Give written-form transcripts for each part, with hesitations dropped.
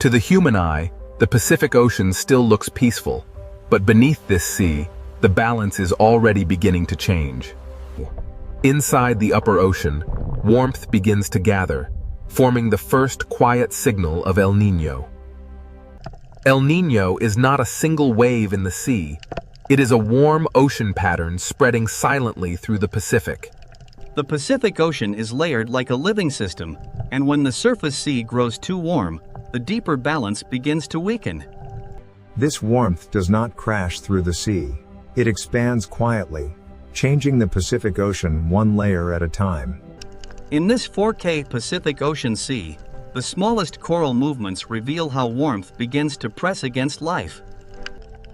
To the human eye, the Pacific Ocean still looks peaceful, but beneath this sea, the balance is already beginning to change. Inside the upper ocean, warmth begins to gather, forming the first quiet signal of El Niño. El Niño is not a single wave in the sea. It is a warm ocean pattern spreading silently through the Pacific. The Pacific Ocean is layered like a living system, and when the surface sea grows too warm, the deeper balance begins to weaken. This warmth does not crash through the sea. It expands quietly, changing the Pacific Ocean one layer at a time. In this 4K Pacific Ocean Sea, the smallest coral movements reveal how warmth begins to press against life.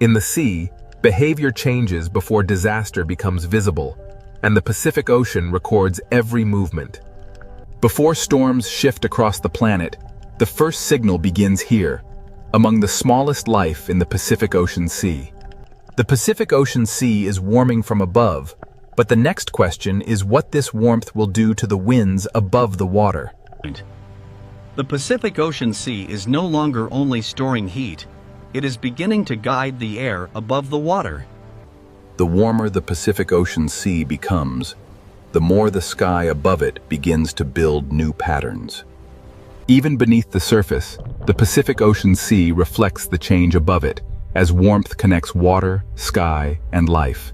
In the sea, behavior changes before disaster becomes visible, and the Pacific Ocean records every movement. Before storms shift across the planet, the first signal begins here, among the smallest life in the Pacific Ocean Sea. The Pacific Ocean Sea is warming from above, but the next question is what this warmth will do to the winds above the water. The Pacific Ocean Sea is no longer only storing heat, it is beginning to guide the air above the water. The warmer the Pacific Ocean Sea becomes, the more the sky above it begins to build new patterns. Even beneath the surface, the Pacific Ocean Sea reflects the change above it, as warmth connects water, sky, and life.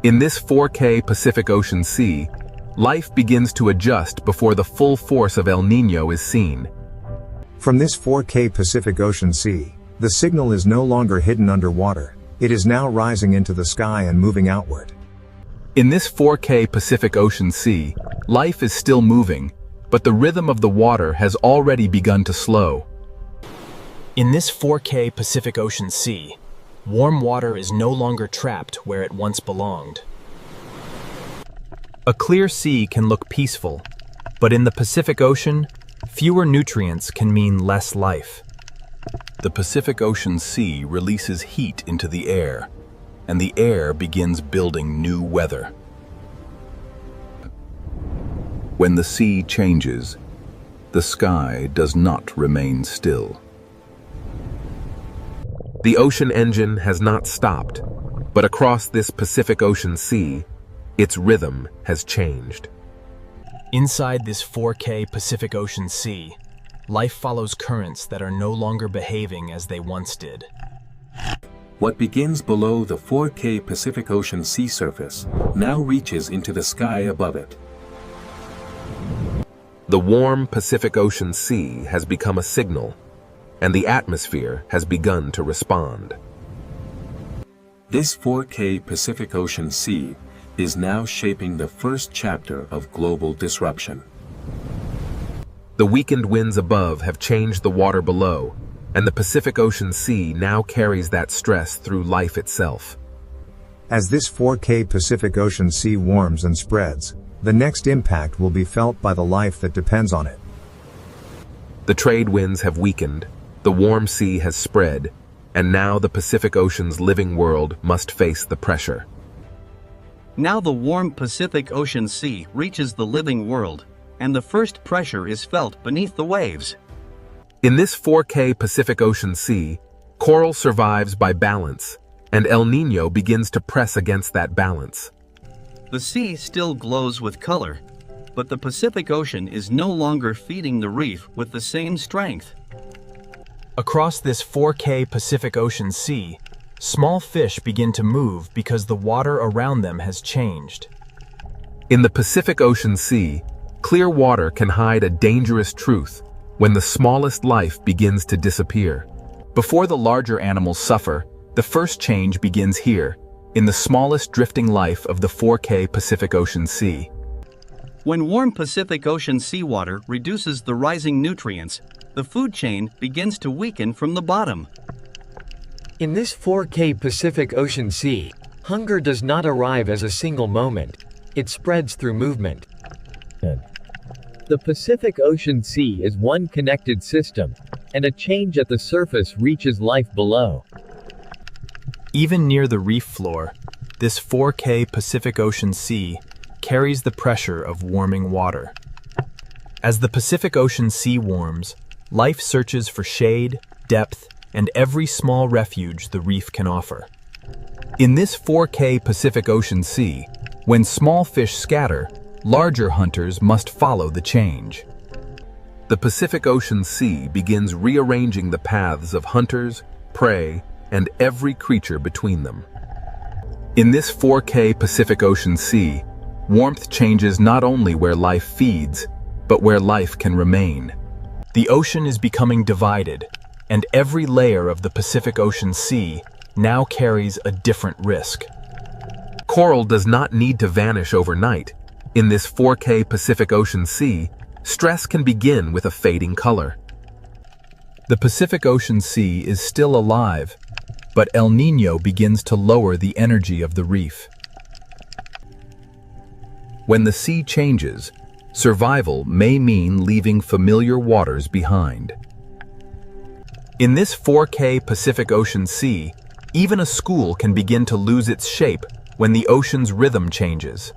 In this 4K Pacific Ocean Sea, life begins to adjust before the full force of El Niño is seen. From this 4K Pacific Ocean Sea, the signal is no longer hidden underwater. It is now rising into the sky and moving outward. In this 4K Pacific Ocean Sea, life is still moving, but the rhythm of the water has already begun to slow. In this 4K Pacific Ocean Sea, warm water is no longer trapped where it once belonged. A clear sea can look peaceful, but in the Pacific Ocean, fewer nutrients can mean less life. The Pacific Ocean Sea releases heat into the air, and the air begins building new weather. When the sea changes, the sky does not remain still. The ocean engine has not stopped, but across this Pacific Ocean Sea, its rhythm has changed. Inside this 4K Pacific Ocean Sea, life follows currents that are no longer behaving as they once did. What begins below the 4K Pacific Ocean sea surface now reaches into the sky above it. The warm Pacific Ocean Sea has become a signal, and the atmosphere has begun to respond. This 4K Pacific Ocean Sea is now shaping the first chapter of global disruption. The weakened winds above have changed the water below, and the Pacific Ocean Sea now carries that stress through life itself. As this 4K Pacific Ocean Sea warms and spreads, the next impact will be felt by the life that depends on it. The trade winds have weakened, the warm sea has spread, and now the Pacific Ocean's living world must face the pressure. Now the warm Pacific Ocean Sea reaches the living world, and the first pressure is felt beneath the waves. In this 4K Pacific Ocean Sea, coral survives by balance, and El Niño begins to press against that balance. The sea still glows with color, but the Pacific Ocean is no longer feeding the reef with the same strength. Across this 4K Pacific Ocean Sea, small fish begin to move because the water around them has changed. In the Pacific Ocean Sea, clear water can hide a dangerous truth when the smallest life begins to disappear. Before the larger animals suffer, the first change begins here, in the smallest drifting life of the 4K Pacific Ocean Sea. When warm Pacific Ocean seawater reduces the rising nutrients, the food chain begins to weaken from the bottom. In this 4K Pacific Ocean Sea, hunger does not arrive as a single moment. It spreads through movement. The Pacific Ocean Sea is one connected system, and a change at the surface reaches life below. Even near the reef floor, this 4K Pacific Ocean Sea carries the pressure of warming water. As the Pacific Ocean Sea warms, Life searches for shade, depth, and every small refuge the reef can offer. In this 4K Pacific Ocean Sea, when small fish scatter, larger hunters must follow the change. The Pacific Ocean Sea begins rearranging the paths of hunters, prey, and every creature between them. In this 4K Pacific Ocean Sea, warmth changes not only where life feeds, but where life can remain. The ocean is becoming divided, and every layer of the Pacific Ocean Sea now carries a different risk. Coral does not need to vanish overnight. In this 4K Pacific Ocean Sea, stress can begin with a fading color. The Pacific Ocean Sea is still alive, but El Niño begins to lower the energy of the reef. When the sea changes, survival may mean leaving familiar waters behind. In this 4K Pacific Ocean Sea, even a school can begin to lose its shape when the ocean's rhythm changes.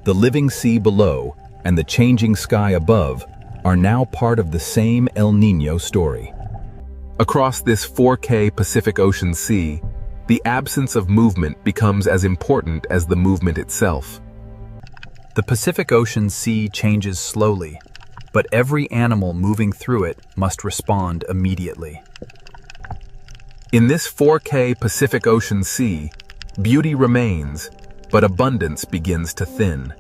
The living sea below and the changing sky above are now part of the same El Niño story. Across this 4K Pacific Ocean Sea, the absence of movement becomes as important as the movement itself. The Pacific Ocean Sea changes slowly, but every animal moving through it must respond immediately. In this 4K Pacific Ocean Sea, beauty remains, but abundance begins to thin.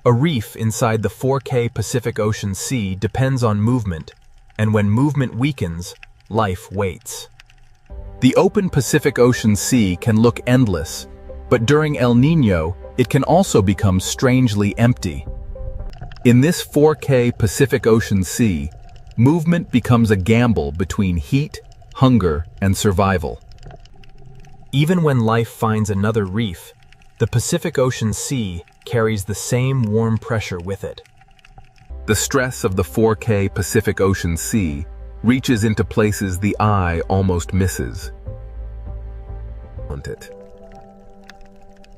A reef inside the 4K Pacific Ocean Sea depends on movement, and when movement weakens, life waits. The open Pacific Ocean Sea can look endless, but during El Niño, it can also become strangely empty. In this 4K Pacific Ocean Sea, movement becomes a gamble between heat, hunger, and survival. Even when life finds another reef, the Pacific Ocean Sea carries the same warm pressure with it. The stress of the 4K Pacific Ocean Sea reaches into places the eye almost misses.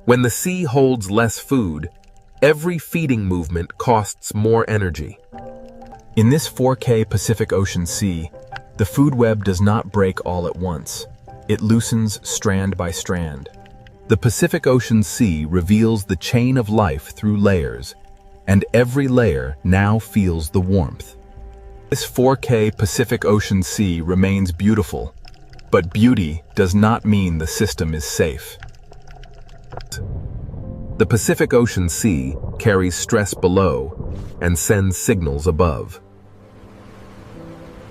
When the sea holds less food, every feeding movement costs more energy. In this 4K Pacific Ocean Sea, the food web does not break all at once. It loosens strand by strand. The Pacific Ocean Sea reveals the chain of life through layers, and every layer now feels the warmth. This 4K Pacific Ocean Sea remains beautiful, but beauty does not mean the system is safe. The Pacific Ocean Sea carries stress below and sends signals above.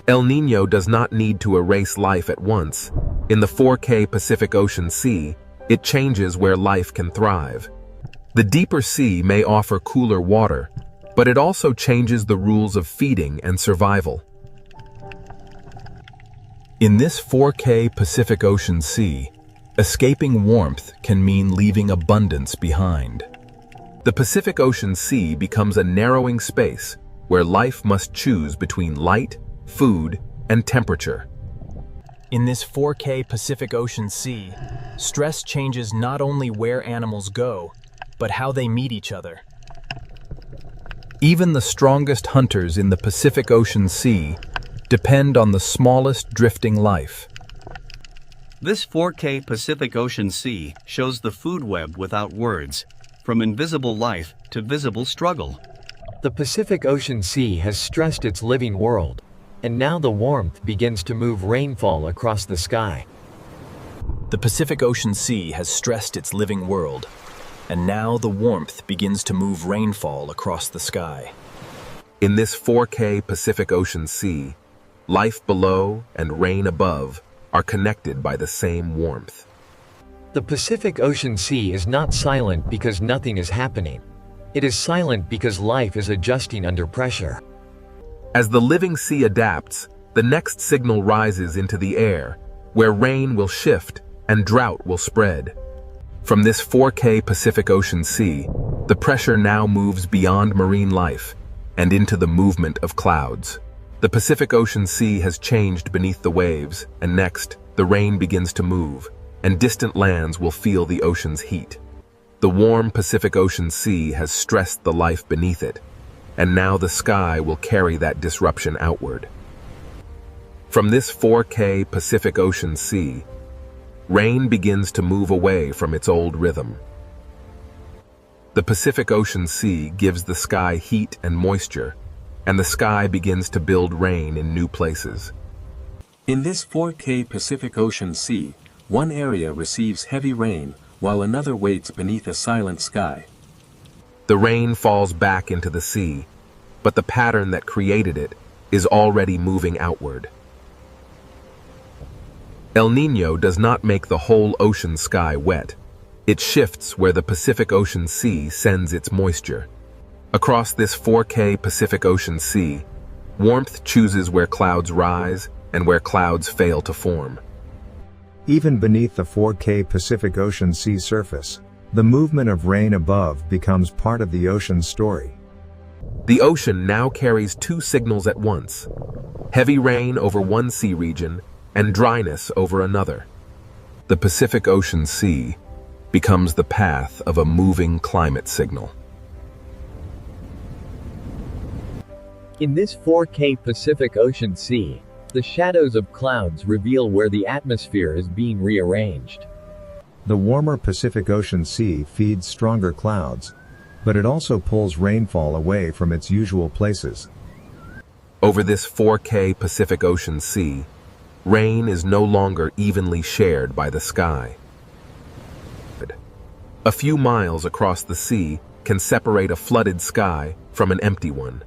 El Niño does not need to erase life at once. In the 4K Pacific Ocean Sea, it changes where life can thrive. The deeper sea may offer cooler water, but it also changes the rules of feeding and survival. In this 4K Pacific Ocean Sea, escaping warmth can mean leaving abundance behind. The Pacific Ocean Sea becomes a narrowing space where life must choose between light, food, and temperature. In this 4K Pacific Ocean Sea, stress changes not only where animals go, but how they meet each other. Even the strongest hunters in the Pacific Ocean Sea depend on the smallest drifting life. This 4K Pacific Ocean Sea shows the food web without words, from invisible life to visible struggle. The Pacific Ocean Sea has stressed its living world, and now the warmth begins to move rainfall across the sky. The Pacific Ocean Sea has stressed its living world, and now the warmth begins to move rainfall across the sky. In this 4K Pacific Ocean Sea, life below and rain above are connected by the same warmth. The Pacific Ocean Sea is not silent because nothing is happening. It is silent because life is adjusting under pressure. As the living sea adapts, the next signal rises into the air, where rain will shift and drought will spread. From this 4K Pacific Ocean Sea, the pressure now moves beyond marine life and into the movement of clouds. The Pacific Ocean Sea has changed beneath the waves, and next, the rain begins to move, and distant lands will feel the ocean's heat. The warm Pacific Ocean Sea has stressed the life beneath it, and now the sky will carry that disruption outward. From this 4K Pacific Ocean Sea, rain begins to move away from its old rhythm. The Pacific Ocean Sea gives the sky heat and moisture, and the sky begins to build rain in new places. In this 4K Pacific Ocean Sea, one area receives heavy rain while another waits beneath a silent sky. The rain falls back into the sea, but the pattern that created it is already moving outward. El Niño does not make the whole ocean sky wet. It shifts where the Pacific Ocean Sea sends its moisture. Across this 4K Pacific Ocean Sea, warmth chooses where clouds rise and where clouds fail to form. Even beneath the 4K Pacific Ocean Sea surface, the movement of rain above becomes part of the ocean's story. The ocean now carries two signals at once: heavy rain over one sea region and dryness over another. The Pacific Ocean Sea becomes the path of a moving climate signal. In this 4K Pacific Ocean Sea, the shadows of clouds reveal where the atmosphere is being rearranged. The warmer Pacific Ocean Sea feeds stronger clouds, but it also pulls rainfall away from its usual places. Over this 4K Pacific Ocean Sea, rain is no longer evenly shared by the sky. A few miles across the sea can separate a flooded sky from an empty one.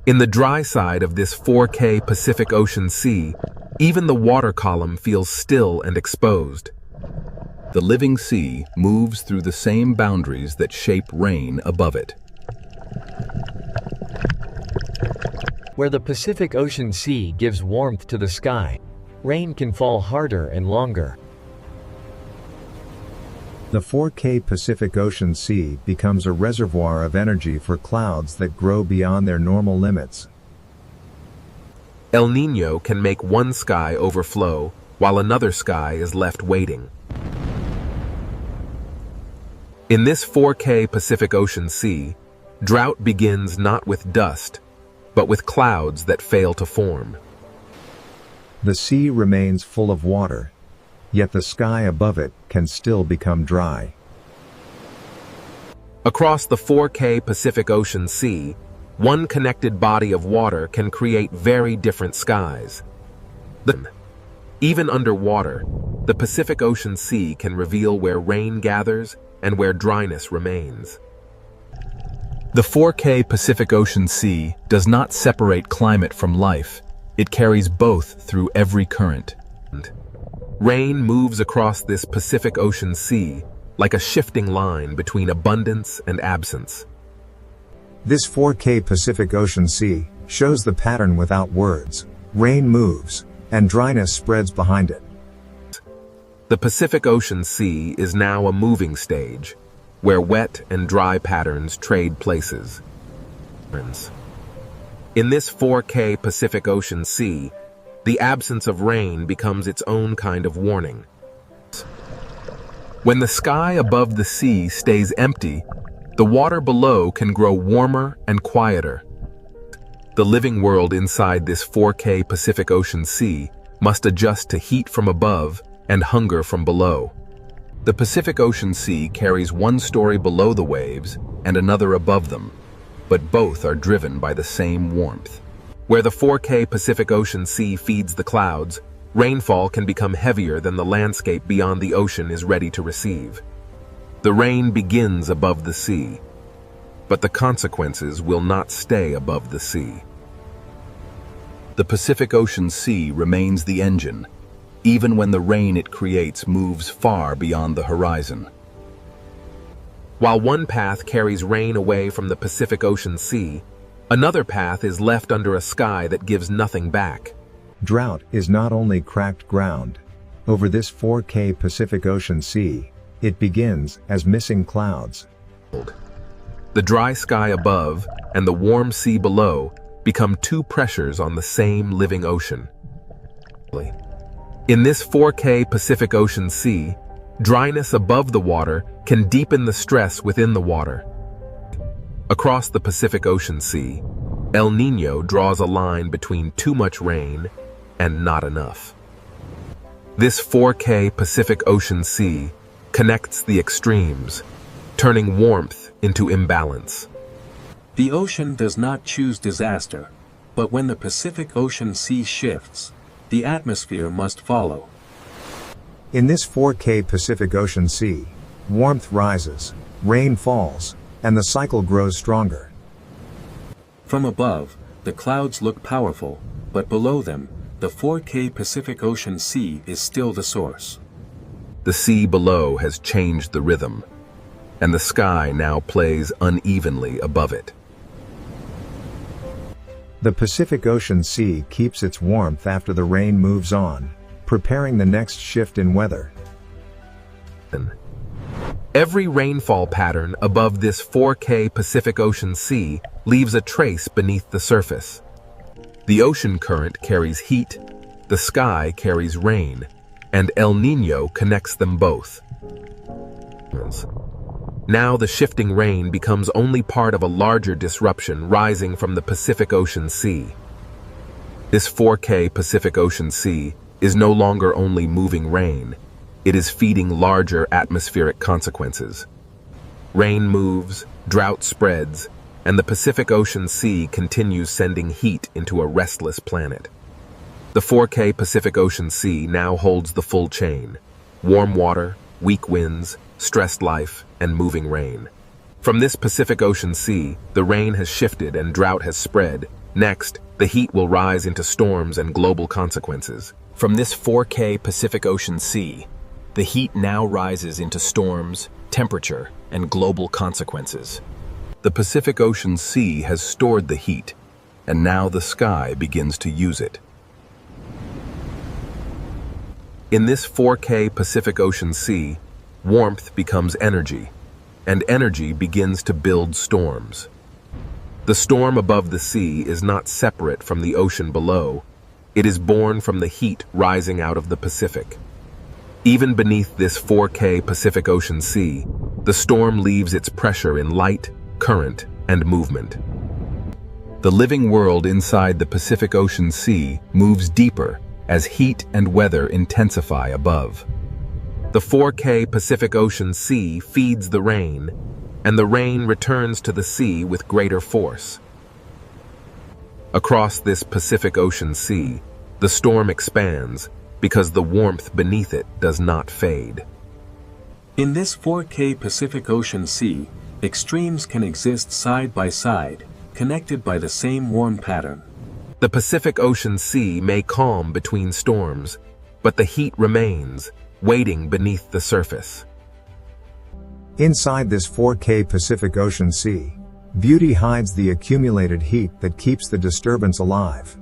In the dry side of this 4K Pacific Ocean Sea, even the water column feels still and exposed. The living sea moves through the same boundaries that shape rain above it. Where the Pacific Ocean Sea gives warmth to the sky, rain can fall harder and longer. The 4K Pacific Ocean Sea becomes a reservoir of energy for clouds that grow beyond their normal limits. El Niño can make one sky overflow while another sky is left waiting. In this 4K Pacific Ocean Sea, drought begins not with dust, but with clouds that fail to form. The sea remains full of water, yet the sky above it can still become dry. Across the 4K Pacific Ocean Sea, one connected body of water can create very different skies. Even underwater, the Pacific Ocean Sea can reveal where rain gathers and where dryness remains. The 4K Pacific Ocean Sea does not separate climate from life. It carries both through every current. Rain moves across this Pacific Ocean Sea like a shifting line between abundance and absence. This 4K Pacific Ocean Sea shows the pattern without words. Rain moves, and dryness spreads behind it. The Pacific Ocean Sea is now a moving stage, where wet and dry patterns trade places. In this 4K Pacific Ocean Sea, the absence of rain becomes its own kind of warning. When the sky above the sea stays empty, the water below can grow warmer and quieter. The living world inside this 4K Pacific Ocean Sea must adjust to heat from above and hunger from below. The Pacific Ocean Sea carries one story below the waves and another above them, but both are driven by the same warmth. Where the 4K Pacific Ocean Sea feeds the clouds, rainfall can become heavier than the landscape beyond the ocean is ready to receive. The rain begins above the sea, but the consequences will not stay above the sea. The Pacific Ocean Sea remains the engine, even when the rain it creates moves far beyond the horizon. While one path carries rain away from the Pacific Ocean Sea, another path is left under a sky that gives nothing back. Drought is not only cracked ground. Over this 4K Pacific Ocean Sea, it begins as missing clouds. The dry sky above and the warm sea below become two pressures on the same living ocean. In this 4K Pacific Ocean Sea, dryness above the water can deepen the stress within the water. Across the Pacific Ocean Sea, El Niño draws a line between too much rain and not enough. This 4K Pacific Ocean Sea connects the extremes, turning warmth into imbalance. The ocean does not choose disaster, but when the Pacific Ocean Sea shifts, the atmosphere must follow. In this 4K Pacific Ocean Sea, warmth rises, rain falls, and the cycle grows stronger. From above, the clouds look powerful, but below them, the 4K Pacific Ocean Sea is still the source. The sea below has changed the rhythm, and the sky now plays unevenly above it. The Pacific Ocean Sea keeps its warmth after the rain moves on, preparing the next shift in weather. Every rainfall pattern above this 4K Pacific Ocean Sea leaves a trace beneath the surface. The ocean current carries heat, the sky carries rain, and El Niño connects them both. Now the shifting rain becomes only part of a larger disruption rising from the Pacific Ocean Sea. This 4K Pacific Ocean Sea is no longer only moving rain, it is feeding larger atmospheric consequences. Rain moves, drought spreads, and the Pacific Ocean Sea continues sending heat into a restless planet. The 4K Pacific Ocean Sea now holds the full chain: warm water, weak winds, stressed life, and moving rain. From this Pacific Ocean Sea, the rain has shifted and drought has spread. Next, the heat will rise into storms and global consequences. From this 4K Pacific Ocean Sea, the heat now rises into storms, temperature, and global consequences. The Pacific Ocean Sea has stored the heat, and now the sky begins to use it. In this 4K Pacific Ocean Sea, warmth becomes energy, and energy begins to build storms. The storm above the sea is not separate from the ocean below. It is born from the heat rising out of the Pacific. Even beneath this 4K Pacific Ocean Sea, the storm leaves its pressure in light, current, and movement. The living world inside the Pacific Ocean Sea moves deeper as heat and weather intensify above. The 4K Pacific Ocean Sea feeds the rain, and the rain returns to the sea with greater force. Across this Pacific Ocean Sea, the storm expands because the warmth beneath it does not fade. In this 4K Pacific Ocean Sea, extremes can exist side by side, connected by the same warm pattern. The Pacific Ocean Sea may calm between storms, but the heat remains, waiting beneath the surface. Inside this 4K Pacific Ocean Sea, beauty hides the accumulated heat that keeps the disturbance alive.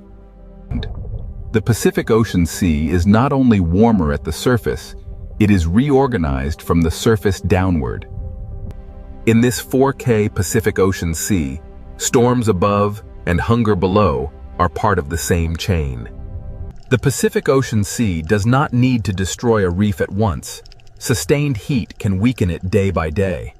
The Pacific Ocean Sea is not only warmer at the surface, it is reorganized from the surface downward. In this 4K Pacific Ocean Sea, storms above and hunger below are part of the same chain. The Pacific Ocean Sea does not need to destroy a reef at once. Sustained heat can weaken it day by day.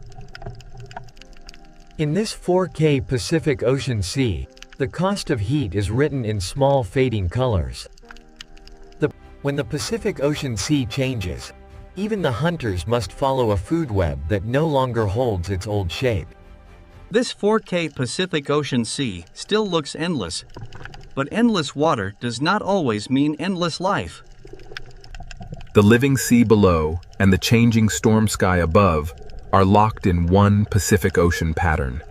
In this 4K Pacific Ocean Sea, the cost of heat is written in small fading colors. When the Pacific Ocean Sea changes, even the hunters must follow a food web that no longer holds its old shape. This 4K Pacific Ocean Sea still looks endless, but endless water does not always mean endless life. The living sea below and the changing storm sky above are locked in one Pacific Ocean pattern.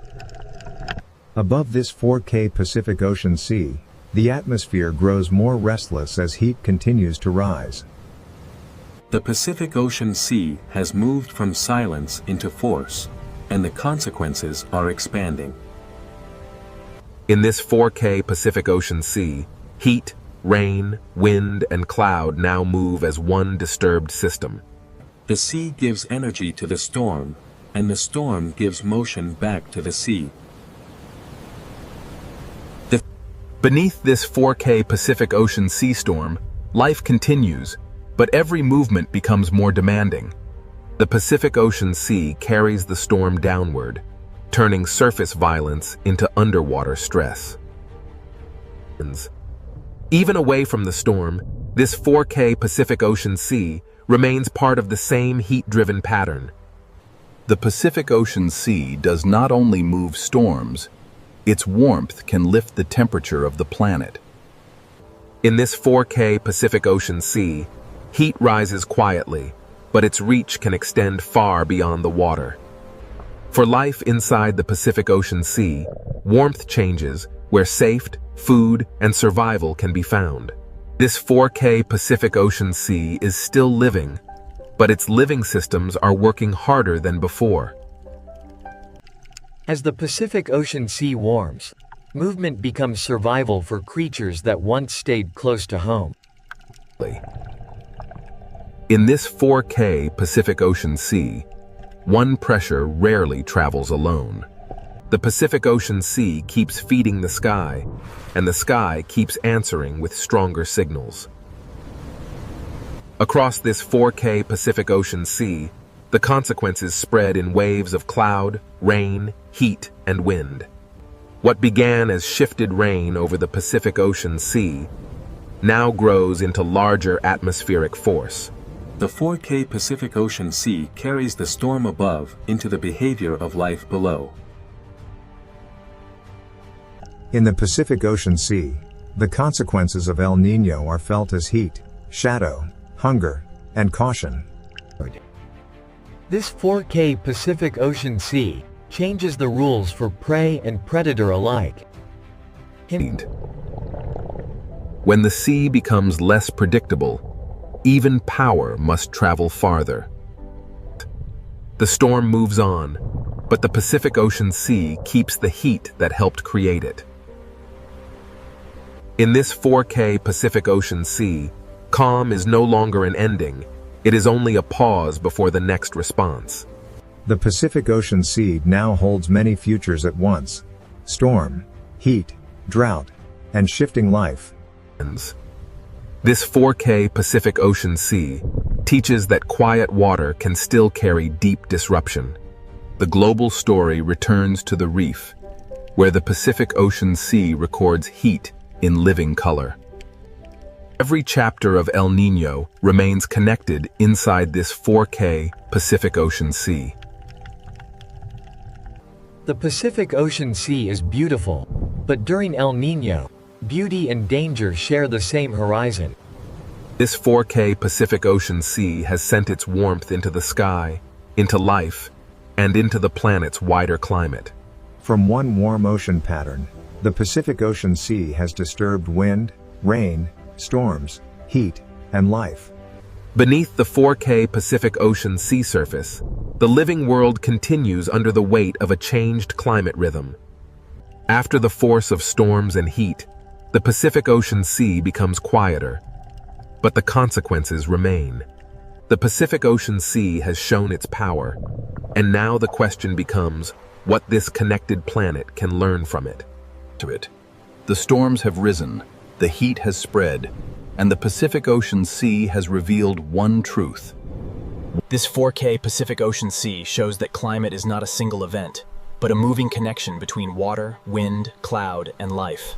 Above this 4K Pacific Ocean Sea, the atmosphere grows more restless as heat continues to rise. The Pacific Ocean Sea has moved from silence into force, and the consequences are expanding. In this 4K Pacific Ocean Sea, heat, rain, wind, and cloud now move as one disturbed system. The sea gives energy to the storm, and the storm gives motion back to the sea. Beneath this 4K Pacific Ocean sea storm, life continues, but every movement becomes more demanding. The Pacific Ocean Sea carries the storm downward, turning surface violence into underwater stress. Even away from the storm, this 4K Pacific Ocean Sea remains part of the same heat-driven pattern. The Pacific Ocean Sea does not only move storms, its warmth can lift the temperature of the planet. In this 4K Pacific Ocean Sea, heat rises quietly, but its reach can extend far beyond the water. For life inside the Pacific Ocean Sea, warmth changes where safety, food, and survival can be found. This 4K Pacific Ocean Sea is still living, but its living systems are working harder than before. As the Pacific Ocean Sea warms, movement becomes survival for creatures that once stayed close to home. In this 4K Pacific Ocean Sea, one pressure rarely travels alone. The Pacific Ocean Sea keeps feeding the sky, and the sky keeps answering with stronger signals. Across this 4K Pacific Ocean Sea, the consequences spread in waves of cloud, rain, heat, and wind. What began as shifted rain over the Pacific Ocean Sea now grows into larger atmospheric force. The 4K Pacific Ocean Sea carries the storm above into the behavior of life below. In the Pacific Ocean Sea, the consequences of El Niño are felt as heat, shadow, hunger, and caution. This 4K Pacific Ocean Sea changes the rules for prey and predator alike. When the sea becomes less predictable, even power must travel farther. The storm moves on, but the Pacific Ocean Sea keeps the heat that helped create it. In this 4K Pacific Ocean Sea, calm is no longer an ending, it is only a pause before the next response. The Pacific Ocean Sea now holds many futures at once: storm, heat, drought, and shifting life. This 4K Pacific Ocean Sea teaches that quiet water can still carry deep disruption. The global story returns to the reef, where the Pacific Ocean Sea records heat in living color. Every chapter of El Niño remains connected inside this 4K Pacific Ocean Sea. The Pacific Ocean Sea is beautiful, but during El Niño, beauty and danger share the same horizon. This 4K Pacific Ocean Sea has sent its warmth into the sky, into life, and into the planet's wider climate. From one warm ocean pattern, the Pacific Ocean Sea has disturbed wind, rain, storms, heat, and life. Beneath the 4K Pacific Ocean sea surface, the living world continues under the weight of a changed climate rhythm. After the force of storms and heat, the Pacific Ocean Sea becomes quieter, but the consequences remain. The Pacific Ocean Sea has shown its power, and now the question becomes what this connected planet can learn from it. The storms have risen, the heat has spread, and the Pacific Ocean Sea has revealed one truth. This 4K Pacific Ocean Sea shows that climate is not a single event, but a moving connection between water, wind, cloud, and life.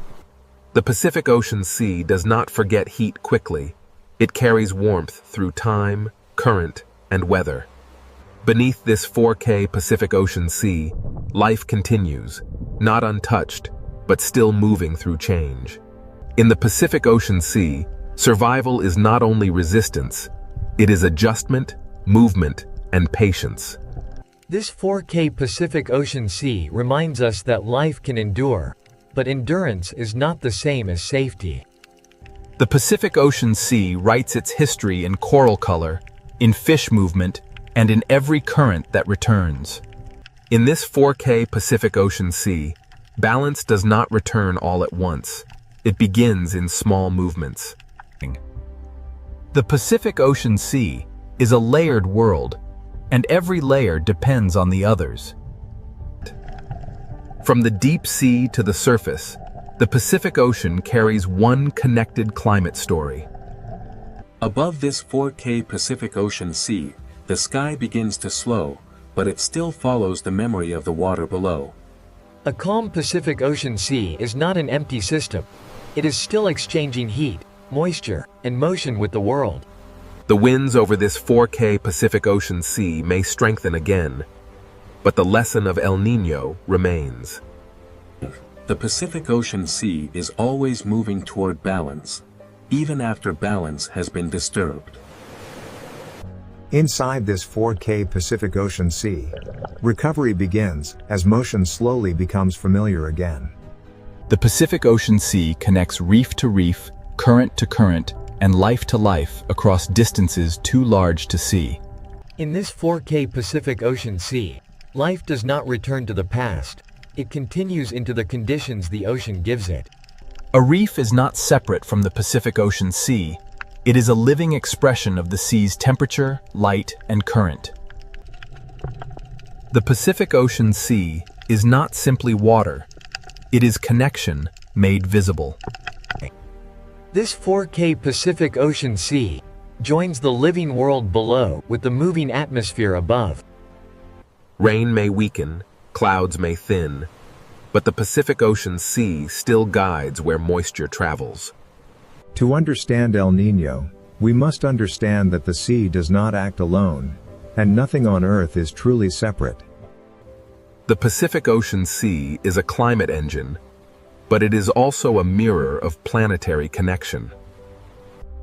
The Pacific Ocean Sea does not forget heat quickly. It carries warmth through time, current, and weather. Beneath this 4K Pacific Ocean Sea, life continues, not untouched, but still moving through change. In the Pacific Ocean Sea, survival is not only resistance, it is adjustment, movement, and patience. This 4K Pacific Ocean Sea reminds us that life can endure, but endurance is not the same as safety. The Pacific Ocean Sea writes its history in coral color, in fish movement, and in every current that returns. In this 4K Pacific Ocean Sea, balance does not return all at once. It begins in small movements. The Pacific Ocean Sea is a layered world, and every layer depends on the others. From the deep sea to the surface, the Pacific Ocean carries one connected climate story. Above this 4K Pacific Ocean Sea, the sky begins to slow, but it still follows the memory of the water below. A calm Pacific Ocean Sea is not an empty system. It is still exchanging heat, moisture, and motion with the world. The winds over this 4K Pacific Ocean Sea may strengthen again, but the lesson of El Niño remains. The Pacific Ocean Sea is always moving toward balance, even after balance has been disturbed. Inside this 4K Pacific Ocean Sea, recovery begins as motion slowly becomes familiar again. The Pacific Ocean Sea connects reef to reef, current to current, and life to life across distances too large to see. In this 4K Pacific Ocean Sea, life does not return to the past. It continues into the conditions the ocean gives it. A reef is not separate from the Pacific Ocean Sea. It is a living expression of the sea's temperature, light, and current. The Pacific Ocean Sea is not simply water. It is connection made visible. This 4K Pacific Ocean Sea joins the living world below with the moving atmosphere above. Rain may weaken, clouds may thin, but the Pacific Ocean Sea still guides where moisture travels. To understand El Niño, we must understand that the sea does not act alone, and nothing on Earth is truly separate. The Pacific Ocean Sea is a climate engine, but it is also a mirror of planetary connection.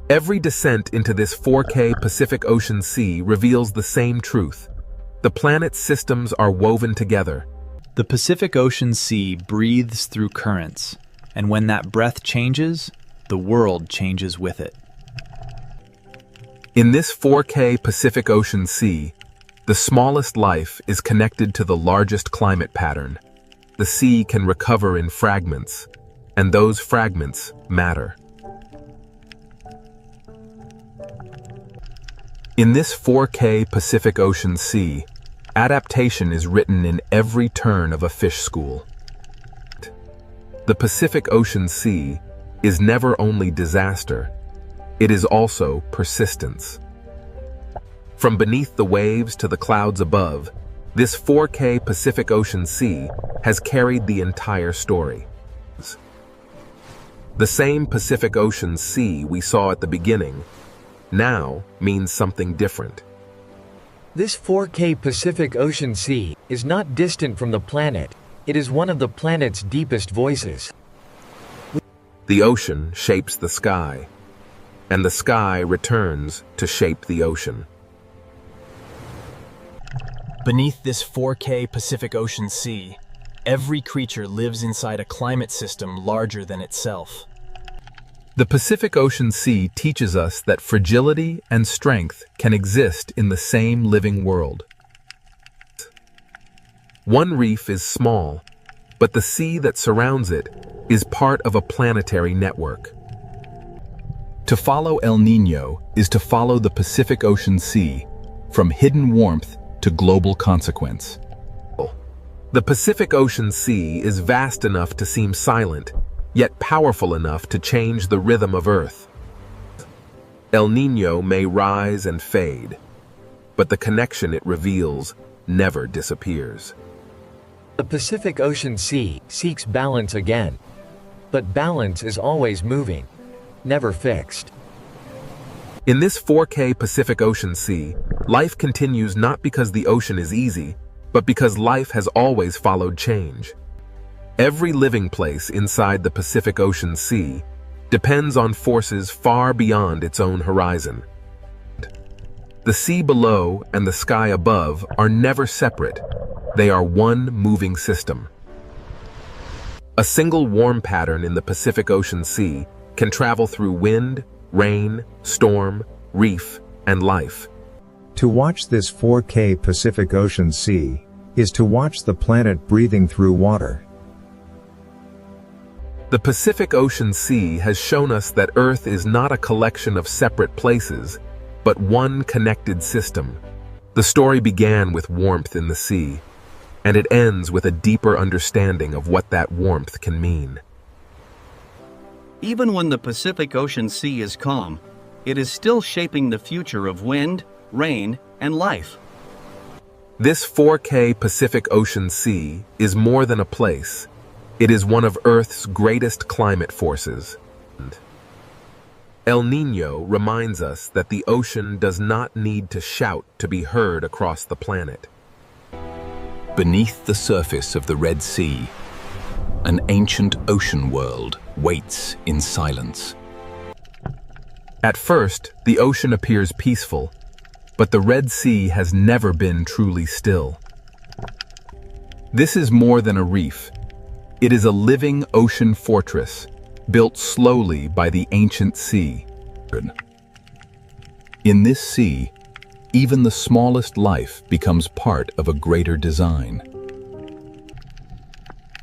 Every descent into this 4K Pacific Ocean Sea reveals the same truth. The planet's systems are woven together. The Pacific Ocean Sea breathes through currents, and when that breath changes, the world changes with it. In this 4K Pacific Ocean Sea, the smallest life is connected to the largest climate pattern. The sea can recover in fragments, and those fragments matter. In this 4K Pacific Ocean Sea, adaptation is written in every turn of a fish school. The Pacific Ocean Sea is never only disaster, it is also persistence. From beneath the waves to the clouds above, this 4K Pacific Ocean Sea has carried the entire story. The same Pacific Ocean Sea we saw at the beginning now means something different. This 4K Pacific Ocean Sea is not distant from the planet. It is one of the planet's deepest voices. The ocean shapes the sky, and the sky returns to shape the ocean. Beneath this 4K Pacific Ocean Sea, every creature lives inside a climate system larger than itself. The Pacific Ocean Sea teaches us that fragility and strength can exist in the same living world. One reef is small, but the sea that surrounds it is part of a planetary network. To follow El Niño is to follow the Pacific Ocean Sea, from hidden warmth to global consequence. The Pacific Ocean Sea is vast enough to seem silent, yet powerful enough to change the rhythm of Earth. El Niño may rise and fade, but the connection it reveals never disappears. The Pacific Ocean Sea seeks balance again. But balance is always moving, never fixed. In this 4K Pacific Ocean Sea, life continues not because the ocean is easy, but because life has always followed change. Every living place inside the Pacific Ocean Sea depends on forces far beyond its own horizon. The sea below and the sky above are never separate. They are one moving system. A single warm pattern in the Pacific Ocean Sea can travel through wind, rain, storm, reef, and life. To watch this 4K Pacific Ocean Sea is to watch the planet breathing through water. The Pacific Ocean Sea has shown us that Earth is not a collection of separate places, but one connected system. The story began with warmth in the sea, and it ends with a deeper understanding of what that warmth can mean. Even when the Pacific Ocean Sea is calm, it is still shaping the future of wind, rain, and life. This 4K Pacific Ocean Sea is more than a place. It is one of Earth's greatest climate forces. El Niño reminds us that the ocean does not need to shout to be heard across the planet. Beneath the surface of the Red Sea, an ancient ocean world waits in silence. At first, the ocean appears peaceful, but the Red Sea has never been truly still. This is more than a reef. It is a living ocean fortress, built slowly by the ancient sea. In this sea, even the smallest life becomes part of a greater design.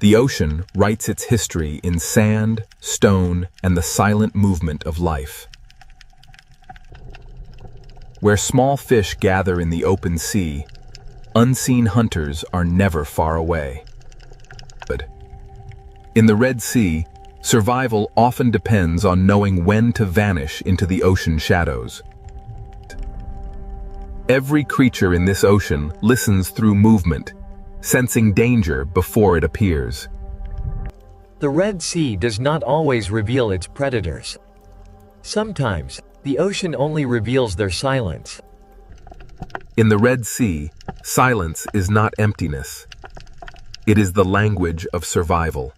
The ocean writes its history in sand, stone, and the silent movement of life. Where small fish gather in the open sea, unseen hunters are never far away. In the Red Sea, survival often depends on knowing when to vanish into the ocean shadows. Every creature in this ocean listens through movement, sensing danger before it appears. The Red Sea does not always reveal its predators. Sometimes, the ocean only reveals their silence. In the Red Sea, silence is not emptiness. It is the language of survival.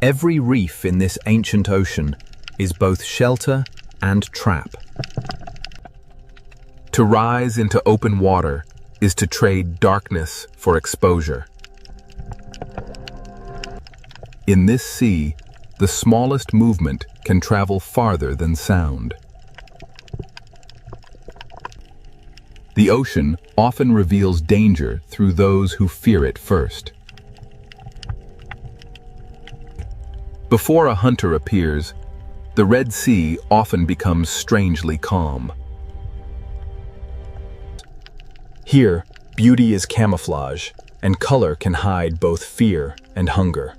Every reef in this ancient ocean is both shelter and trap. To rise into open water is to trade darkness for exposure. In this sea, the smallest movement can travel farther than sound. The ocean often reveals danger through those who fear it first. Before a hunter appears, the Red Sea often becomes strangely calm. Here, beauty is camouflage, and color can hide both fear and hunger.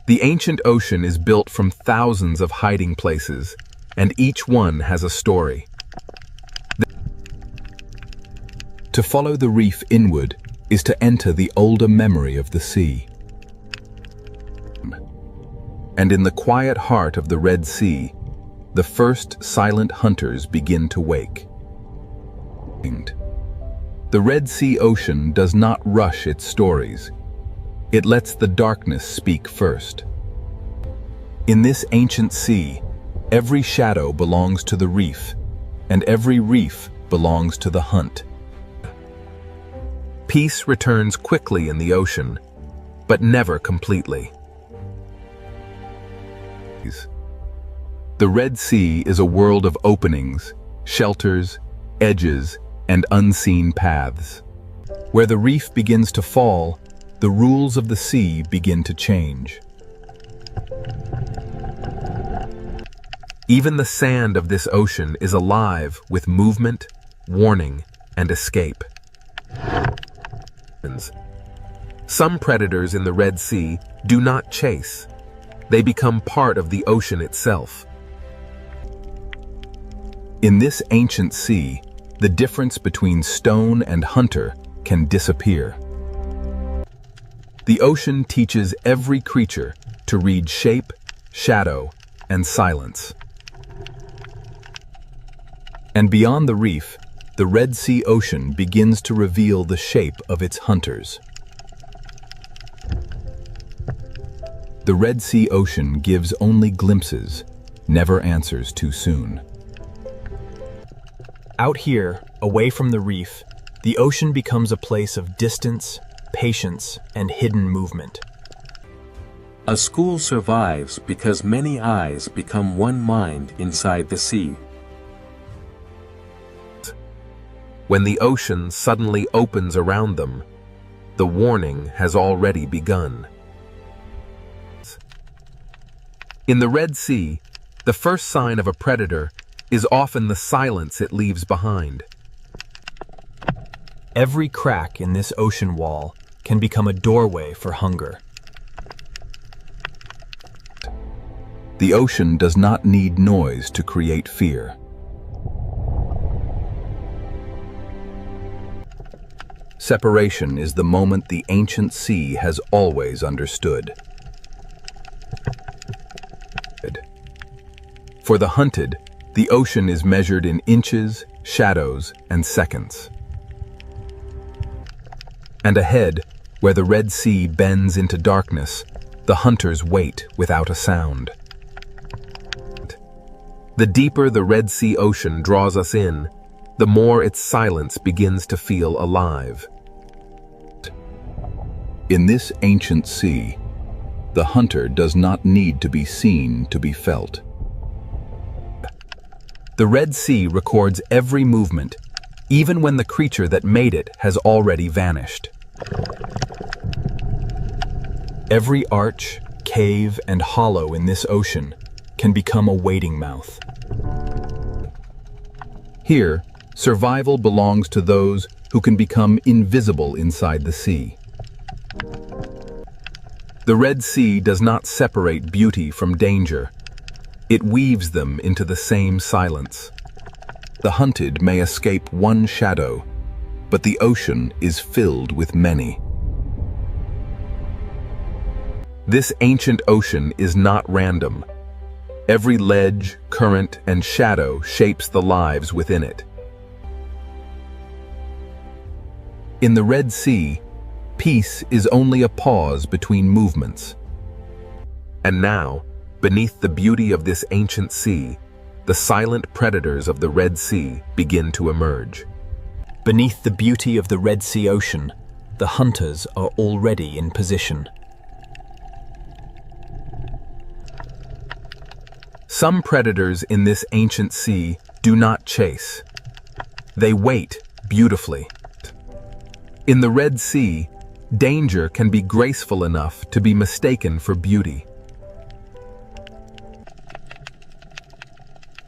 The ancient ocean is built from thousands of hiding places, and each one has a story. To follow the reef inward is to enter the older memory of the sea. And in the quiet heart of the Red Sea, the first silent hunters begin to wake. The Red Sea ocean does not rush its stories. It lets the darkness speak first. In this ancient sea, every shadow belongs to the reef, and every reef belongs to the hunt. Peace returns quickly in the ocean, but never completely. The Red Sea is a world of openings, shelters, edges, and unseen paths. Where the reef begins to fall, the rules of the sea begin to change. Even the sand of this ocean is alive with movement, warning, and escape. Some predators in the Red Sea do not chase. They become part of the ocean itself. In this ancient sea, the difference between stone and hunter can disappear. The ocean teaches every creature to read shape, shadow, and silence. And beyond the reef, the Red Sea ocean begins to reveal the shape of its hunters. The Red Sea ocean gives only glimpses, never answers too soon. Out here, away from the reef, the ocean becomes a place of distance, patience, and hidden movement. A school survives because many eyes become one mind inside the sea. When the ocean suddenly opens around them, the warning has already begun. In the Red Sea, the first sign of a predator is often the silence it leaves behind. Every crack in this ocean wall can become a doorway for hunger. The ocean does not need noise to create fear. Separation is the moment the ancient sea has always understood. For the hunted, the ocean is measured in inches, shadows, and seconds. And ahead, where the Red Sea bends into darkness, the hunters wait without a sound. The deeper the Red Sea ocean draws us in, the more its silence begins to feel alive. In this ancient sea, the hunter does not need to be seen to be felt. The Red Sea records every movement, even when the creature that made it has already vanished. Every arch, cave, and hollow in this ocean can become a waiting mouth. Here, survival belongs to those who can become invisible inside the sea. The Red Sea does not separate beauty from danger. It weaves them into the same silence. The hunted may escape one shadow, but the ocean is filled with many. This ancient ocean is not random. Every ledge, current, and shadow shapes the lives within it. In the Red Sea, peace is only a pause between movements. And now, beneath the beauty of this ancient sea, the silent predators of the Red Sea begin to emerge. Beneath the beauty of the Red Sea ocean, the hunters are already in position. Some predators in this ancient sea do not chase. They wait beautifully. In the Red Sea, danger can be graceful enough to be mistaken for beauty.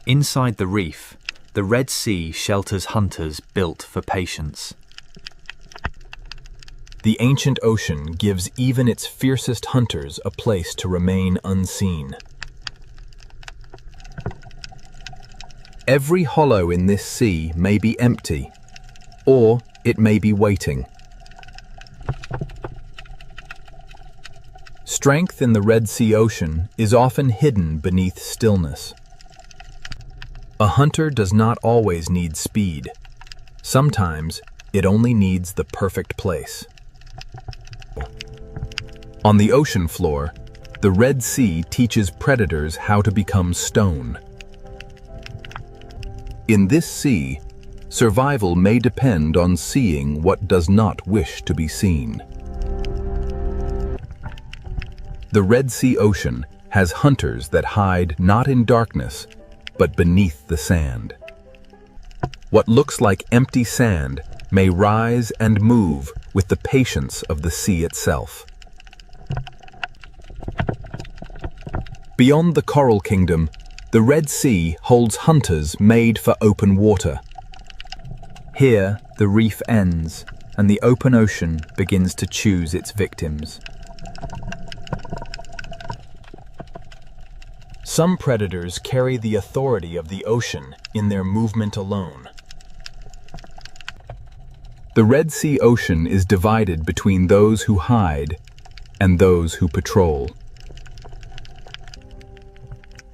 Inside the reef, the Red Sea shelters hunters built for patience. The ancient ocean gives even its fiercest hunters a place to remain unseen. Every hollow in this sea may be empty, or it may be waiting. Strength in the Red Sea ocean is often hidden beneath stillness. A hunter does not always need speed. Sometimes it only needs the perfect place. On the ocean floor, the Red Sea teaches predators how to become stone. In this sea, survival may depend on seeing what does not wish to be seen. The Red Sea ocean has hunters that hide not in darkness, but beneath the sand. What looks like empty sand may rise and move with the patience of the sea itself. Beyond the Coral Kingdom, the Red Sea holds hunters made for open water. Here, the reef ends, and the open ocean begins to choose its victims. Some predators carry the authority of the ocean in their movement alone. The Red Sea ocean is divided between those who hide and those who patrol.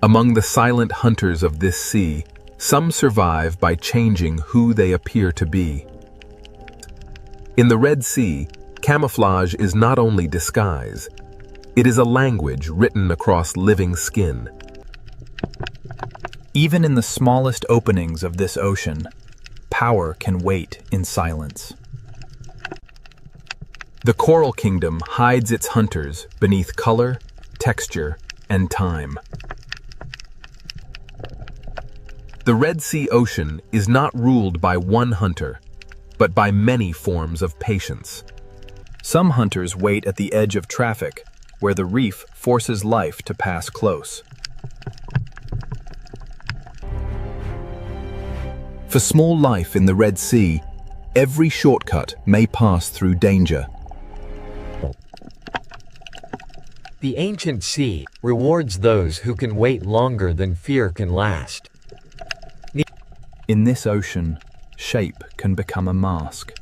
Among the silent hunters of this sea, some survive by changing who they appear to be. In the Red Sea, camouflage is not only disguise, it is a language written across living skin. Even in the smallest openings of this ocean, power can wait in silence. The Coral Kingdom hides its hunters beneath color, texture, and time. The Red Sea ocean is not ruled by one hunter, but by many forms of patience. Some hunters wait at the edge of traffic, where the reef forces life to pass close. For small life in the Red Sea, every shortcut may pass through danger. The ancient sea rewards those who can wait longer than fear can last. In this ocean, shape can become a mask.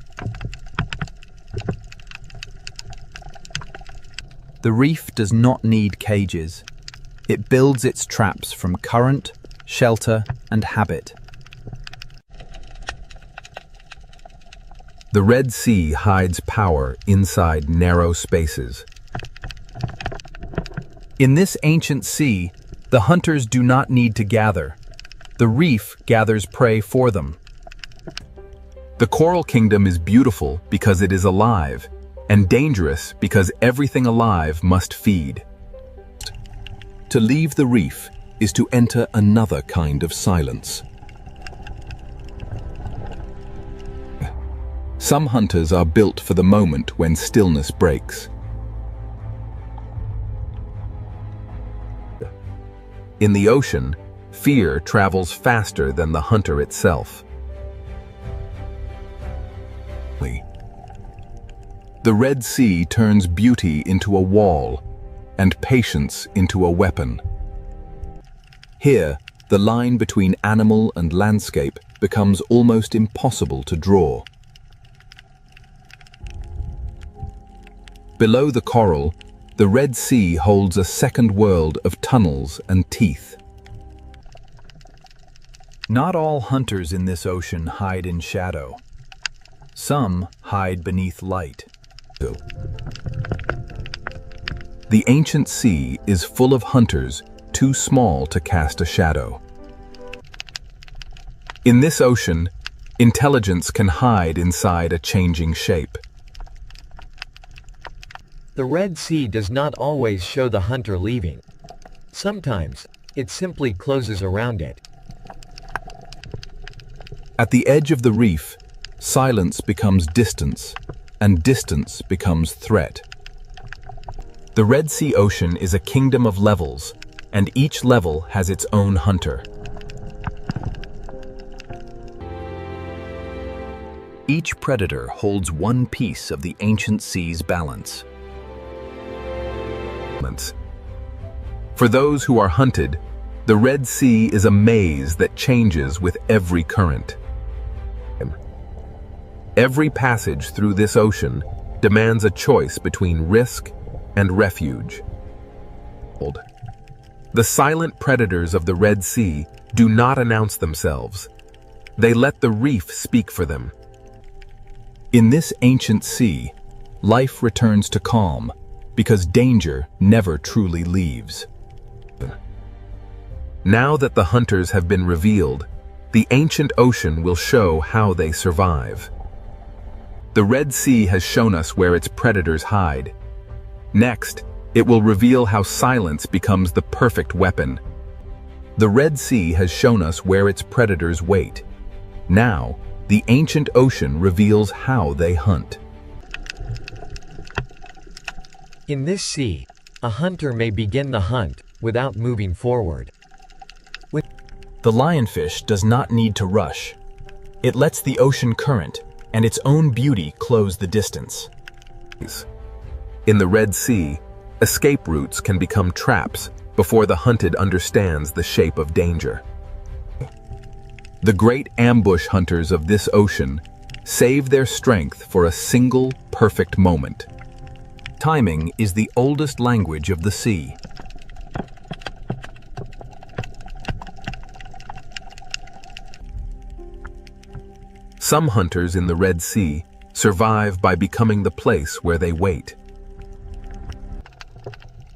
The reef does not need cages. It builds its traps from current, shelter, and habit. The Red Sea hides power inside narrow spaces. In this ancient sea, the hunters do not need to gather. The reef gathers prey for them. The coral kingdom is beautiful because it is alive, and dangerous because everything alive must feed. To leave the reef is to enter another kind of silence. Some hunters are built for the moment when stillness breaks. In the ocean, fear travels faster than the hunter itself. The Red Sea turns beauty into a wall and patience into a weapon. Here, the line between animal and landscape becomes almost impossible to draw. Below the coral, the Red Sea holds a second world of tunnels and teeth. Not all hunters in this ocean hide in shadow. Some hide beneath light. The ancient sea is full of hunters too small to cast a shadow. In this ocean, intelligence can hide inside a changing shape. The Red Sea does not always show the hunter leaving. Sometimes, it simply closes around it. At the edge of the reef, silence becomes distance, and distance becomes threat. The Red Sea Ocean is a kingdom of levels, and each level has its own hunter. Each predator holds one piece of the ancient sea's balance. For those who are hunted, the Red Sea is a maze that changes with every current. Every passage through this ocean demands a choice between risk and refuge. The silent predators of the Red Sea do not announce themselves. They let the reef speak for them. In this ancient sea, life returns to calm because danger never truly leaves. Now that the hunters have been revealed, the ancient ocean will show how they survive. The Red Sea has shown us where its predators hide. Next, it will reveal how silence becomes the perfect weapon. The Red Sea has shown us where its predators wait. Now, the ancient ocean reveals how they hunt. In this sea, a hunter may begin the hunt without moving forward. The lionfish does not need to rush. It lets the ocean current and its own beauty close the distance. In the Red Sea, escape routes can become traps before the hunted understands the shape of danger. The great ambush hunters of this ocean save their strength for a single perfect moment. Timing is the oldest language of the sea. Some hunters in the Red Sea survive by becoming the place where they wait.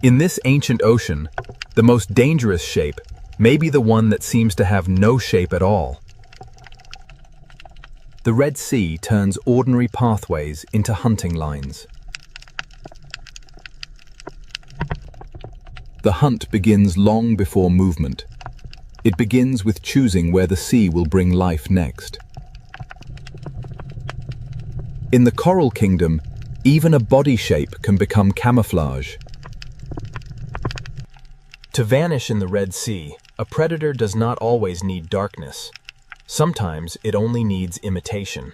In this ancient ocean, the most dangerous shape may be the one that seems to have no shape at all. The Red Sea turns ordinary pathways into hunting lines. The hunt begins long before movement. It begins with choosing where the sea will bring life next. In the coral kingdom, even a body shape can become camouflage. To vanish in the Red Sea, a predator does not always need darkness. Sometimes it only needs imitation.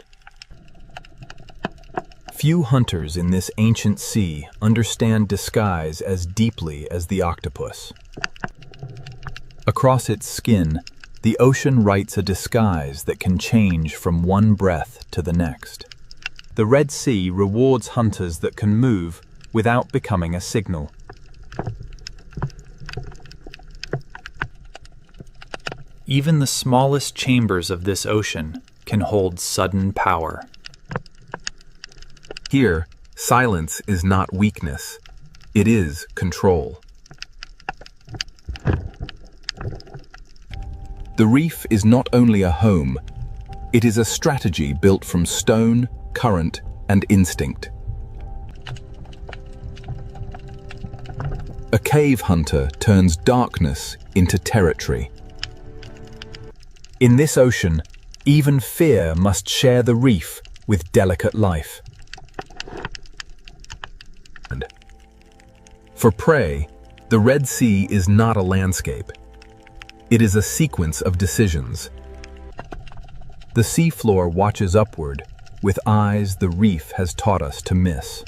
Few hunters in this ancient sea understand disguise as deeply as the octopus. Across its skin, the ocean writes a disguise that can change from one breath to the next. The Red Sea rewards hunters that can move without becoming a signal. Even the smallest chambers of this ocean can hold sudden power. Here, silence is not weakness. It is control. The reef is not only a home, it is a strategy built from stone, current, and instinct. A cave hunter turns darkness into territory. In this ocean, even fear must share the reef with delicate life. For prey, the Red Sea is not a landscape. It is a sequence of decisions. The seafloor watches upward, with eyes the reef has taught us to miss.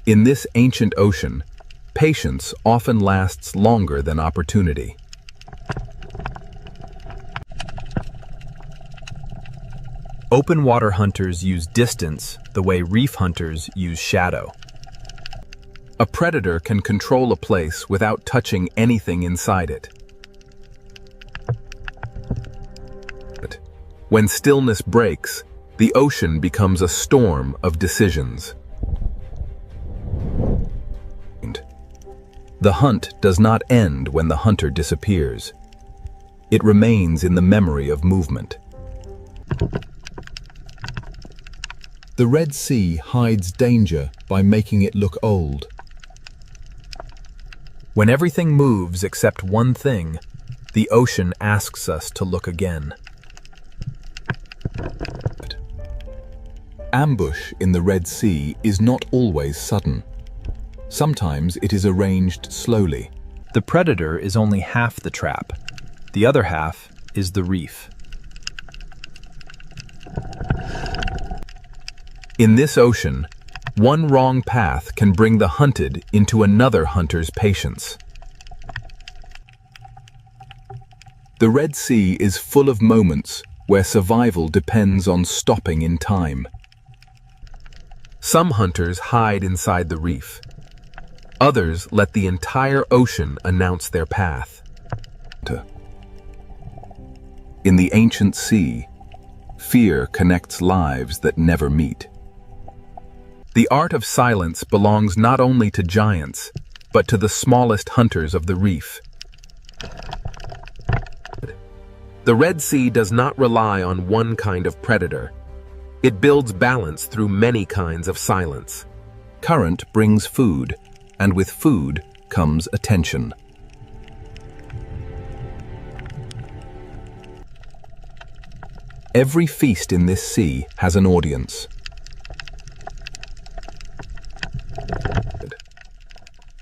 In this ancient ocean, patience often lasts longer than opportunity. Open water hunters use distance the way reef hunters use shadow. A predator can control a place without touching anything inside it. When stillness breaks, the ocean becomes a storm of decisions. The hunt does not end when the hunter disappears. It remains in the memory of movement. The Red Sea hides danger by making it look old. When everything moves except one thing, the ocean asks us to look again. Ambush in the Red Sea is not always sudden. Sometimes it is arranged slowly. The predator is only half the trap. The other half is the reef. In this ocean, one wrong path can bring the hunted into another hunter's patience. The Red Sea is full of moments where survival depends on stopping in time. Some hunters hide inside the reef. Others let the entire ocean announce their path. In the ancient sea, fear connects lives that never meet. The art of silence belongs not only to giants, but to the smallest hunters of the reef. The Red Sea does not rely on one kind of predator. It builds balance through many kinds of silence. Current brings food, and with food comes attention. Every feast in this sea has an audience.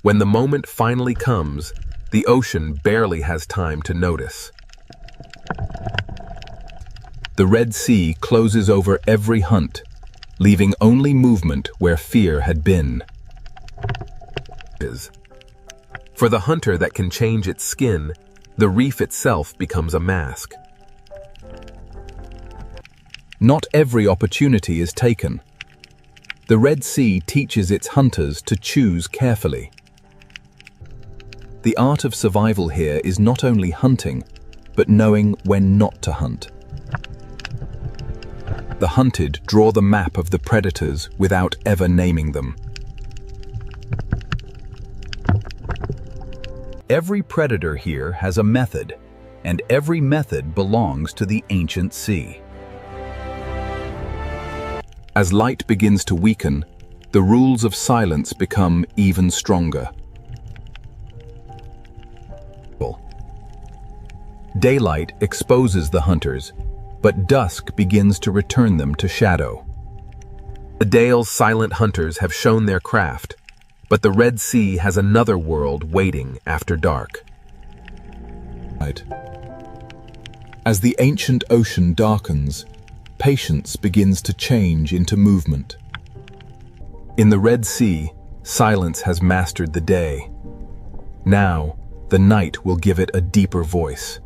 When the moment finally comes, the ocean barely has time to notice. The Red Sea closes over every hunt, leaving only movement where fear had been. For the hunter that can change its skin, the reef itself becomes a mask. Not every opportunity is taken. The Red Sea teaches its hunters to choose carefully. The art of survival here is not only hunting, but knowing when not to hunt. The hunted draw the map of the predators without ever naming them. Every predator here has a method, and every method belongs to the ancient sea. As light begins to weaken, the rules of silence become even stronger. Daylight exposes the hunters, but dusk begins to return them to shadow. The Dale's silent hunters have shown their craft, but the Red Sea has another world waiting after dark. As the ancient ocean darkens, patience begins to change into movement. In the Red Sea, silence has mastered the day. Now, the night will give it a deeper voice.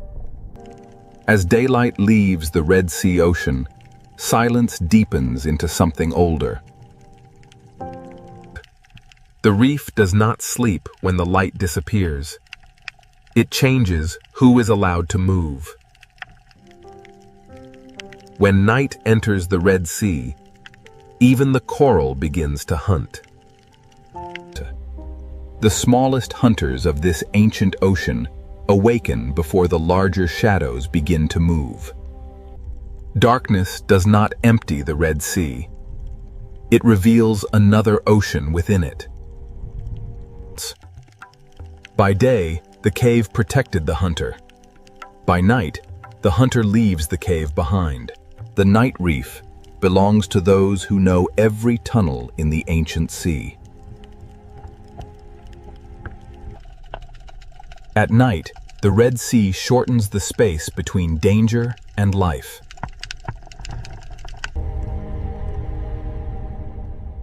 As daylight leaves the Red Sea ocean, silence deepens into something older. The reef does not sleep when the light disappears. It changes who is allowed to move. When night enters the Red Sea, even the coral begins to hunt. The smallest hunters of this ancient ocean awaken before the larger shadows begin to move. Darkness does not empty the Red Sea. It reveals another ocean within it. By day, the cave protected the hunter. By night, the hunter leaves the cave behind. The night reef belongs to those who know every tunnel in the ancient sea. At night, the Red Sea shortens the space between danger and life.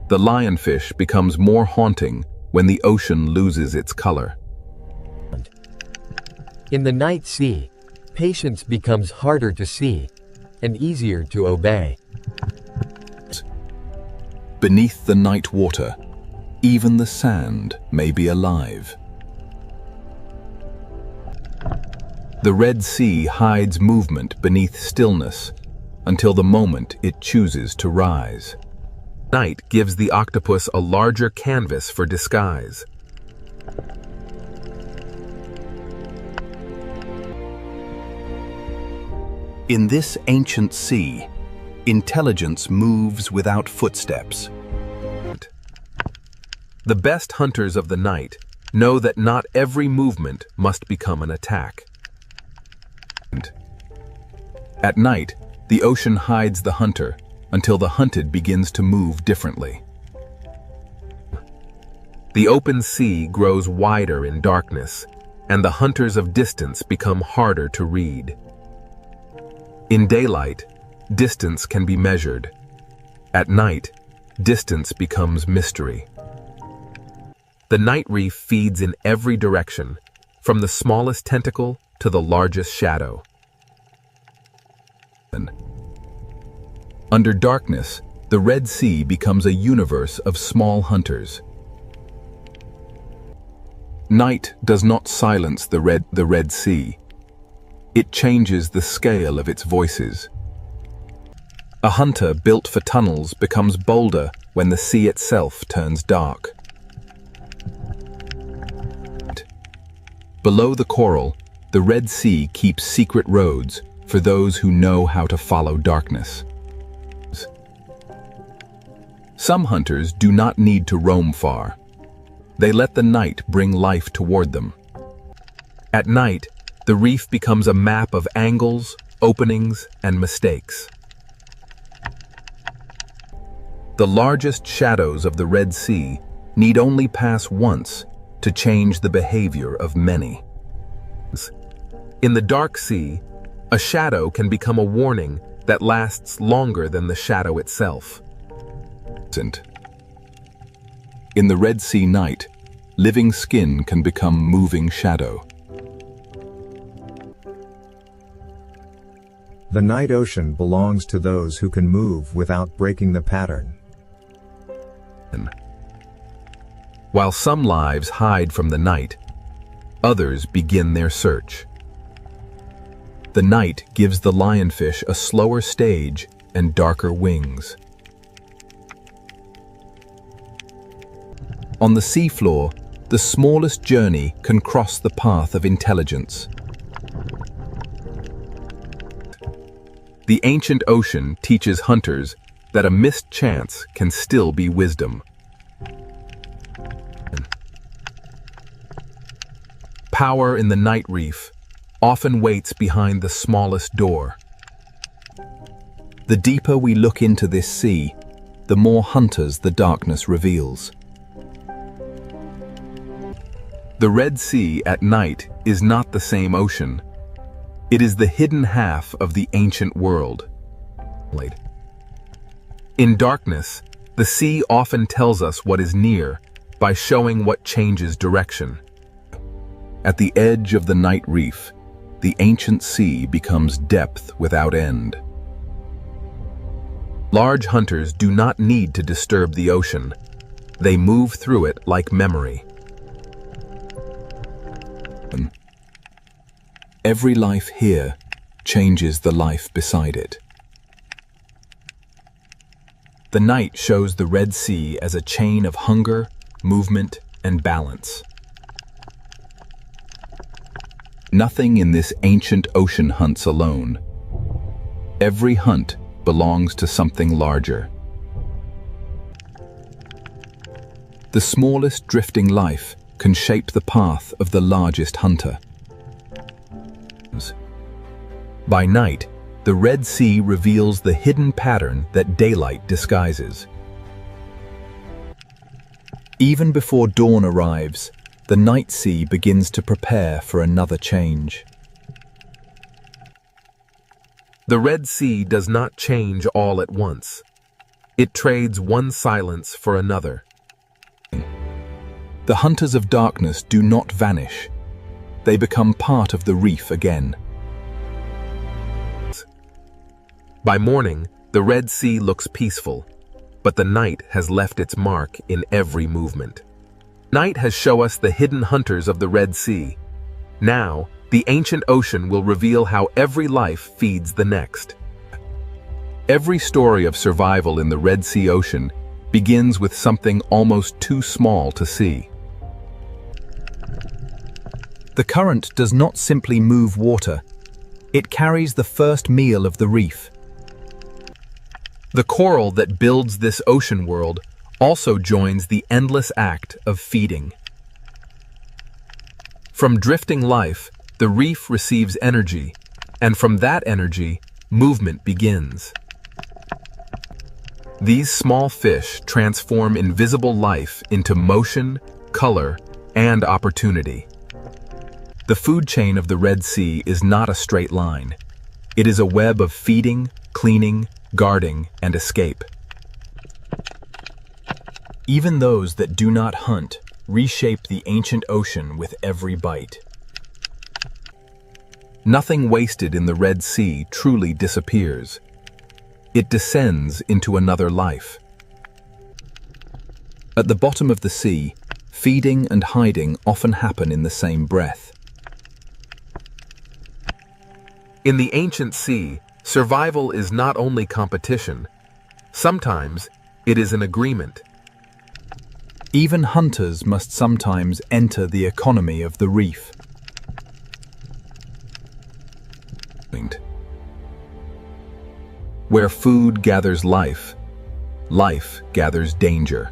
The lionfish becomes more haunting when the ocean loses its color. In the night sea, patience becomes harder to see and easier to obey. Beneath the night water, even the sand may be alive. The Red Sea hides movement beneath stillness until the moment it chooses to rise. Night gives the octopus a larger canvas for disguise. In this ancient sea, intelligence moves without footsteps. The best hunters of the night know that not every movement must become an attack. At night, the ocean hides the hunter until the hunted begins to move differently. The open sea grows wider in darkness, and the hunters of distance become harder to read. In daylight, distance can be measured. At night, distance becomes mystery. The night reef feeds in every direction, from the smallest tentacle to the largest shadow. Under darkness, the Red Sea becomes a universe of small hunters. Night does not silence the Red Sea. It changes the scale of its voices. A hunter built for tunnels becomes bolder when the sea itself turns dark. Below the coral, the Red Sea keeps secret roads for those who know how to follow darkness. Some hunters do not need to roam far. They let the night bring life toward them. At night, the reef becomes a map of angles, openings, and mistakes. The largest shadows of the Red Sea need only pass once to change the behavior of many. In the dark sea, a shadow can become a warning that lasts longer than the shadow itself. In the Red Sea night, living skin can become moving shadow. The night ocean belongs to those who can move without breaking the pattern. While some lives hide from the night, others begin their search. The night gives the lionfish a slower stage and darker wings. On the seafloor, the smallest journey can cross the path of intelligence. The ancient ocean teaches hunters that a missed chance can still be wisdom. Power in the night reef often waits behind the smallest door. The deeper we look into this sea, the more hunters the darkness reveals. The Red Sea at night is not the same ocean. It is the hidden half of the ancient world. In darkness, the sea often tells us what is near by showing what changes direction. At the edge of the night reef, the ancient sea becomes depth without end. Large hunters do not need to disturb the ocean. They move through it like memory. Every life here changes the life beside it. The night shows the Red Sea as a chain of hunger, movement, and balance. Nothing in this ancient ocean hunts alone. Every hunt belongs to something larger. The smallest drifting life can shape the path of the largest hunter. By night, the Red Sea reveals the hidden pattern that daylight disguises. Even before dawn arrives, the night sea begins to prepare for another change. The Red Sea does not change all at once. It trades one silence for another. The hunters of darkness do not vanish. They become part of the reef again. By morning, the Red Sea looks peaceful, but the night has left its mark in every movement. Night has shown us the hidden hunters of the Red Sea. Now, the ancient ocean will reveal how every life feeds the next. Every story of survival in the Red Sea ocean begins with something almost too small to see. The current does not simply move water. It carries the first meal of the reef. The coral that builds this ocean world also joins the endless act of feeding. From drifting life, the reef receives energy, and from that energy, movement begins. These small fish transform invisible life into motion, color, and opportunity. The food chain of the Red Sea is not a straight line. It is a web of feeding, cleaning, guarding, and escape. Even those that do not hunt reshape the ancient ocean with every bite. Nothing wasted in the Red Sea truly disappears. It descends into another life. At the bottom of the sea, feeding and hiding often happen in the same breath. In the ancient sea, survival is not only competition. Sometimes it is an agreement. Even hunters must sometimes enter the economy of the reef. Where food gathers life, life gathers danger.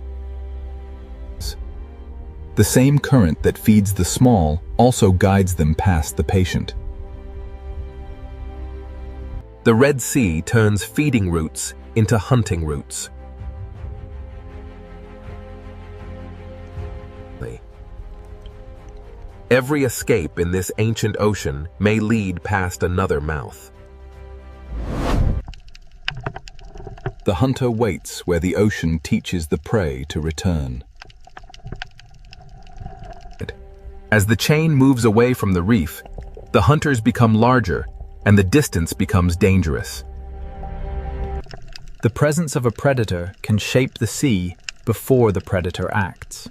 The same current that feeds the small also guides them past the patient. The Red Sea turns feeding routes into hunting routes. Every escape in this ancient ocean may lead past another mouth. The hunter waits where the ocean teaches the prey to return. As the chain moves away from the reef, the hunters become larger and the distance becomes dangerous. The presence of a predator can shape the sea before the predator acts.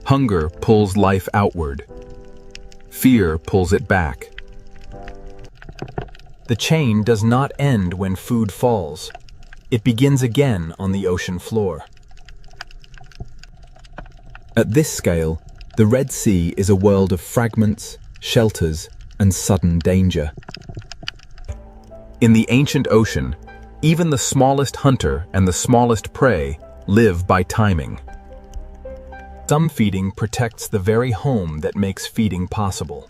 Hunger pulls life outward. Fear pulls it back. The chain does not end when food falls. It begins again on the ocean floor. At this scale, the Red Sea is a world of fragments, shelters, and sudden danger. In the ancient ocean, even the smallest hunter and the smallest prey live by timing. Some feeding protects the very home that makes feeding possible.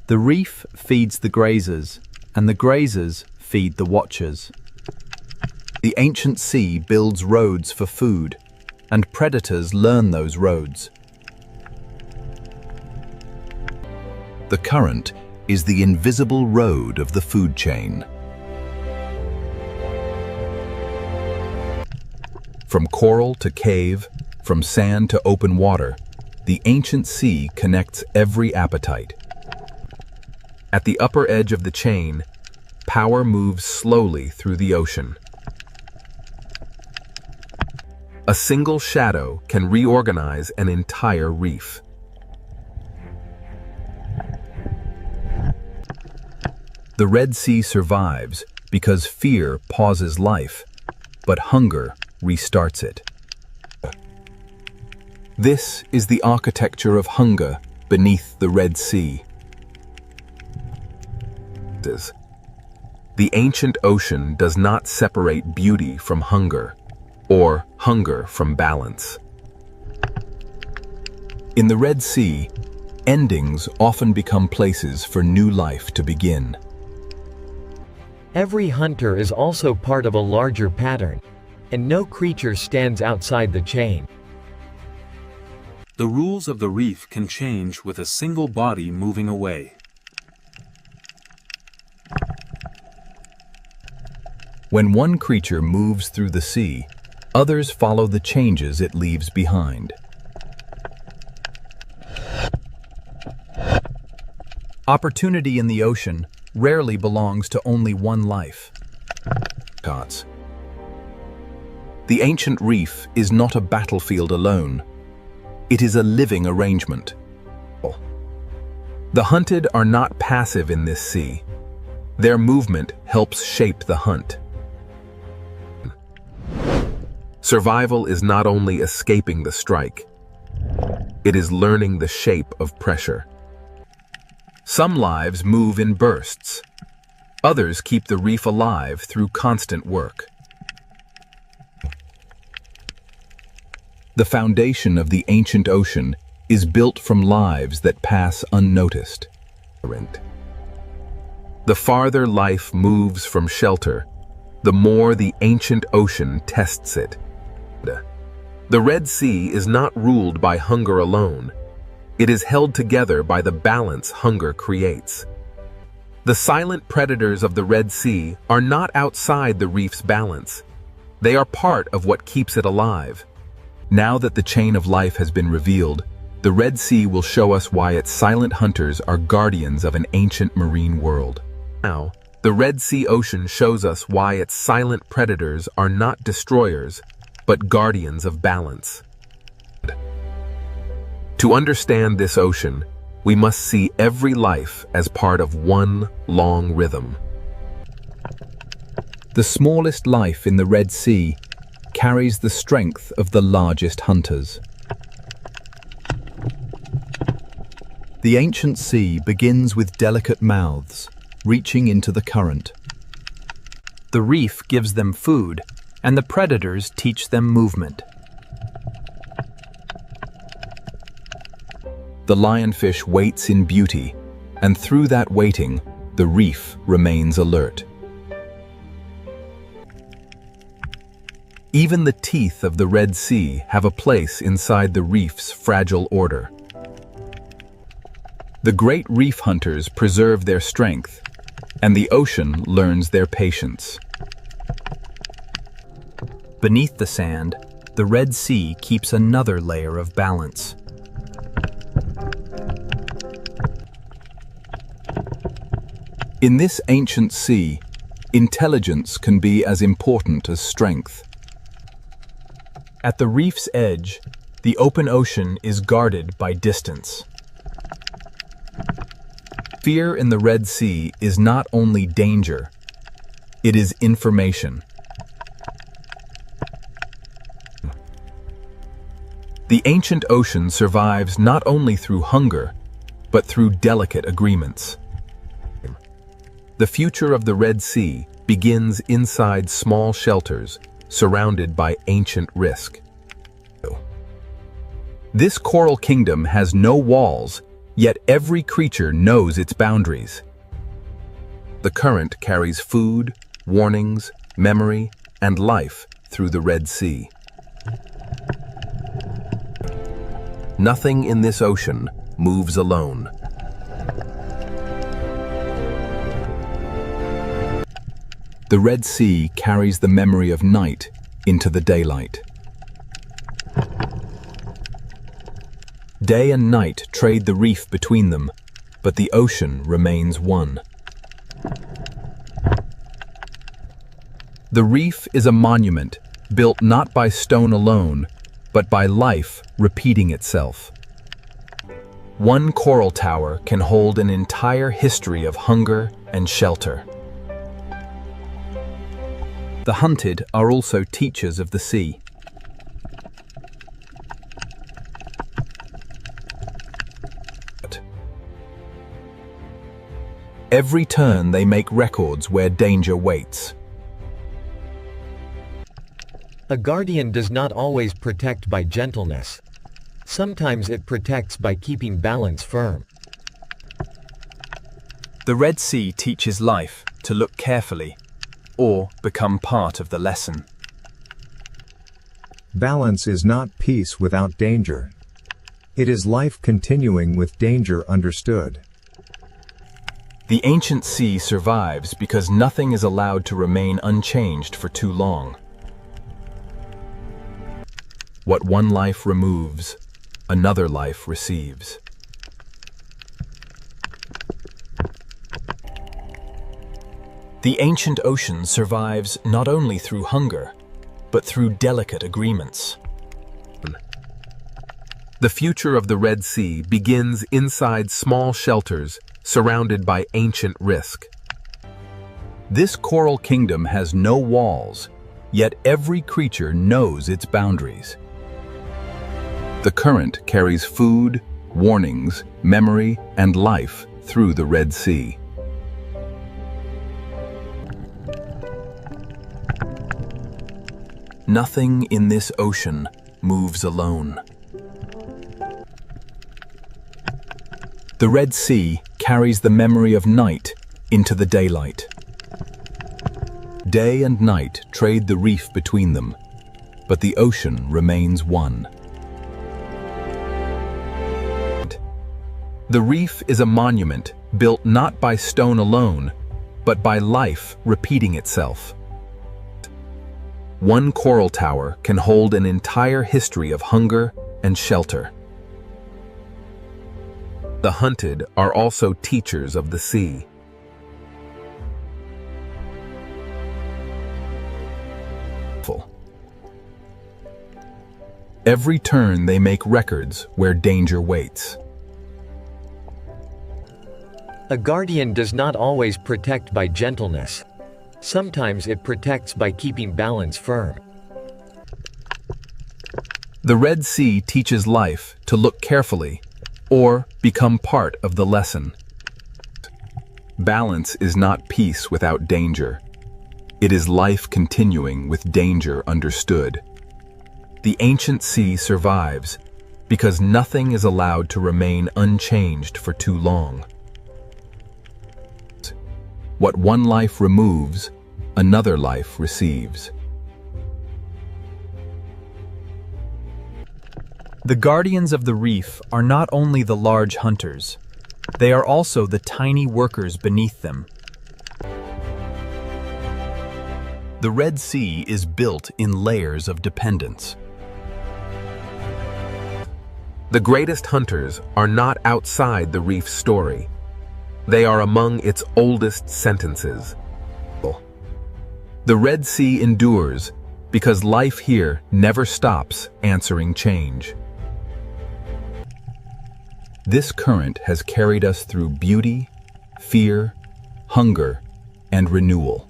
The reef feeds the grazers, and the grazers feed the watchers. The ancient sea builds roads for food, and predators learn those roads. The current is the invisible road of the food chain. From coral to cave, from sand to open water, the ancient sea connects every appetite. At the upper edge of the chain, power moves slowly through the ocean. A single shadow can reorganize an entire reef. The Red Sea survives because fear pauses life, but hunger restarts it. This is the architecture of hunger beneath the Red Sea. The ancient ocean does not separate beauty from hunger, or hunger from balance. In the Red Sea, endings often become places for new life to begin. Every hunter is also part of a larger pattern, and no creature stands outside the chain. The rules of the reef can change with a single body moving away. When one creature moves through the sea, others follow the changes it leaves behind. Opportunity in the ocean rarely belongs to only one life. The ancient reef is not a battlefield alone. It is a living arrangement. The hunted are not passive in this sea. Their movement helps shape the hunt. Survival is not only escaping the strike, it is learning the shape of pressure. Some lives move in bursts. Others keep the reef alive through constant work. The foundation of the ancient ocean is built from lives that pass unnoticed. The farther life moves from shelter, the more the ancient ocean tests it. The Red Sea is not ruled by hunger alone. It is held together by the balance hunger creates. The silent predators of the Red Sea are not outside the reef's balance. They are part of what keeps it alive. Now that the chain of life has been revealed, the Red Sea will show us why its silent hunters are guardians of an ancient marine world. Now, the Red Sea ocean shows us why its silent predators are not destroyers, but guardians of balance. To understand this ocean, we must see every life as part of one long rhythm. The smallest life in the Red Sea carries the strength of the largest hunters. The ancient sea begins with delicate mouths, reaching into the current. The reef gives them food, and the predators teach them movement. The lionfish waits in beauty, and through that waiting, the reef remains alert. Even the teeth of the Red Sea have a place inside the reef's fragile order. The great reef hunters preserve their strength, and the ocean learns their patience. Beneath the sand, the Red Sea keeps another layer of balance. In this ancient sea, intelligence can be as important as strength. At the reef's edge, the open ocean is guarded by distance. Fear in the Red Sea is not only danger, it is information. The ancient ocean survives not only through hunger, but through delicate agreements. The future of the Red Sea begins inside small shelters surrounded by ancient risk. This coral kingdom has no walls, yet every creature knows its boundaries. The current carries food, warnings, memory, and life through the Red Sea. Nothing in this ocean moves alone. The Red Sea carries the memory of night into the daylight. Day and night trade the reef between them, but the ocean remains one. The reef is a monument built not by stone alone, but by life repeating itself. One coral tower can hold an entire history of hunger and shelter. The hunted are also teachers of the sea. Every turn they make records where danger waits. A guardian does not always protect by gentleness. Sometimes it protects by keeping balance firm. The Red Sea teaches life to look carefully or become part of the lesson. Balance is not peace without danger. It is life continuing with danger understood. The ancient sea survives because nothing is allowed to remain unchanged for too long. What one life removes, another life receives. The ancient ocean survives not only through hunger, but through delicate agreements. The future of the Red Sea begins inside small shelters surrounded by ancient risk. This coral kingdom has no walls, yet every creature knows its boundaries. The current carries food, warnings, memory, and life through the Red Sea. Nothing in this ocean moves alone. The Red Sea carries the memory of night into the daylight. Day and night trade the reef between them, but the ocean remains one. The reef is a monument built not by stone alone, but by life repeating itself. One coral tower can hold an entire history of hunger and shelter. The hunted are also teachers of the sea. Every turn they make records where danger waits. A guardian does not always protect by gentleness. Sometimes it protects by keeping balance firm. The Red Sea teaches life to look carefully or become part of the lesson. Balance is not peace without danger. It is life continuing with danger understood. The ancient sea survives because nothing is allowed to remain unchanged for too long. What one life removes, another life receives. The guardians of the reef are not only the large hunters, they are also the tiny workers beneath them. The Red Sea is built in layers of dependence. The greatest hunters are not outside the reef's story. They are among its oldest sentences. The Red Sea endures because life here never stops answering change. This current has carried us through beauty, fear, hunger, and renewal.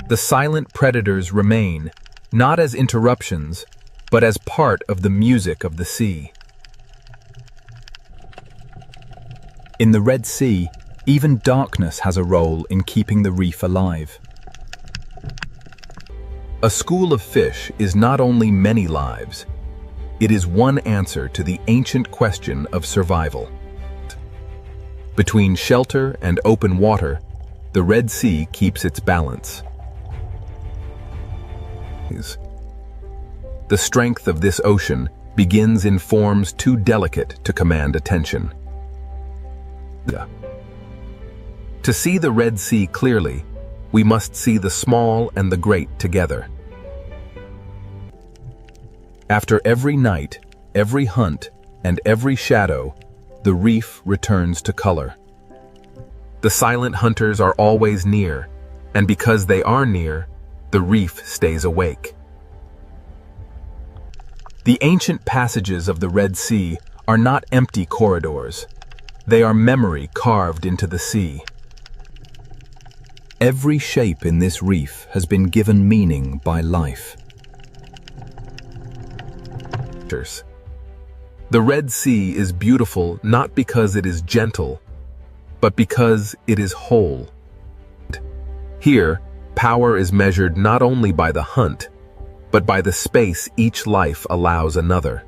The silent predators remain, not as interruptions, but as part of the music of the sea. In the Red Sea, even darkness has a role in keeping the reef alive. A school of fish is not only many lives, it is one answer to the ancient question of survival. Between shelter and open water, the Red Sea keeps its balance. The strength of this ocean begins in forms too delicate to command attention. To see the Red Sea clearly, we must see the small and the great together. After every night, every hunt, and every shadow, the reef returns to color. The silent hunters are always near, and because they are near, the reef stays awake. The ancient passages of the Red Sea are not empty corridors. They are memory carved into the sea. Every shape in this reef has been given meaning by life. The Red Sea is beautiful not because it is gentle, but because it is whole. Here, power is measured not only by the hunt, but by the space each life allows another.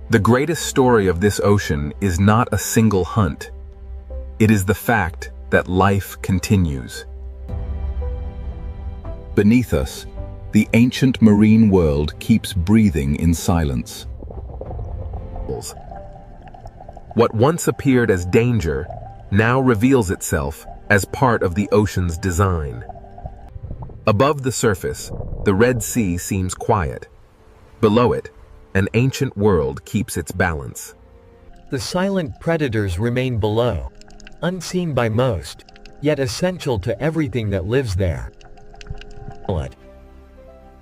The greatest story of this ocean is not a single hunt. It is the fact that life continues. Beneath us, the ancient marine world keeps breathing in silence. What once appeared as danger now reveals itself as part of the ocean's design. Above the surface, the Red Sea seems quiet. Below it, an ancient world keeps its balance. The silent predators remain below, unseen by most, yet essential to everything that lives there.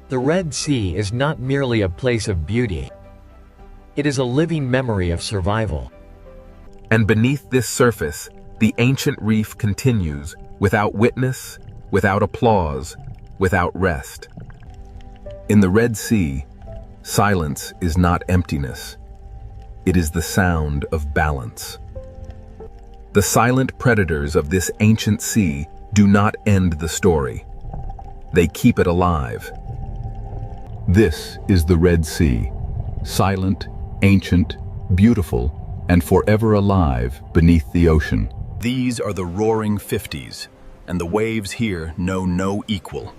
The Red Sea is not merely a place of beauty. It is a living memory of survival. And beneath this surface, the ancient reef continues, without witness, without applause, without rest. In the Red Sea, silence is not emptiness. It is the sound of balance. The silent predators of this ancient sea do not end the story. They keep it alive. This is the Red Sea, silent, ancient, beautiful, and forever alive beneath the ocean. These are the roaring 50s, and the waves here know no equal.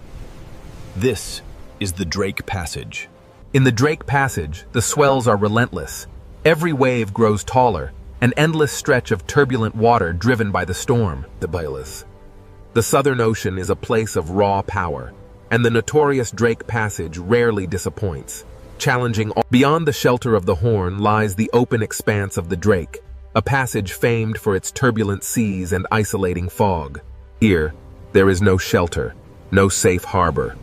This is the Drake Passage. In the Drake Passage, the swells are relentless. Every wave grows taller, an endless stretch of turbulent water driven by the storm. The Southern Ocean is a place of raw power, and the notorious Drake Passage rarely disappoints. Challenging all. Beyond the shelter of the Horn lies the open expanse of the Drake, a passage famed for its turbulent seas and isolating fog. Here, there is no shelter, no safe harbor,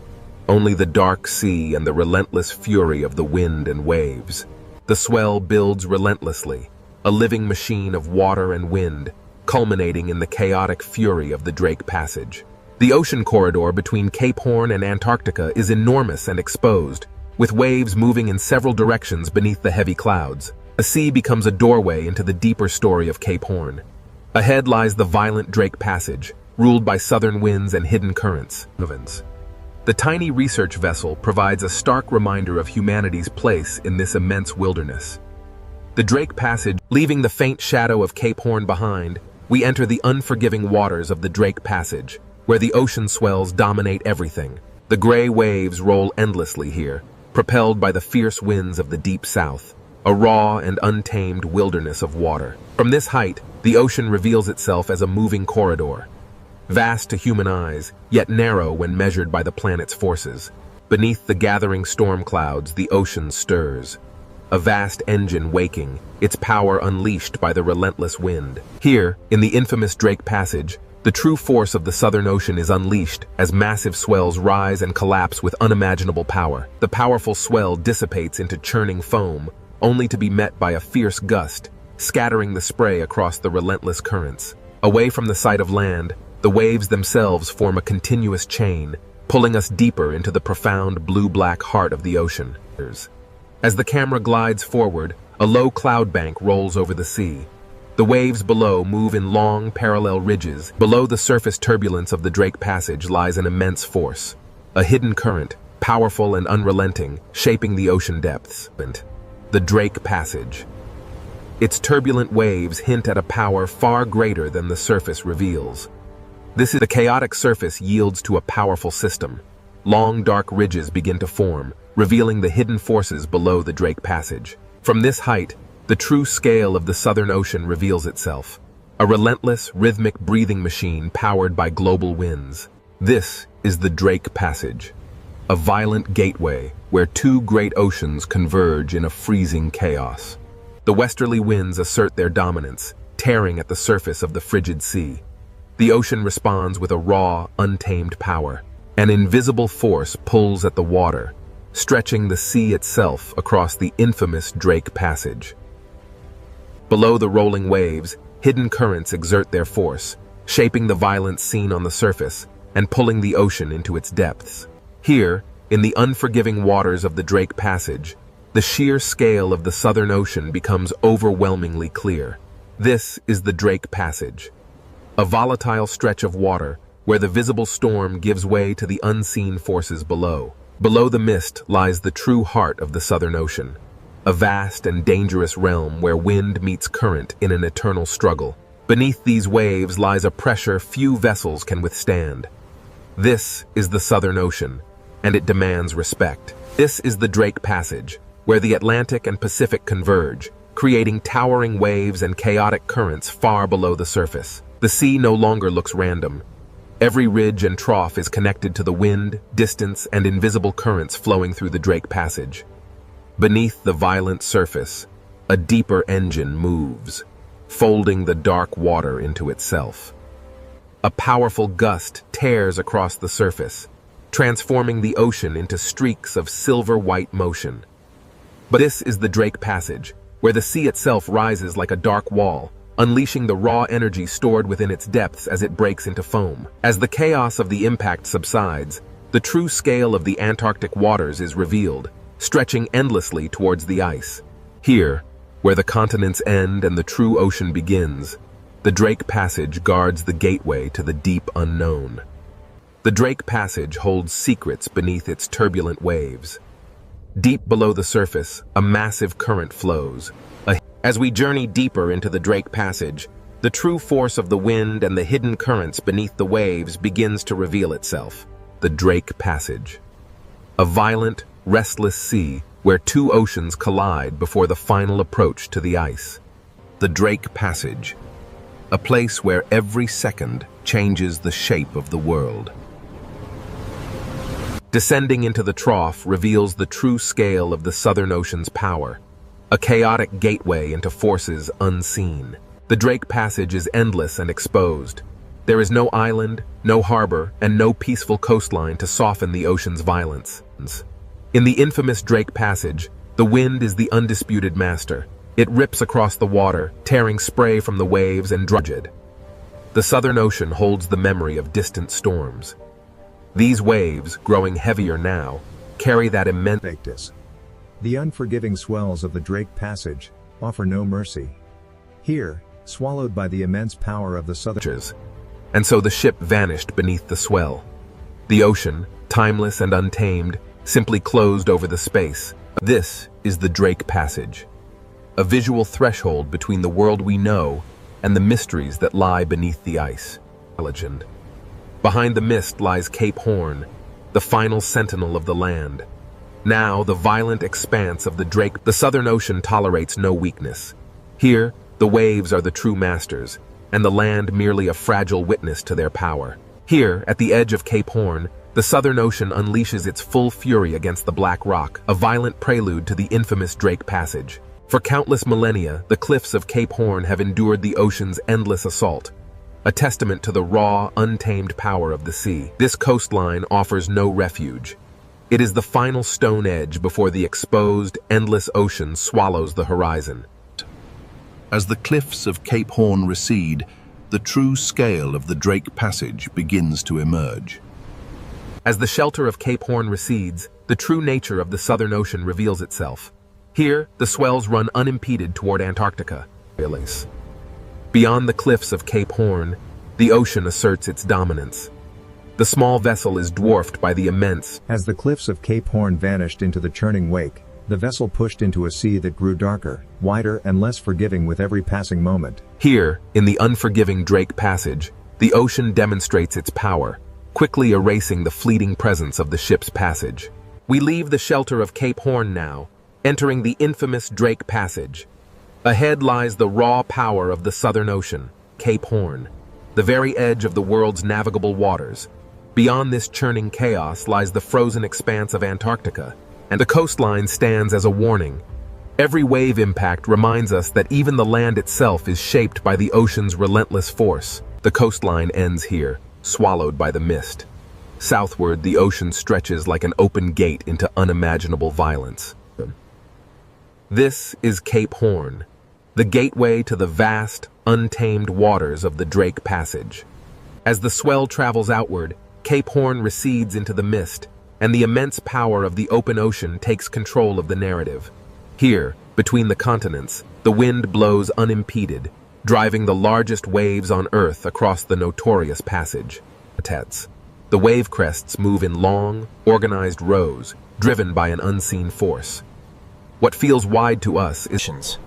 only the dark sea and the relentless fury of the wind and waves. The swell builds relentlessly, a living machine of water and wind, culminating in the chaotic fury of the Drake Passage. The ocean corridor between Cape Horn and Antarctica is enormous and exposed, with waves moving in several directions beneath the heavy clouds. The sea becomes a doorway into the deeper story of Cape Horn. Ahead lies the violent Drake Passage, ruled by southern winds and hidden currents. The tiny research vessel provides a stark reminder of humanity's place in this immense wilderness. The Drake Passage, leaving the faint shadow of Cape Horn behind, we enter the unforgiving waters of the Drake Passage, where the ocean swells dominate everything. The gray waves roll endlessly here, propelled by the fierce winds of the deep south, a raw and untamed wilderness of water. From this height, the ocean reveals itself as a moving corridor, vast to human eyes, yet narrow when measured by the planet's forces. Beneath the gathering storm clouds, the ocean stirs, a vast engine waking, its power unleashed by the relentless wind. Here, in the infamous Drake Passage, the true force of the Southern Ocean is unleashed as massive swells rise and collapse with unimaginable power. The powerful swell dissipates into churning foam, only to be met by a fierce gust, scattering the spray across the relentless currents. Away from the sight of land, the waves themselves form a continuous chain, pulling us deeper into the profound blue-black heart of the ocean. As the camera glides forward, a low cloud bank rolls over the sea. The waves below move in long, parallel ridges. Below the surface turbulence of the Drake Passage lies an immense force, a hidden current, powerful and unrelenting, shaping the ocean depths. The Drake Passage. Its turbulent waves hint at a power far greater than the surface reveals. The chaotic surface yields to a powerful system. Long, dark ridges begin to form, revealing the hidden forces below the Drake Passage. From this height, the true scale of the Southern Ocean reveals itself, a relentless, rhythmic breathing machine powered by global winds. This is the Drake Passage, a violent gateway where two great oceans converge in a freezing chaos. The westerly winds assert their dominance, tearing at the surface of the frigid sea. The ocean responds with a raw, untamed power. An invisible force pulls at the water, stretching the sea itself across the infamous Drake Passage. Below the rolling waves, hidden currents exert their force, shaping the violence seen on the surface and pulling the ocean into its depths. Here, in the unforgiving waters of the Drake Passage, the sheer scale of the Southern Ocean becomes overwhelmingly clear. This is the Drake Passage, a volatile stretch of water where the visible storm gives way to the unseen forces below. Below the mist lies the true heart of the Southern Ocean, a vast and dangerous realm where wind meets current in an eternal struggle. Beneath these waves lies a pressure few vessels can withstand. This is the Southern Ocean, and it demands respect. This is the Drake Passage, where the Atlantic and Pacific converge, creating towering waves and chaotic currents far below the surface. The sea no longer looks random. Every ridge and trough is connected to the wind, distance, and invisible currents flowing through the Drake Passage. Beneath the violent surface, a deeper engine moves, folding the dark water into itself. A powerful gust tears across the surface, transforming the ocean into streaks of silver-white motion. But this is the Drake Passage, where the sea itself rises like a dark wall, unleashing the raw energy stored within its depths as it breaks into foam. As the chaos of the impact subsides, the true scale of the Antarctic waters is revealed, stretching endlessly towards the ice. Here, where the continents end and the true ocean begins, the Drake Passage guards the gateway to the deep unknown. The Drake Passage holds secrets beneath its turbulent waves. Deep below the surface, a massive current flows. As we journey deeper into the Drake Passage, the true force of the wind and the hidden currents beneath the waves begins to reveal itself. The Drake Passage, a violent, restless sea where two oceans collide before the final approach to the ice. The Drake Passage, a place where every second changes the shape of the world. Descending into the trough reveals the true scale of the Southern Ocean's power, a chaotic gateway into forces unseen. The Drake Passage is endless and exposed. There is no island, no harbor, and no peaceful coastline to soften the ocean's violence. In the infamous Drake Passage, the wind is the undisputed master. It rips across the water, tearing spray from the waves and drudged. The Southern Ocean holds the memory of distant storms. These waves, growing heavier now, carry that immense. The unforgiving swells of the Drake Passage offer no mercy. Here, swallowed by the immense power of the Southern. And so the ship vanished beneath the swell. The ocean, timeless and untamed, simply closed over the space. This is the Drake Passage, a visual threshold between the world we know and the mysteries that lie beneath the ice. Legend. Behind the mist lies Cape Horn, the final sentinel of the land. Now, the violent expanse of the Drake. The Southern Ocean tolerates no weakness. Here, the waves are the true masters, and the land merely a fragile witness to their power. Here, at the edge of Cape Horn, the Southern Ocean unleashes its full fury against the Black Rock, a violent prelude to the infamous Drake Passage. For countless millennia, the cliffs of Cape Horn have endured the ocean's endless assault, a testament to the raw, untamed power of the sea. This coastline offers no refuge. It is the final stone edge before the exposed, endless ocean swallows the horizon. As the cliffs of Cape Horn recede, the true scale of the Drake Passage begins to emerge. As the shelter of Cape Horn recedes, the true nature of the Southern Ocean reveals itself. Here, the swells run unimpeded toward Antarctica. Beyond the cliffs of Cape Horn, the ocean asserts its dominance. The small vessel is dwarfed by the immense. As the cliffs of Cape Horn vanished into the churning wake, the vessel pushed into a sea that grew darker, wider, and less forgiving with every passing moment. Here, in the unforgiving Drake Passage, the ocean demonstrates its power, quickly erasing the fleeting presence of the ship's passage. We leave the shelter of Cape Horn now, entering the infamous Drake Passage. Ahead lies the raw power of the Southern Ocean, Cape Horn, the very edge of the world's navigable waters. Beyond this churning chaos lies the frozen expanse of Antarctica, and the coastline stands as a warning. Every wave impact reminds us that even the land itself is shaped by the ocean's relentless force. The coastline ends here, swallowed by the mist. Southward, the ocean stretches like an open gate into unimaginable violence. This is Cape Horn, the gateway to the vast, untamed waters of the Drake Passage. As the swell travels outward, Cape Horn recedes into the mist, and the immense power of the open ocean takes control of the narrative. Here, between the continents, the wind blows unimpeded, driving the largest waves on Earth across the notorious passage. The wave crests move in long, organized rows, driven by an unseen force. What feels wide to us is...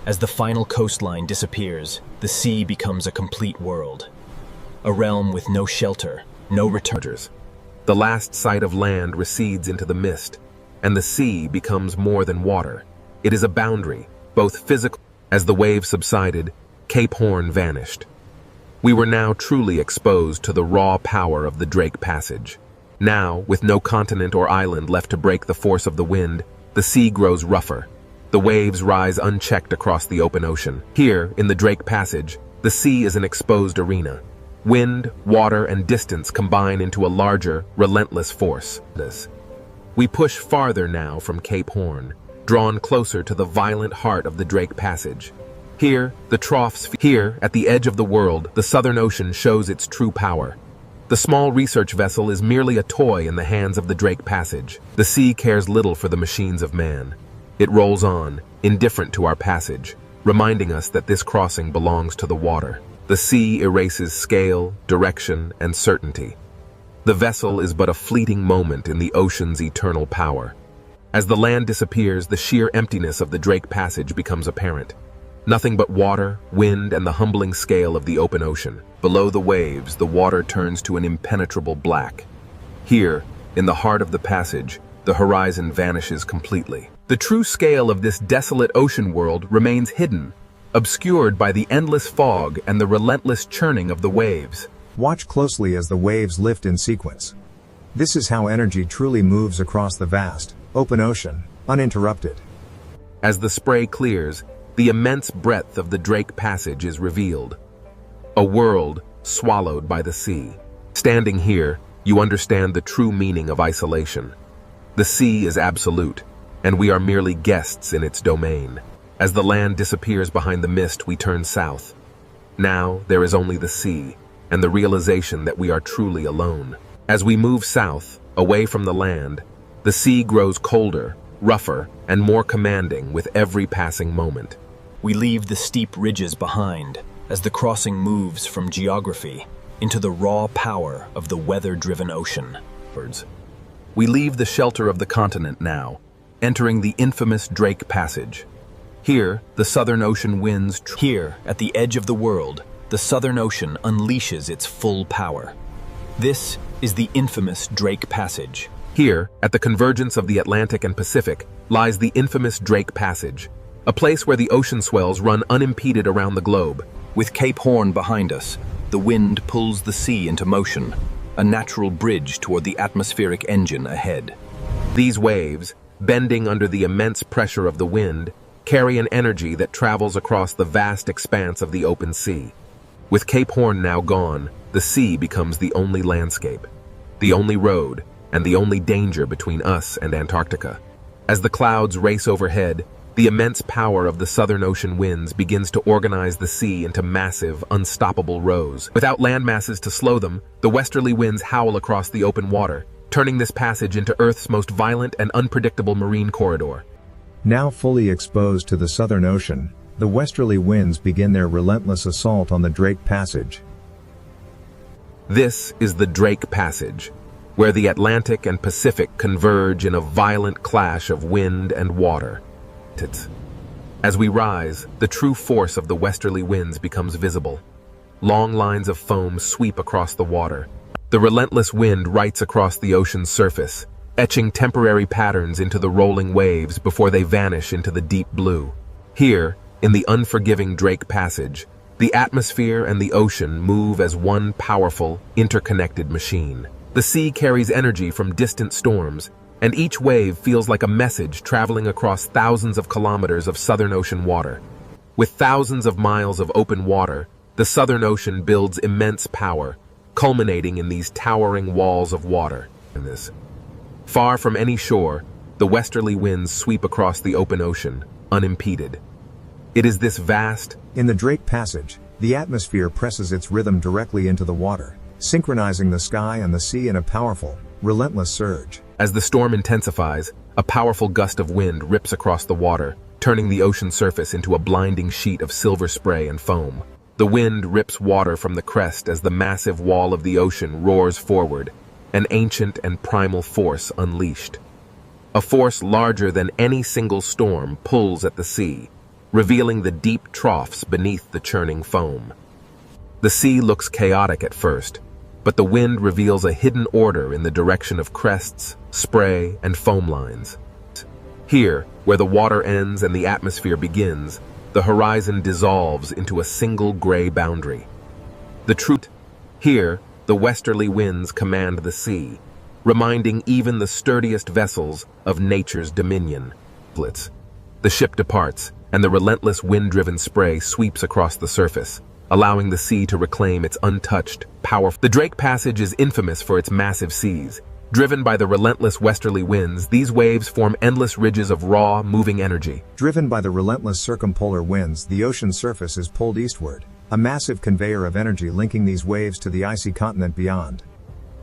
As the final coastline disappears, the sea becomes a complete world. A realm with no shelter, no returners. The last sight of land recedes into the mist, and the sea becomes more than water. It is a boundary, both physical. As the waves subsided, Cape Horn vanished. We were now truly exposed to the raw power of the Drake Passage. Now, with no continent or island left to break the force of the wind, the sea grows rougher. The waves rise unchecked across the open ocean. Here, in the Drake Passage, the sea is an exposed arena. Wind, water, and distance combine into a larger, relentless force. We push farther now from Cape Horn, drawn closer to the violent heart of the Drake Passage. Here, here, at the edge of the world, the Southern Ocean shows its true power. The small research vessel is merely a toy in the hands of the Drake Passage. The sea cares little for the machines of man. It rolls on, indifferent to our passage, reminding us that this crossing belongs to the water. The sea erases scale, direction, and certainty. The vessel is but a fleeting moment in the ocean's eternal power. As the land disappears, the sheer emptiness of the Drake Passage becomes apparent. Nothing but water, wind, and the humbling scale of the open ocean. Below the waves, the water turns to an impenetrable black. Here, in the heart of the passage, the horizon vanishes completely. The true scale of this desolate ocean world remains hidden, obscured by the endless fog and the relentless churning of the waves. Watch closely as the waves lift in sequence. This is how energy truly moves across the vast, open ocean, uninterrupted. As the spray clears, the immense breadth of the Drake Passage is revealed. A world swallowed by the sea. Standing here, you understand the true meaning of isolation. The sea is absolute, and we are merely guests in its domain. As the land disappears behind the mist, we turn south. Now, there is only the sea, and the realization that we are truly alone. As we move south, away from the land, the sea grows colder, rougher, and more commanding with every passing moment. We leave the steep ridges behind as the crossing moves from geography into the raw power of the weather-driven ocean. We leave the shelter of the continent now, entering the infamous Drake Passage. Here, the Southern Ocean winds. Here, at the edge of the world, the Southern Ocean unleashes its full power. This is the infamous Drake Passage. Here, at the convergence of the Atlantic and Pacific, lies the infamous Drake Passage, a place where the ocean swells run unimpeded around the globe. With Cape Horn behind us, the wind pulls the sea into motion, a natural bridge toward the atmospheric engine ahead. These waves, bending under the immense pressure of the wind, carry an energy that travels across the vast expanse of the open sea. With Cape Horn now gone, the sea becomes the only landscape, the only road, and the only danger between us and Antarctica. As the clouds race overhead, the immense power of the Southern Ocean winds begins to organize the sea into massive, unstoppable rows. Without land masses to slow them, the westerly winds howl across the open water, turning this passage into Earth's most violent and unpredictable marine corridor. Now fully exposed to the Southern Ocean, the westerly winds begin their relentless assault on the Drake Passage. This is the Drake Passage, where the Atlantic and Pacific converge in a violent clash of wind and water. As we rise, the true force of the westerly winds becomes visible. Long lines of foam sweep across the water. The relentless wind writes across the ocean's surface, etching temporary patterns into the rolling waves before they vanish into the deep blue. Here, in the unforgiving Drake Passage, the atmosphere and the ocean move as one powerful, interconnected machine. The sea carries energy from distant storms, and each wave feels like a message traveling across thousands of kilometers of Southern Ocean water. With thousands of miles of open water, the Southern Ocean builds immense power, culminating in these towering walls of water. Far from any shore, the westerly winds sweep across the open ocean, unimpeded. It is this vast... In the Drake Passage, the atmosphere presses its rhythm directly into the water, synchronizing the sky and the sea in a powerful, relentless surge. As the storm intensifies, a powerful gust of wind rips across the water, turning the ocean surface into a blinding sheet of silver spray and foam. The wind rips water from the crest as the massive wall of the ocean roars forward, an ancient and primal force unleashed. A force larger than any single storm pulls at the sea, revealing the deep troughs beneath the churning foam. The sea looks chaotic at first, but the wind reveals a hidden order in the direction of crests, spray, and foam lines. Here, where the water ends and the atmosphere begins, the horizon dissolves into a single gray boundary. The truth, here, the westerly winds command the sea, reminding even the sturdiest vessels of nature's dominion. The ship departs, and the relentless wind-driven spray sweeps across the surface, allowing the sea to reclaim its untouched, powerful... The Drake Passage is infamous for its massive seas. Driven by the relentless westerly winds, these waves form endless ridges of raw, moving energy. Driven by the relentless circumpolar winds, the ocean surface is pulled eastward, a massive conveyor of energy linking these waves to the icy continent beyond.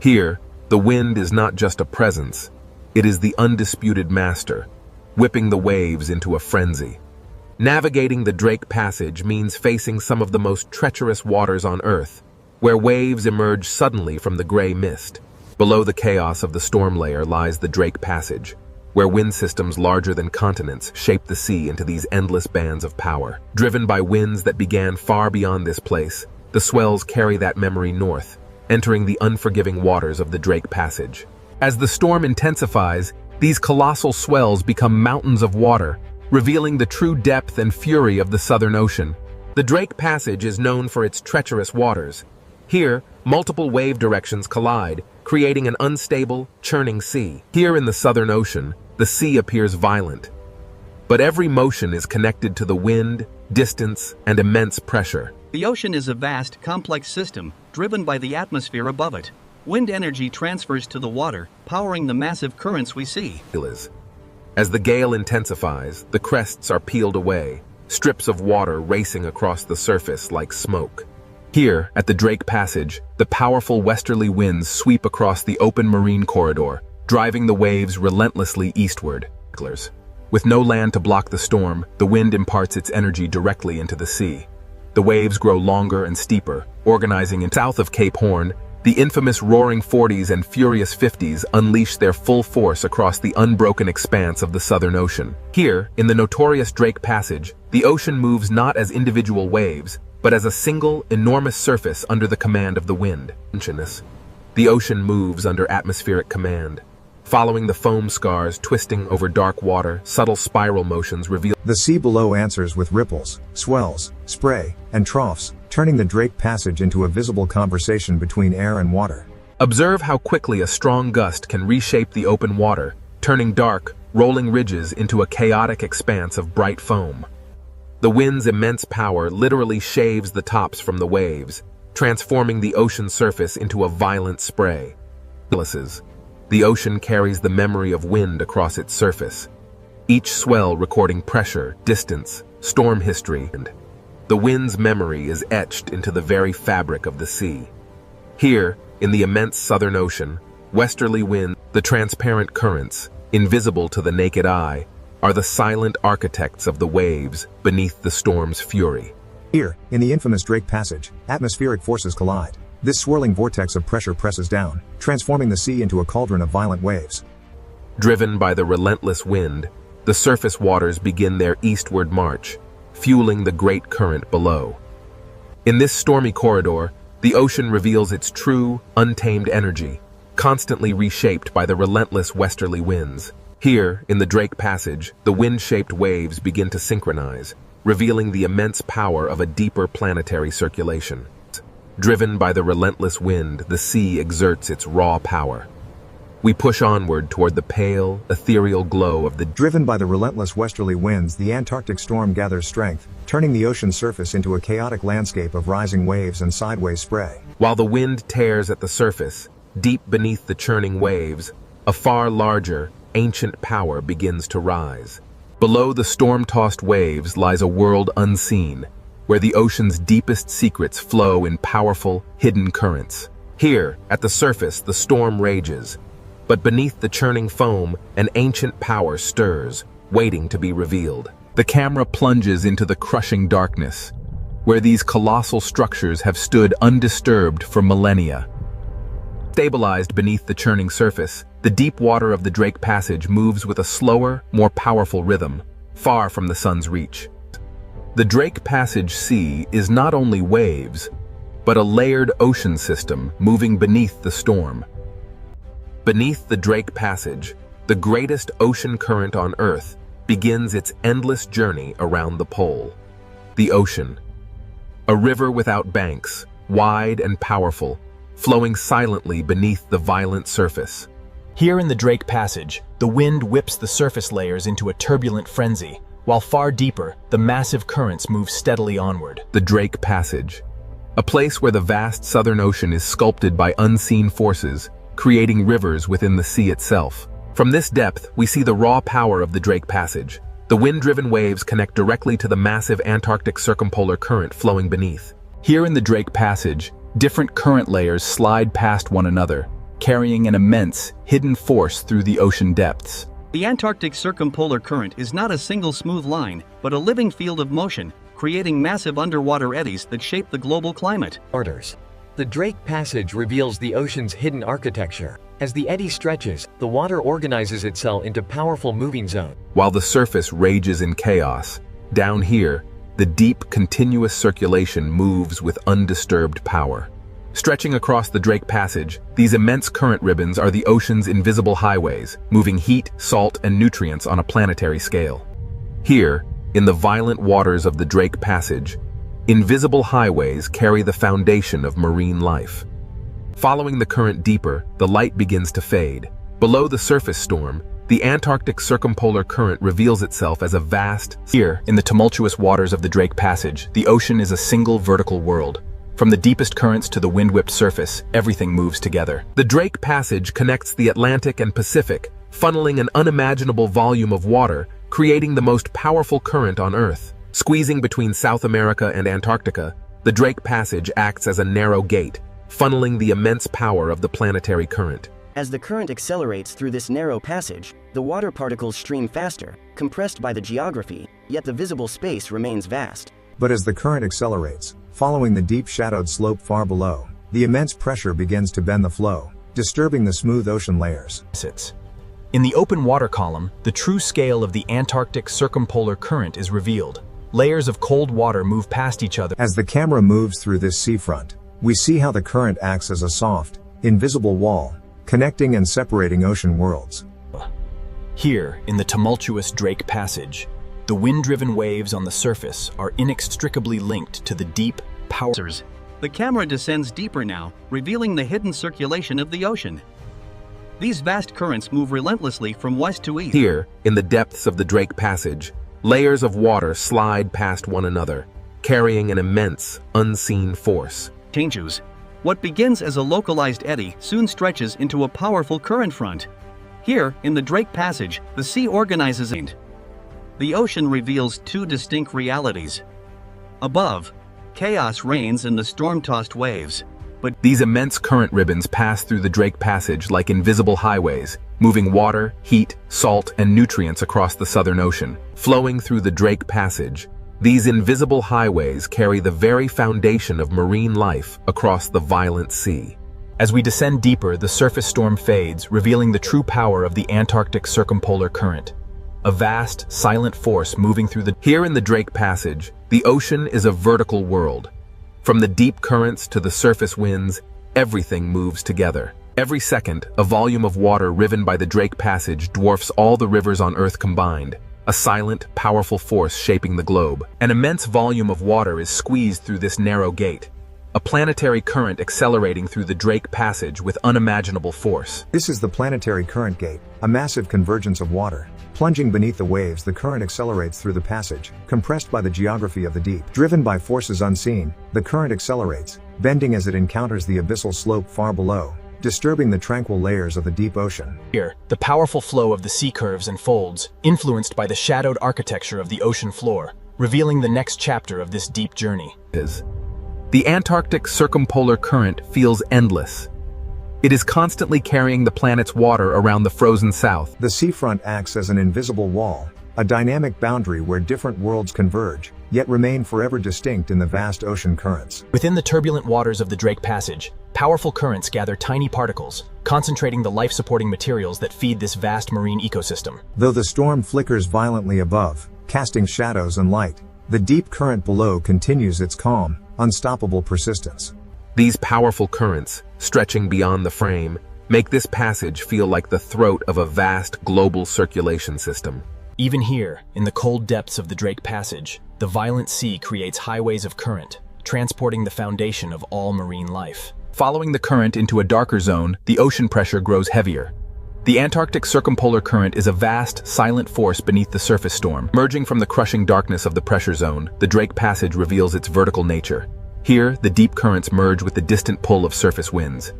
Here, the wind is not just a presence, it is the undisputed master, whipping the waves into a frenzy. Navigating the Drake Passage means facing some of the most treacherous waters on Earth, where waves emerge suddenly from the gray mist. Below the chaos of the storm layer lies the Drake Passage, where wind systems larger than continents shape the sea into these endless bands of power. Driven by winds that began far beyond this place, the swells carry that memory north, entering the unforgiving waters of the Drake Passage. As the storm intensifies, these colossal swells become mountains of water, revealing the true depth and fury of the Southern Ocean. The Drake Passage is known for its treacherous waters. Here, multiple wave directions collide, creating an unstable, churning sea. Here in the Southern Ocean, the sea appears violent. But every motion is connected to the wind, distance, and immense pressure. The ocean is a vast, complex system, driven by the atmosphere above it. Wind energy transfers to the water, powering the massive currents we see. As the gale intensifies, the crests are peeled away, strips of water racing across the surface like smoke. Here, at the Drake Passage, the powerful westerly winds sweep across the open marine corridor, driving the waves relentlessly eastward. With no land to block the storm, the wind imparts its energy directly into the sea. The waves grow longer and steeper, organizing in south of Cape Horn. The infamous roaring 40s and furious 50s unleash their full force across the unbroken expanse of the Southern Ocean. Here, in the notorious Drake Passage, the ocean moves not as individual waves, but as a single, enormous surface under the command of the wind. The ocean moves under atmospheric command. Following the foam scars twisting over dark water, subtle spiral motions reveal... The sea below answers with ripples, swells, spray, and troughs, turning the Drake Passage into a visible conversation between air and water. Observe how quickly a strong gust can reshape the open water, turning dark, rolling ridges into a chaotic expanse of bright foam. The wind's immense power literally shaves the tops from the waves, transforming the ocean surface into a violent spray. The ocean carries the memory of wind across its surface, each swell recording pressure, distance, storm history, and the wind's memory is etched into the very fabric of the sea. Here, in the immense Southern Ocean, westerly winds, the transparent currents, invisible to the naked eye, are the silent architects of the waves beneath the storm's fury. Here, in the infamous Drake Passage, atmospheric forces collide. This swirling vortex of pressure presses down, transforming the sea into a cauldron of violent waves. Driven by the relentless wind, the surface waters begin their eastward march, fueling the great current below. In this stormy corridor, the ocean reveals its true, untamed energy, constantly reshaped by the relentless westerly winds. Here, in the Drake Passage, the wind-shaped waves begin to synchronize, revealing the immense power of a deeper planetary circulation. Driven by the relentless wind, the sea exerts its raw power. we push onward toward the pale, ethereal glow of the... Driven by the relentless westerly winds, the Antarctic storm gathers strength, turning the ocean surface into a chaotic landscape of rising waves and sideways spray. While the wind tears at the surface, deep beneath the churning waves, a far larger, ancient power begins to rise. Below the storm-tossed waves lies a world unseen, where the ocean's deepest secrets flow in powerful, hidden currents. Here, at the surface, the storm rages, but beneath the churning foam, an ancient power stirs, waiting to be revealed. The camera plunges into the crushing darkness, where these colossal structures have stood undisturbed for millennia. Stabilized beneath the churning surface, the deep water of the Drake Passage moves with a slower, more powerful rhythm, far from the sun's reach. The Drake Passage Sea is not only waves, but a layered ocean system moving beneath the storm. Beneath the Drake Passage, the greatest ocean current on Earth begins its endless journey around the pole. The ocean. A river without banks, wide and powerful, flowing silently beneath the violent surface. Here in the Drake Passage, the wind whips the surface layers into a turbulent frenzy, while far deeper, the massive currents move steadily onward. The Drake Passage. A place where the vast southern ocean is sculpted by unseen forces, creating rivers within the sea itself. From this depth, we see the raw power of the Drake Passage. The wind-driven waves connect directly to the massive Antarctic circumpolar current flowing beneath. Here in the Drake Passage, different current layers slide past one another, carrying an immense, hidden force through the ocean depths. The Antarctic circumpolar current is not a single smooth line, but a living field of motion, creating massive underwater eddies that shape the global climate. The Drake Passage reveals the ocean's hidden architecture. As the eddy stretches, the water organizes itself into powerful moving zones. While the surface rages in chaos, down here, the deep, continuous circulation moves with undisturbed power. Stretching across the Drake Passage, these immense current ribbons are the ocean's invisible highways, moving heat, salt, and nutrients on a planetary scale. Here, in the violent waters of the Drake Passage, invisible highways carry the foundation of marine life. Following the current deeper, the light begins to fade. Below the surface storm, the Antarctic circumpolar current reveals itself as a vast... Here, in the tumultuous waters of the Drake Passage, the ocean is a single vertical world. From the deepest currents to the wind-whipped surface, everything moves together. The Drake Passage connects the Atlantic and Pacific, funneling an unimaginable volume of water, creating the most powerful current on Earth. Squeezing between South America and Antarctica, the Drake Passage acts as a narrow gate, funneling the immense power of the planetary current. As the current accelerates through this narrow passage, the water particles stream faster, compressed by the geography, yet the visible space remains vast. But as the current accelerates, following the deep shadowed slope far below, the immense pressure begins to bend the flow, disturbing the smooth ocean layers. In the open water column, the true scale of the Antarctic circumpolar current is revealed. Layers of cold water move past each other. As the camera moves through this seafront, we see how the current acts as a soft, invisible wall, connecting and separating ocean worlds. Here, in the tumultuous Drake Passage, the wind-driven waves on the surface are inextricably linked to the deep powers. The camera descends deeper now, revealing the hidden circulation of the ocean. These vast currents move relentlessly from west to east. Here, in the depths of the Drake Passage, layers of water slide past one another, carrying an immense, unseen force. Changes. What begins as a localized eddy soon stretches into a powerful current front. Here, in the Drake Passage, the sea organizes and the ocean reveals two distinct realities. Above, chaos reigns in the storm-tossed waves. But these immense current ribbons pass through the Drake Passage like invisible highways, moving water, heat, salt, and nutrients across the Southern Ocean. Flowing through the Drake Passage, these invisible highways carry the very foundation of marine life across the violent sea. As we descend deeper, the surface storm fades, revealing the true power of the Antarctic circumpolar current. A vast, silent force moving through the... Here in the Drake Passage, the ocean is a vertical world. From the deep currents to the surface winds, everything moves together. Every second, a volume of water riven by the Drake Passage dwarfs all the rivers on Earth combined, a silent, powerful force shaping the globe. An immense volume of water is squeezed through this narrow gate, a planetary current accelerating through the Drake Passage with unimaginable force. This is the planetary current gate, a massive convergence of water. Plunging beneath the waves, the current accelerates through the passage, compressed by the geography of the deep. Driven by forces unseen, the current accelerates, bending as it encounters the abyssal slope far below, disturbing the tranquil layers of the deep ocean. Here, the powerful flow of the sea curves and folds, influenced by the shadowed architecture of the ocean floor, revealing the next chapter of this deep journey. The Antarctic circumpolar current feels endless. It is constantly carrying the planet's water around the frozen south. The seafront acts as an invisible wall, a dynamic boundary where different worlds converge, yet remain forever distinct in the vast ocean currents. Within the turbulent waters of the Drake Passage, powerful currents gather tiny particles, concentrating the life-supporting materials that feed this vast marine ecosystem. Though the storm flickers violently above, casting shadows and light, the deep current below continues its calm, unstoppable persistence. These powerful currents, stretching beyond the frame, make this passage feel like the throat of a vast global circulation system. Even here, in the cold depths of the Drake Passage, the violent sea creates highways of current, transporting the foundation of all marine life. Following the current into a darker zone, the ocean pressure grows heavier. The Antarctic circumpolar current is a vast, silent force beneath the surface storm. Emerging from the crushing darkness of the pressure zone, the Drake Passage reveals its vertical nature. Here, the deep currents merge with the distant pull of surface winds.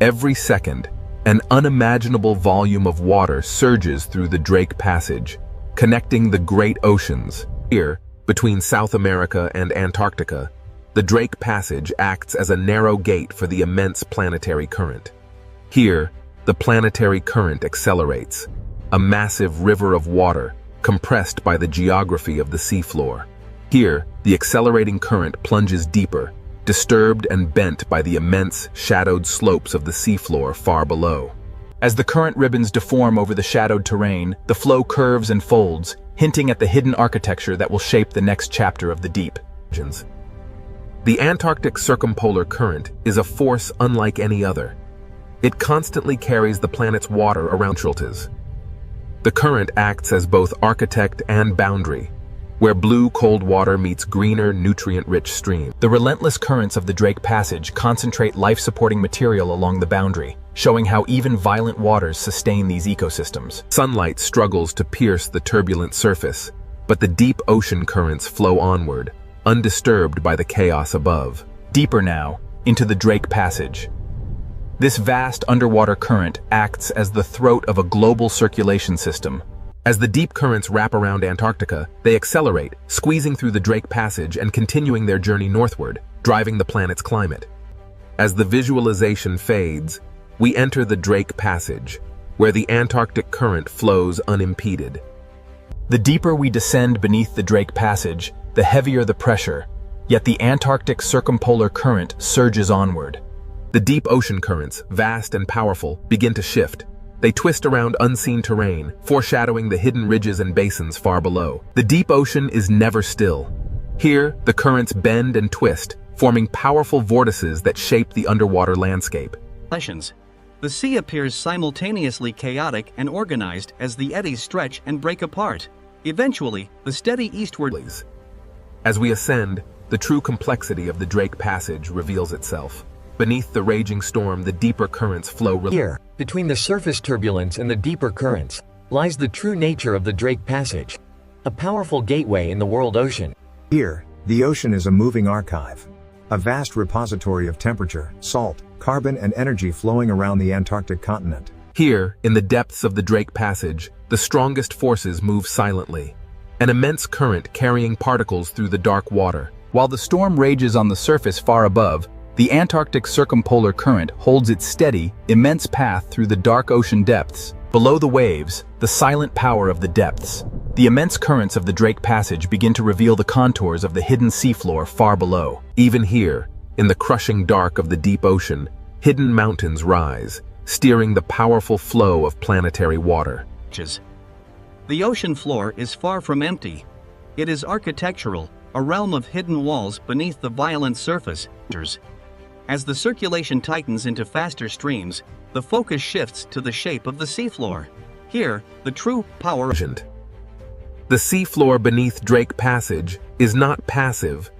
Every second, an unimaginable volume of water surges through the Drake Passage, connecting the great oceans. Here, between South America and Antarctica, the Drake Passage acts as a narrow gate for the immense planetary current. Here, the planetary current accelerates, a massive river of water compressed by the geography of the seafloor. Here, the accelerating current plunges deeper, disturbed and bent by the immense, shadowed slopes of the seafloor far below. As the current ribbons deform over the shadowed terrain, the flow curves and folds, hinting at the hidden architecture that will shape the next chapter of the deep. The Antarctic circumpolar current is a force unlike any other. It constantly carries the planet's water around shelters. The current acts as both architect and boundary, where blue cold water meets greener, nutrient-rich stream. The relentless currents of the Drake Passage concentrate life-supporting material along the boundary, showing how even violent waters sustain these ecosystems. Sunlight struggles to pierce the turbulent surface, but the deep ocean currents flow onward, undisturbed by the chaos above. Deeper now, into the Drake Passage. This vast underwater current acts as the throat of a global circulation system. As the deep currents wrap around Antarctica, they accelerate, squeezing through the Drake Passage and continuing their journey northward, driving the planet's climate. As the visualization fades, we enter the Drake Passage, where the Antarctic current flows unimpeded. The deeper we descend beneath the Drake Passage, the heavier the pressure, yet the Antarctic circumpolar current surges onward. The deep ocean currents, vast and powerful, begin to shift. They twist around unseen terrain, foreshadowing the hidden ridges and basins far below. The deep ocean is never still. Here, the currents bend and twist, forming powerful vortices that shape the underwater landscape. The sea appears simultaneously chaotic and organized as the eddies stretch and break apart. Eventually, the steady eastward. As we ascend, the true complexity of the Drake Passage reveals itself. Beneath the raging storm, the deeper currents flow. Here, between the surface turbulence and the deeper currents, lies the true nature of the Drake Passage, a powerful gateway in the world ocean. Here, the ocean is a moving archive, a vast repository of temperature, salt, carbon and energy flowing around the Antarctic continent. Here, in the depths of the Drake Passage, the strongest forces move silently, an immense current carrying particles through the dark water. While the storm rages on the surface far above, the Antarctic circumpolar current holds its steady, immense path through the dark ocean depths. Below the waves, the silent power of the depths. The immense currents of the Drake Passage begin to reveal the contours of the hidden seafloor far below. Even here, in the crushing dark of the deep ocean, hidden mountains rise, steering the powerful flow of planetary water. The ocean floor is far from empty. It is architectural, a realm of hidden walls beneath the violent surface. As the circulation tightens into faster streams, the focus shifts to the shape of the seafloor. Here, the true power. The seafloor beneath Drake Passage is not passive,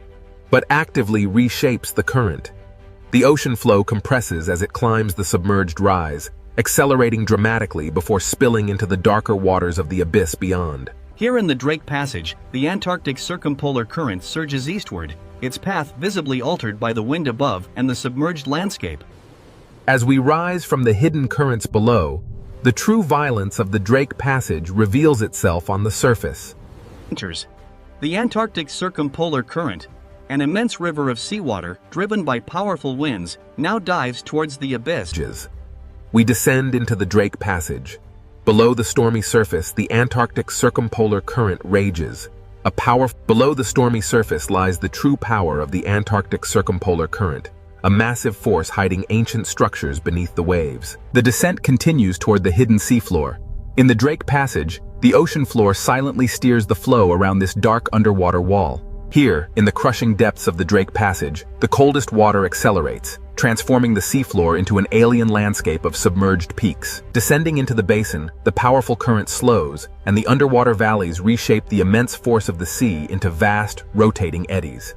but actively reshapes the current. The ocean flow compresses as it climbs the submerged rise, accelerating dramatically before spilling into the darker waters of the abyss beyond. Here in the Drake Passage, the Antarctic circumpolar current surges eastward, its path visibly altered by the wind above and the submerged landscape. As we rise from the hidden currents below, the true violence of the Drake Passage reveals itself on the surface. The Antarctic circumpolar current, an immense river of seawater driven by powerful winds, now dives towards the abyss. We descend into the Drake Passage. Below the stormy surface, the Antarctic circumpolar current rages. Below the stormy surface lies the true power of the Antarctic circumpolar current, a massive force hiding ancient structures beneath the waves. The descent continues toward the hidden seafloor. In the Drake Passage, the ocean floor silently steers the flow around this dark underwater wall. Here, in the crushing depths of the Drake Passage, the coldest water accelerates, transforming the seafloor into an alien landscape of submerged peaks. Descending into the basin, the powerful current slows, and the underwater valleys reshape the immense force of the sea into vast, rotating eddies.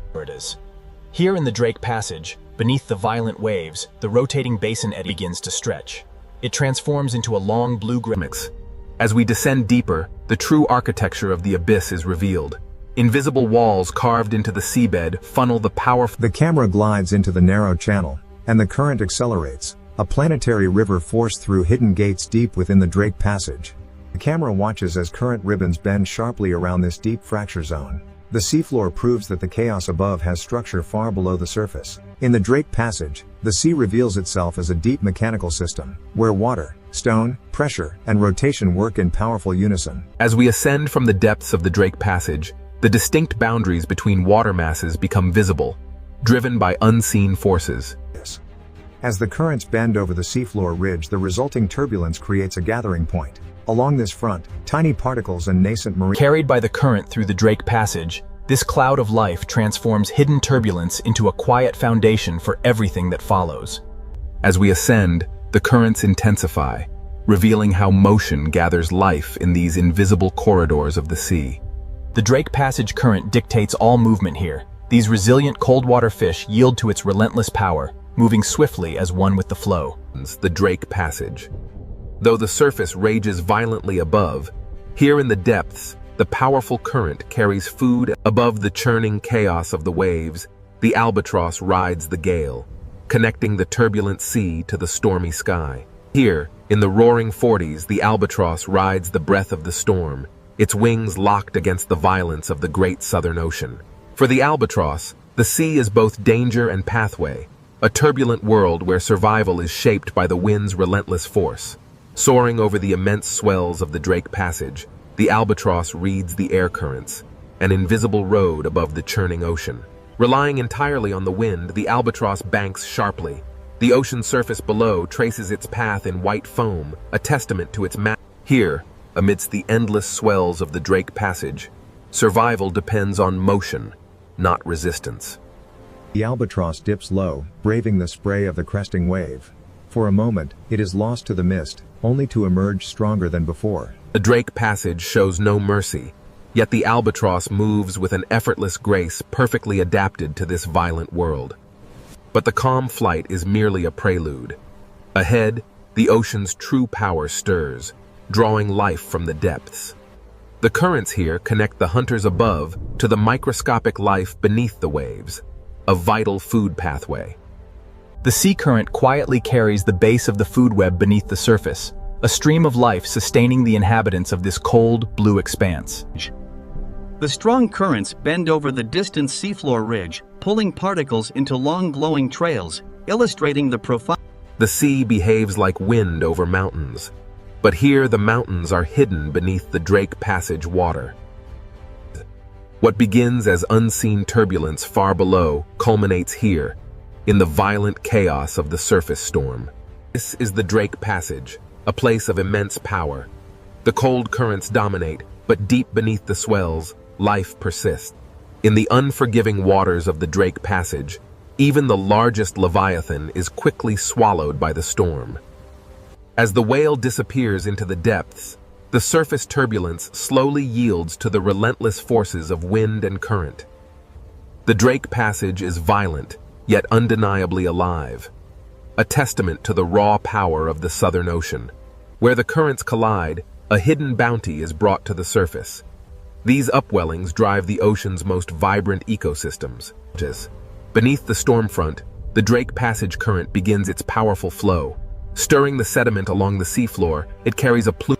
Here in the Drake Passage, beneath the violent waves, the rotating basin eddy begins to stretch. It transforms into a long blue mix. As we descend deeper, the true architecture of the abyss is revealed. Invisible walls carved into the seabed funnel the powerful... The camera glides into the narrow channel, and the current accelerates, a planetary river forced through hidden gates deep within the Drake Passage. The camera watches as current ribbons bend sharply around this deep fracture zone. The seafloor proves that the chaos above has structure far below the surface. In the Drake Passage, the sea reveals itself as a deep mechanical system, where water, stone, pressure, and rotation work in powerful unison. As we ascend from the depths of the Drake Passage, the distinct boundaries between water masses become visible, driven by unseen forces. As the currents bend over the seafloor ridge, the resulting turbulence creates a gathering point. Along this front, tiny particles and nascent marine... Carried by the current through the Drake Passage, this cloud of life transforms hidden turbulence into a quiet foundation for everything that follows. As we ascend, the currents intensify, revealing how motion gathers life in these invisible corridors of the sea. The Drake Passage current dictates all movement here. These resilient cold-water fish yield to its relentless power, moving swiftly as one with the flow. The Drake Passage. Though the surface rages violently above, here in the depths, the powerful current carries food. Above the churning chaos of the waves, the albatross rides the gale, connecting the turbulent sea to the stormy sky. Here, in the roaring 40s, the albatross rides the breath of the storm, its wings locked against the violence of the great southern ocean. For the albatross, the sea is both danger and pathway, a turbulent world where survival is shaped by the wind's relentless force. Soaring over the immense swells of the Drake Passage, the albatross reads the air currents, an invisible road above the churning ocean. Relying entirely on the wind, the albatross banks sharply. The ocean surface below traces its path in white foam, a testament to its Here, amidst the endless swells of the Drake Passage, survival depends on motion, not resistance. The albatross dips low, braving the spray of the cresting wave. For a moment, it is lost to the mist, only to emerge stronger than before. The Drake Passage shows no mercy, yet the albatross moves with an effortless grace perfectly adapted to this violent world. But the calm flight is merely a prelude. Ahead, the ocean's true power stirs, drawing life from the depths. The currents here connect the hunters above to the microscopic life beneath the waves, a vital food pathway. The sea current quietly carries the base of the food web beneath the surface, a stream of life sustaining the inhabitants of this cold, blue expanse. The strong currents bend over the distant seafloor ridge, pulling particles into long glowing trails, illustrating the profound... The sea behaves like wind over mountains, but here the mountains are hidden beneath the Drake Passage water. What begins as unseen turbulence far below culminates here, in the violent chaos of the surface storm. This is the Drake Passage, a place of immense power. The cold currents dominate, but deep beneath the swells, life persists. In the unforgiving waters of the Drake Passage, even the largest leviathan is quickly swallowed by the storm. As the whale disappears into the depths, the surface turbulence slowly yields to the relentless forces of wind and current. The Drake Passage is violent, yet undeniably alive. A testament to the raw power of the Southern Ocean. Where the currents collide, a hidden bounty is brought to the surface. These upwellings drive the ocean's most vibrant ecosystems. Beneath the storm front, the Drake Passage current begins its powerful flow. Stirring the sediment along the seafloor, it carries a plume.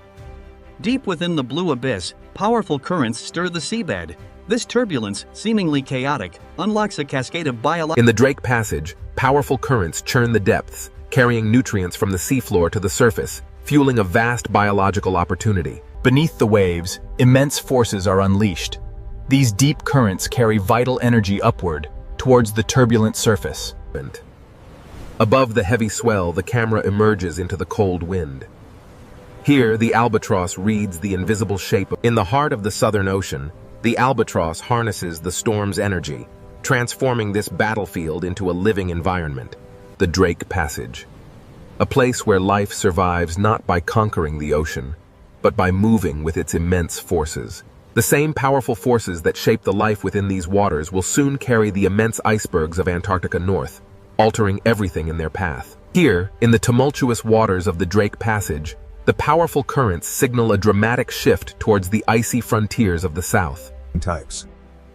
Deep within the blue abyss, powerful currents stir the seabed. This turbulence, seemingly chaotic, unlocks a cascade of biological. In the Drake Passage, powerful currents churn the depths, carrying nutrients from the seafloor to the surface, fueling a vast biological opportunity. Beneath the waves, immense forces are unleashed. These deep currents carry vital energy upward, towards the turbulent surface. Above the heavy swell, the camera emerges into the cold wind. Here, the albatross reads the invisible shape. In the heart of the Southern Ocean, the albatross harnesses the storm's energy, transforming this battlefield into a living environment, the Drake Passage. A place where life survives not by conquering the ocean, but by moving with its immense forces. The same powerful forces that shape the life within these waters will soon carry the immense icebergs of Antarctica north, altering everything in their path. Here, in the tumultuous waters of the Drake Passage, the powerful currents signal a dramatic shift towards the icy frontiers of the south. Types.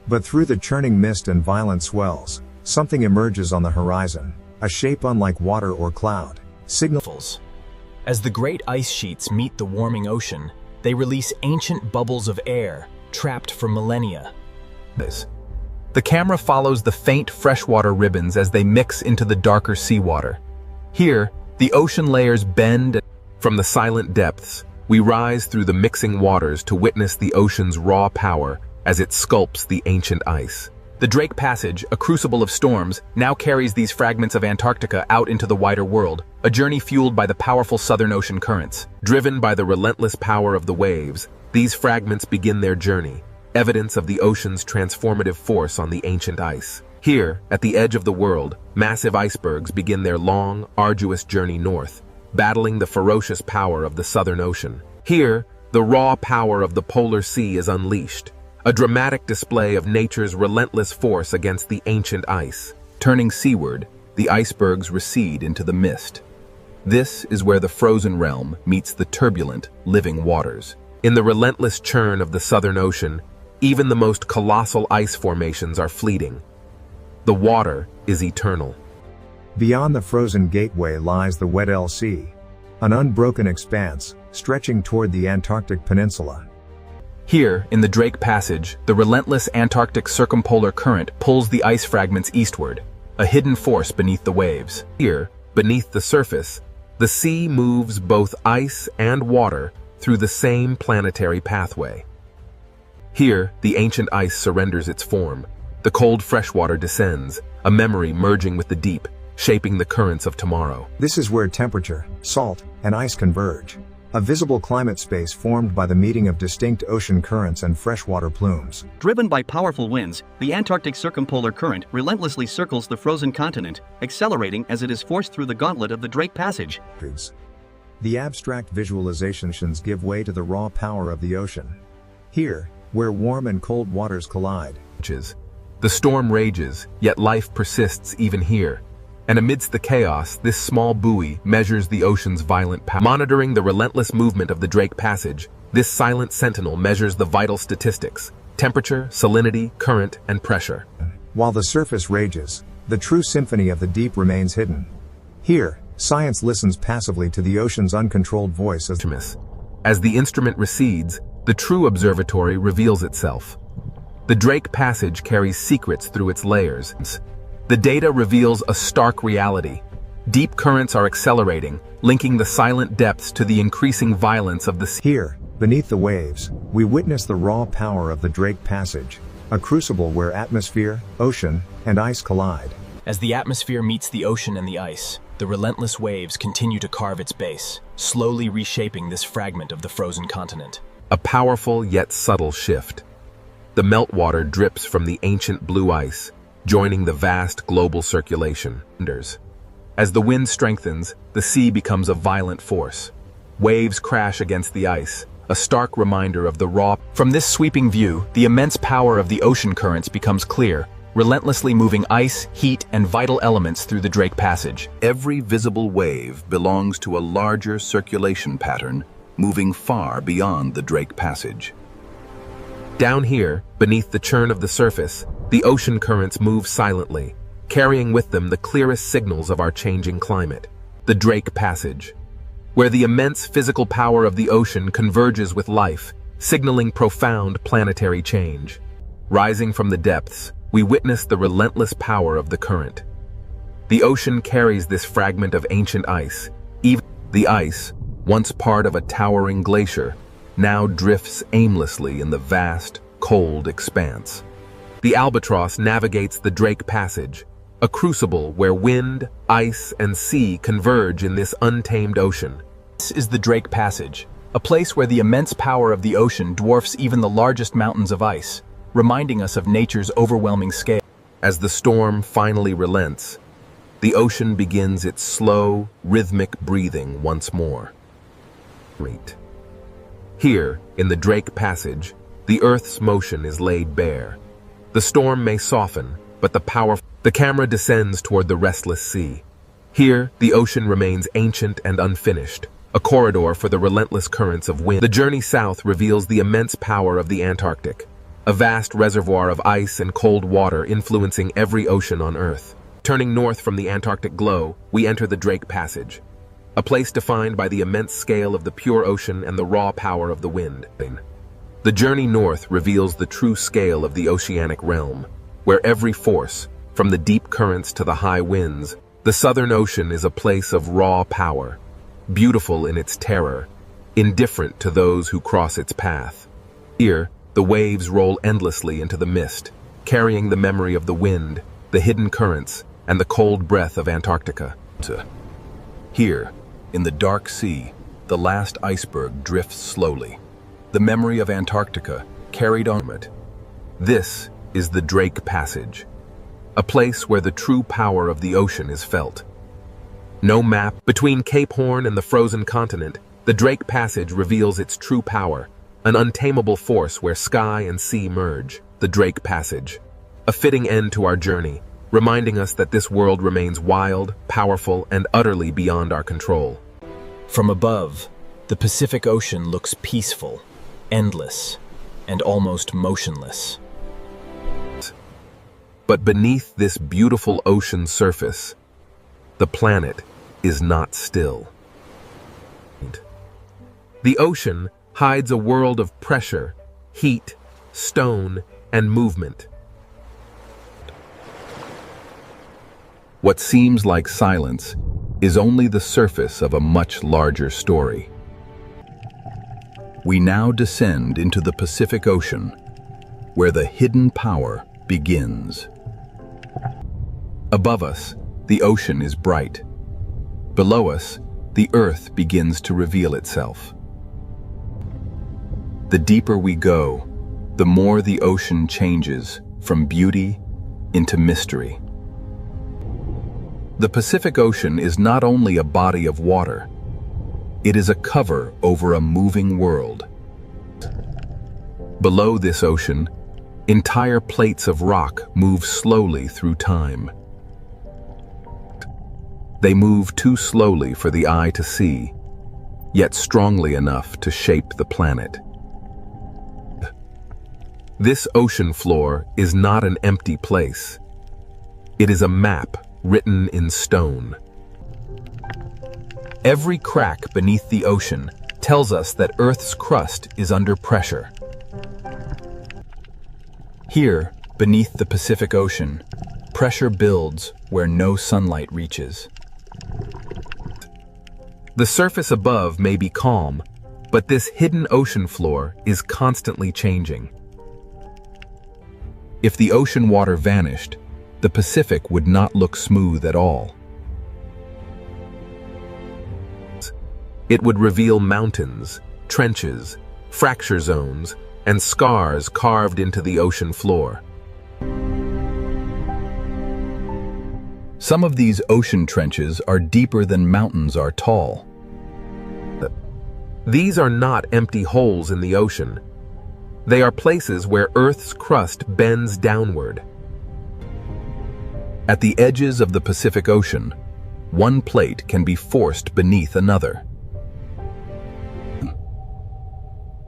But through the churning mist and violent swells, something emerges on the horizon, a shape unlike water or cloud. Signals. As the great ice sheets meet the warming ocean, they release ancient bubbles of air, trapped for millennia. The camera follows the faint freshwater ribbons as they mix into the darker seawater. Here, the ocean layers bend. From the silent depths, we rise through the mixing waters to witness the ocean's raw power as it sculpts the ancient ice. The Drake Passage, a crucible of storms, now carries these fragments of Antarctica out into the wider world, a journey fueled by the powerful Southern Ocean currents. Driven by the relentless power of the waves, these fragments begin their journey, evidence of the ocean's transformative force on the ancient ice. Here, at the edge of the world, massive icebergs begin their long, arduous journey north, battling the ferocious power of the Southern Ocean. Here, the raw power of the polar sea is unleashed, a dramatic display of nature's relentless force against the ancient ice. Turning seaward, the icebergs recede into the mist. This is where the frozen realm meets the turbulent, living waters. In the relentless churn of the Southern Ocean, even the most colossal ice formations are fleeting. The water is eternal. Beyond the frozen gateway lies the Weddell Sea, an unbroken expanse, stretching toward the Antarctic Peninsula. Here, in the Drake Passage, the relentless Antarctic circumpolar current pulls the ice fragments eastward, a hidden force beneath the waves. Here, beneath the surface, the sea moves both ice and water through the same planetary pathway. Here, the ancient ice surrenders its form. The cold freshwater descends, a memory merging with the deep, shaping the currents of tomorrow. This is where temperature, salt, and ice converge. A visible climate space formed by the meeting of distinct ocean currents and freshwater plumes. Driven by powerful winds, the Antarctic circumpolar current relentlessly circles the frozen continent, accelerating as it is forced through the gauntlet of the Drake Passage. The abstract visualizations give way to the raw power of the ocean. Here, where warm and cold waters collide. The storm rages, yet life persists even here. And amidst the chaos, this small buoy measures the ocean's violent power. Monitoring the relentless movement of the Drake Passage, this silent sentinel measures the vital statistics: temperature, salinity, current, and pressure. While the surface rages, the true symphony of the deep remains hidden. Here, science listens passively to the ocean's uncontrolled voice as the instrument recedes, the true observatory reveals itself. The Drake Passage carries secrets through its layers. The data reveals a stark reality. Deep currents are accelerating, linking the silent depths to the increasing violence of the sea. Here, beneath the waves, we witness the raw power of the Drake Passage, a crucible where atmosphere, ocean, and ice collide. As the atmosphere meets the ocean and the ice, the relentless waves continue to carve its base, slowly reshaping this fragment of the frozen continent. A powerful yet subtle shift. The meltwater drips from the ancient blue ice, joining the vast global circulation. As the wind strengthens, the sea becomes a violent force. Waves crash against the ice, a stark reminder of the raw. From this sweeping view, the immense power of the ocean currents becomes clear. relentlessly moving ice, heat, and vital elements through the Drake Passage. Every visible wave belongs to a larger circulation pattern moving far beyond the Drake Passage. Down here, beneath the churn of the surface, the ocean currents move silently, carrying with them the clearest signals of our changing climate. The Drake Passage, where the immense physical power of the ocean converges with life, signaling profound planetary change. Rising from the depths, we witness the relentless power of the current. The ocean carries this fragment of ancient ice. Even the ice, once part of a towering glacier, now drifts aimlessly in the vast, cold expanse. The albatross navigates the Drake Passage, a crucible where wind, ice, and sea converge in this untamed ocean. This is the Drake Passage, a place where the immense power of the ocean dwarfs even the largest mountains of ice, reminding us of nature's overwhelming scale. As the storm finally relents, the ocean begins its slow, rhythmic breathing once more. Here, in the Drake Passage, the Earth's motion is laid bare. The storm may soften, but the camera descends toward the restless sea. Here, the ocean remains ancient and unfinished, a corridor for the relentless currents of wind. The journey south reveals the immense power of the Antarctic, a vast reservoir of ice and cold water influencing every ocean on Earth. Turning north from the Antarctic glow, we enter the Drake Passage, a place defined by the immense scale of the pure ocean and the raw power of the wind. The journey north reveals the true scale of the oceanic realm, where every force, from the deep currents to the high winds, the Southern Ocean is a place of raw power, beautiful in its terror, indifferent to those who cross its path. Here, the waves roll endlessly into the mist, carrying the memory of the wind, the hidden currents, and the cold breath of Antarctica. Here, in the dark sea, the last iceberg drifts slowly, the memory of Antarctica carried on it. This is the Drake Passage, a place where the true power of the ocean is felt. No map between Cape Horn and the frozen continent, the Drake Passage reveals its true power, an untamable force where sky and sea merge. The Drake Passage, a fitting end to our journey, reminding us that this world remains wild, powerful, and utterly beyond our control. From above, the Pacific Ocean looks peaceful, endless, and almost motionless. But beneath this beautiful ocean surface, the planet is not still. The ocean hides a world of pressure, heat, stone, and movement. What seems like silence is only the surface of a much larger story. We now descend into the Pacific Ocean, where the hidden power begins. Above us, the ocean is bright. Below us, the earth begins to reveal itself. The deeper we go, the more the ocean changes from beauty into mystery. The Pacific Ocean is not only a body of water, it is a cover over a moving world. Below this ocean, entire plates of rock move slowly through time. They move too slowly for the eye to see, yet strongly enough to shape the planet. This ocean floor is not an empty place. It is a map written in stone. Every crack beneath the ocean tells us that Earth's crust is under pressure. Here, beneath the Pacific Ocean, pressure builds where no sunlight reaches. The surface above may be calm, but this hidden ocean floor is constantly changing. If the ocean water vanished, the Pacific would not look smooth at all. It would reveal mountains, trenches, fracture zones, and scars carved into the ocean floor. Some of these ocean trenches are deeper than mountains are tall. These are not empty holes in the ocean. They are places where Earth's crust bends downward. At the edges of the Pacific Ocean, one plate can be forced beneath another.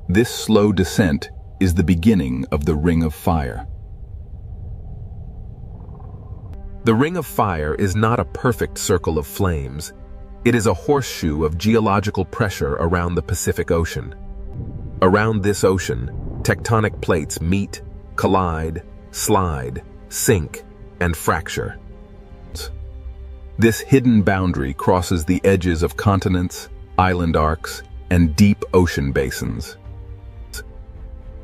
This slow descent is the beginning of the Ring of Fire. The Ring of Fire is not a perfect circle of flames. It is a horseshoe of geological pressure around the Pacific Ocean. Around this ocean, tectonic plates meet, collide, slide, sink, and fracture. This hidden boundary crosses the edges of continents, island arcs, and deep ocean basins.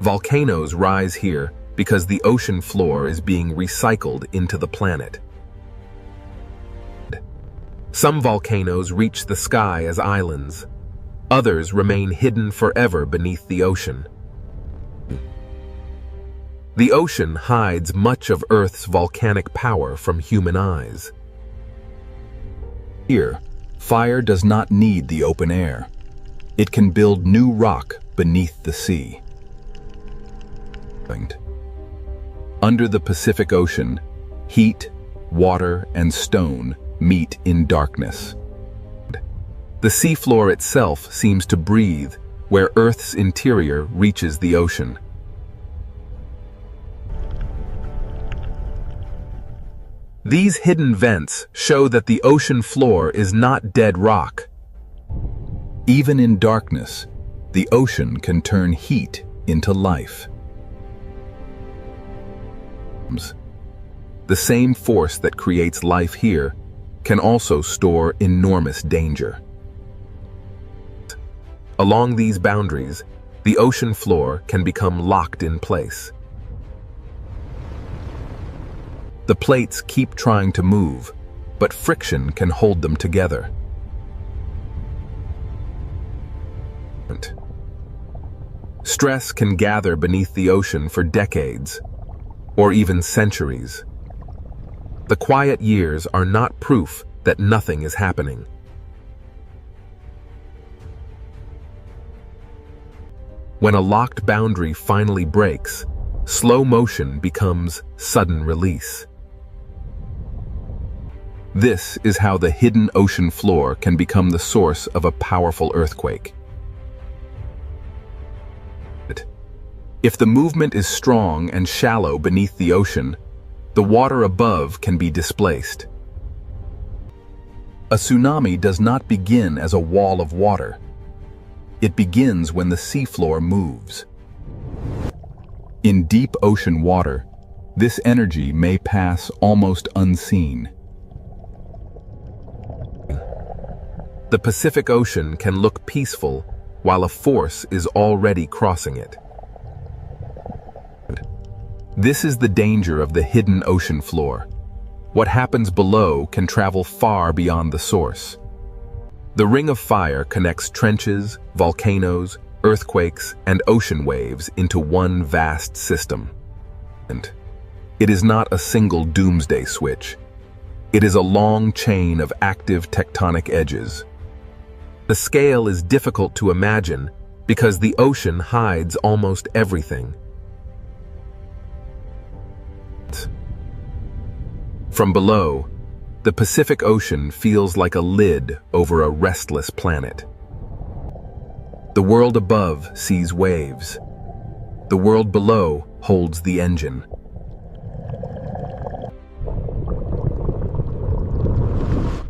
Volcanoes rise here because the ocean floor is being recycled into the planet. Some volcanoes reach the sky as islands. Others remain hidden forever beneath the ocean. The ocean hides much of Earth's volcanic power from human eyes. Here, fire does not need the open air. It can build new rock beneath the sea. Under the Pacific Ocean, heat, water, and stone meet in darkness. The seafloor itself seems to breathe where Earth's interior reaches the ocean. These hidden vents show that the ocean floor is not dead rock. Even in darkness, the ocean can turn heat into life. The same force that creates life here can also store enormous danger. Along these boundaries, the ocean floor can become locked in place. The plates keep trying to move, but friction can hold them together. Stress can gather beneath the ocean for decades, or even centuries. The quiet years are not proof that nothing is happening. When a locked boundary finally breaks, slow motion becomes sudden release. This is how the hidden ocean floor can become the source of a powerful earthquake. If the movement is strong and shallow beneath the ocean, the water above can be displaced. A tsunami does not begin as a wall of water. It begins when the seafloor moves. In deep ocean water, this energy may pass almost unseen. The Pacific Ocean can look peaceful while a force is already crossing it. This is the danger of the hidden ocean floor. What happens below can travel far beyond the source. The Ring of Fire connects trenches, volcanoes, earthquakes, and ocean waves into one vast system. And it is not a single doomsday switch. It is a long chain of active tectonic edges. The scale is difficult to imagine because the ocean hides almost everything. From below, the Pacific Ocean feels like a lid over a restless planet. The world above sees waves. The world below holds the engine.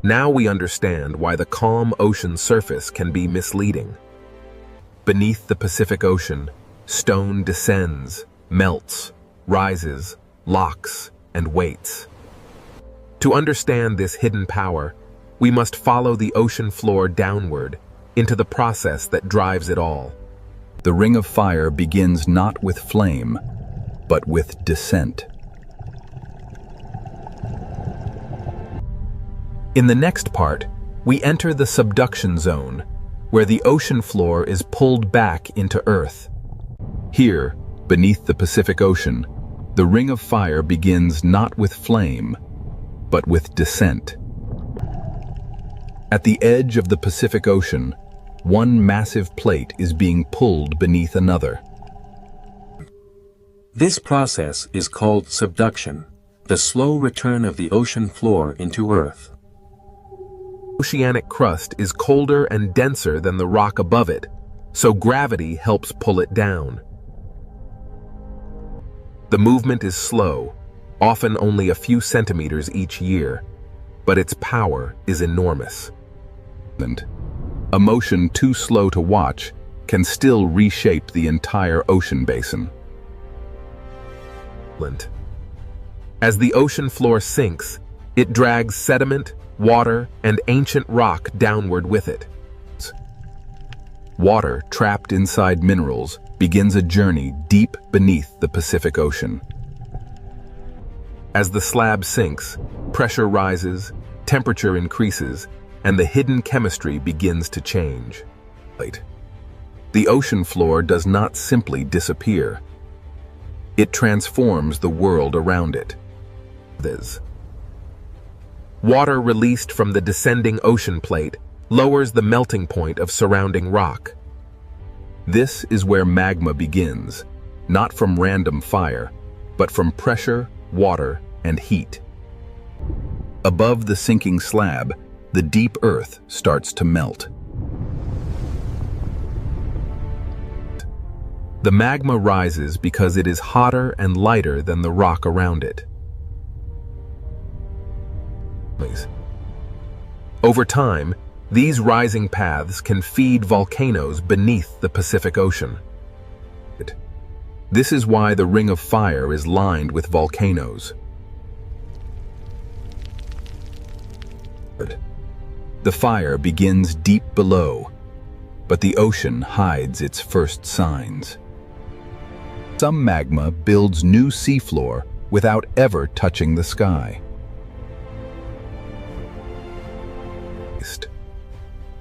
Now we understand why the calm ocean surface can be misleading. Beneath the Pacific Ocean, stone descends, melts, rises, locks, and waits. To understand this hidden power, we must follow the ocean floor downward into the process that drives it all. The Ring of Fire begins not with flame, but with descent. In the next part, we enter the subduction zone, where the ocean floor is pulled back into Earth. Here, beneath the Pacific Ocean, the Ring of Fire begins not with flame, but with descent. At the edge of the Pacific Ocean, one massive plate is being pulled beneath another. This process is called subduction. the slow return of the ocean floor into Earth. Oceanic crust is colder and denser than the rock above it, so gravity helps pull it down. The movement is slow, often only a few centimeters each year, but its power is enormous. A motion too slow to watch can still reshape the entire ocean basin. As the ocean floor sinks, it drags sediment, water, and ancient rock downward with it. Water trapped inside minerals begins a journey deep beneath the Pacific Ocean. As the slab sinks, pressure rises, temperature increases, and the hidden chemistry begins to change. The ocean floor does not simply disappear. It transforms the world around it. Water released from the descending ocean plate lowers the melting point of surrounding rock. This is where magma begins, not from random fire, but from pressure, water, and heat. Above the sinking slab, the deep earth starts to melt. The magma rises because it is hotter and lighter than the rock around it. Over time, these rising paths can feed volcanoes beneath the Pacific Ocean. This is why the Ring of Fire is lined with volcanoes. The fire begins deep below, but the ocean hides its first signs. Some magma builds new seafloor without ever touching the sky.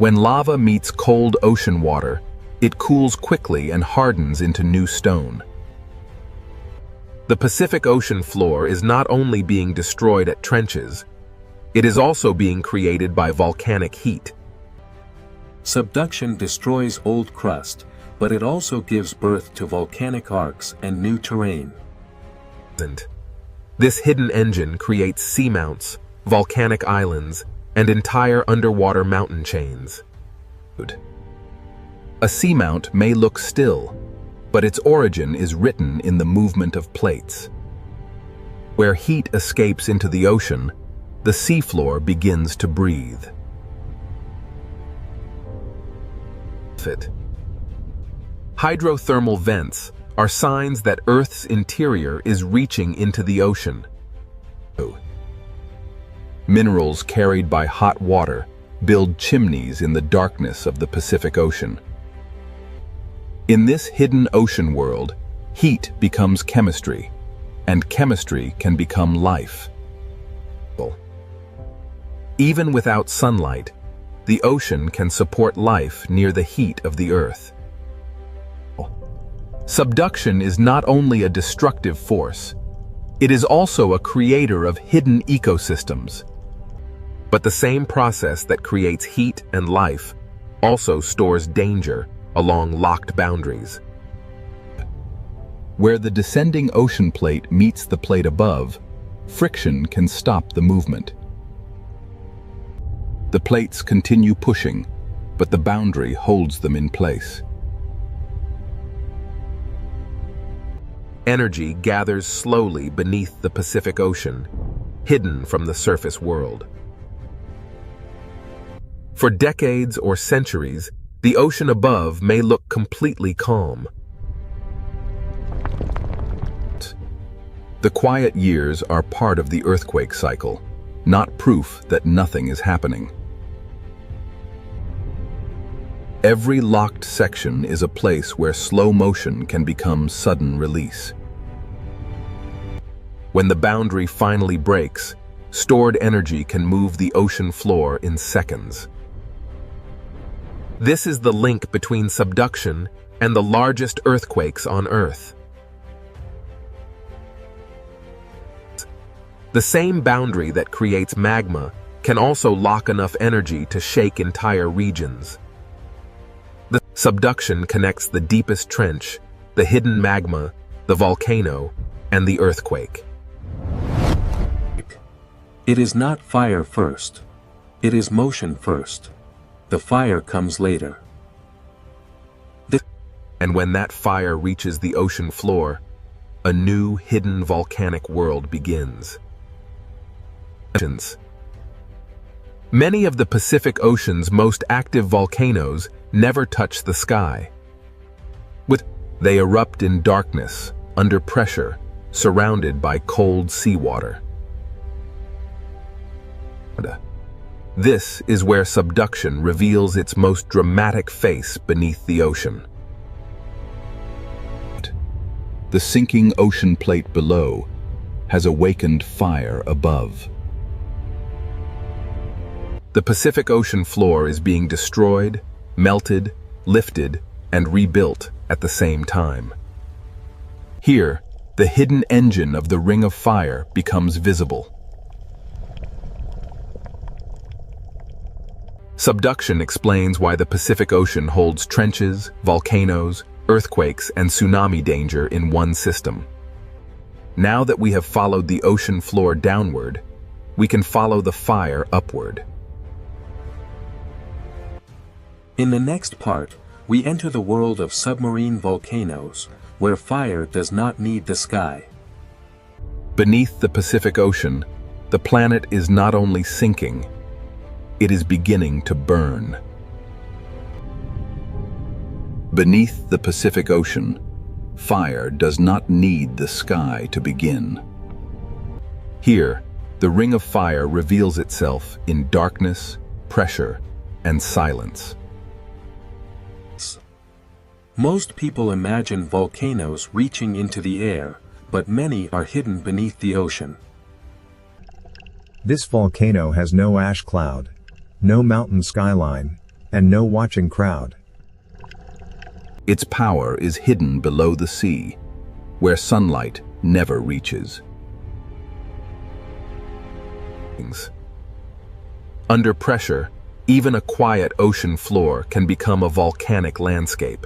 When lava meets cold ocean water, it cools quickly and hardens into new stone. The Pacific Ocean floor is not only being destroyed at trenches, it is also being created by volcanic heat. Subduction destroys old crust, but it also gives birth to volcanic arcs and new terrain. This hidden engine creates seamounts, volcanic islands, and entire underwater mountain chains. A seamount may look still, but its origin is written in the movement of plates. Where heat escapes into the ocean, the seafloor begins to breathe. Hydrothermal vents are signs that Earth's interior is reaching into the ocean. Minerals carried by hot water build chimneys in the darkness of the Pacific Ocean. In this hidden ocean world, heat becomes chemistry, and chemistry can become life. Even without sunlight, the ocean can support life near the heat of the Earth. Subduction is not only a destructive force, it is also a creator of hidden ecosystems. But the same process that creates heat and life also stores danger along locked boundaries. Where the descending ocean plate meets the plate above, friction can stop the movement. The plates continue pushing, but the boundary holds them in place. Energy gathers slowly beneath the Pacific Ocean, hidden from the surface world. For decades or centuries, the ocean above may look completely calm. The quiet years are part of the earthquake cycle, not proof that nothing is happening. Every locked section is a place where slow motion can become sudden release. When the boundary finally breaks, stored energy can move the ocean floor in seconds. This is the link between subduction and the largest earthquakes on Earth. The same boundary that creates magma can also lock enough energy to shake entire regions. The subduction connects the deepest trench, the hidden magma, the volcano, and the earthquake. It is not fire first. It is motion first. The fire comes later. And when that fire reaches the ocean floor, a new hidden volcanic world begins. Many of the Pacific Ocean's most active volcanoes never touch the sky. They erupt in darkness, under pressure, surrounded by cold seawater. This is where subduction reveals its most dramatic face beneath the ocean. The sinking ocean plate below has awakened fire above. The Pacific Ocean floor is being destroyed, melted, lifted, and rebuilt at the same time. Here, the hidden engine of the Ring of Fire becomes visible. Subduction explains why the Pacific Ocean holds trenches, volcanoes, earthquakes, and tsunami danger in one system. Now that we have followed the ocean floor downward, we can follow the fire upward. In the next part, we enter the world of submarine volcanoes, where fire does not need the sky. Beneath the Pacific Ocean, the planet is not only sinking, it is beginning to burn. Beneath the Pacific Ocean, fire does not need the sky to begin. Here, the Ring of Fire reveals itself in darkness, pressure, and silence. Most people imagine volcanoes reaching into the air, but many are hidden beneath the ocean. This volcano has no ash cloud, no mountain skyline, and no watching crowd. Its power is hidden below the sea, where sunlight never reaches. Under pressure, even a quiet ocean floor can become a volcanic landscape.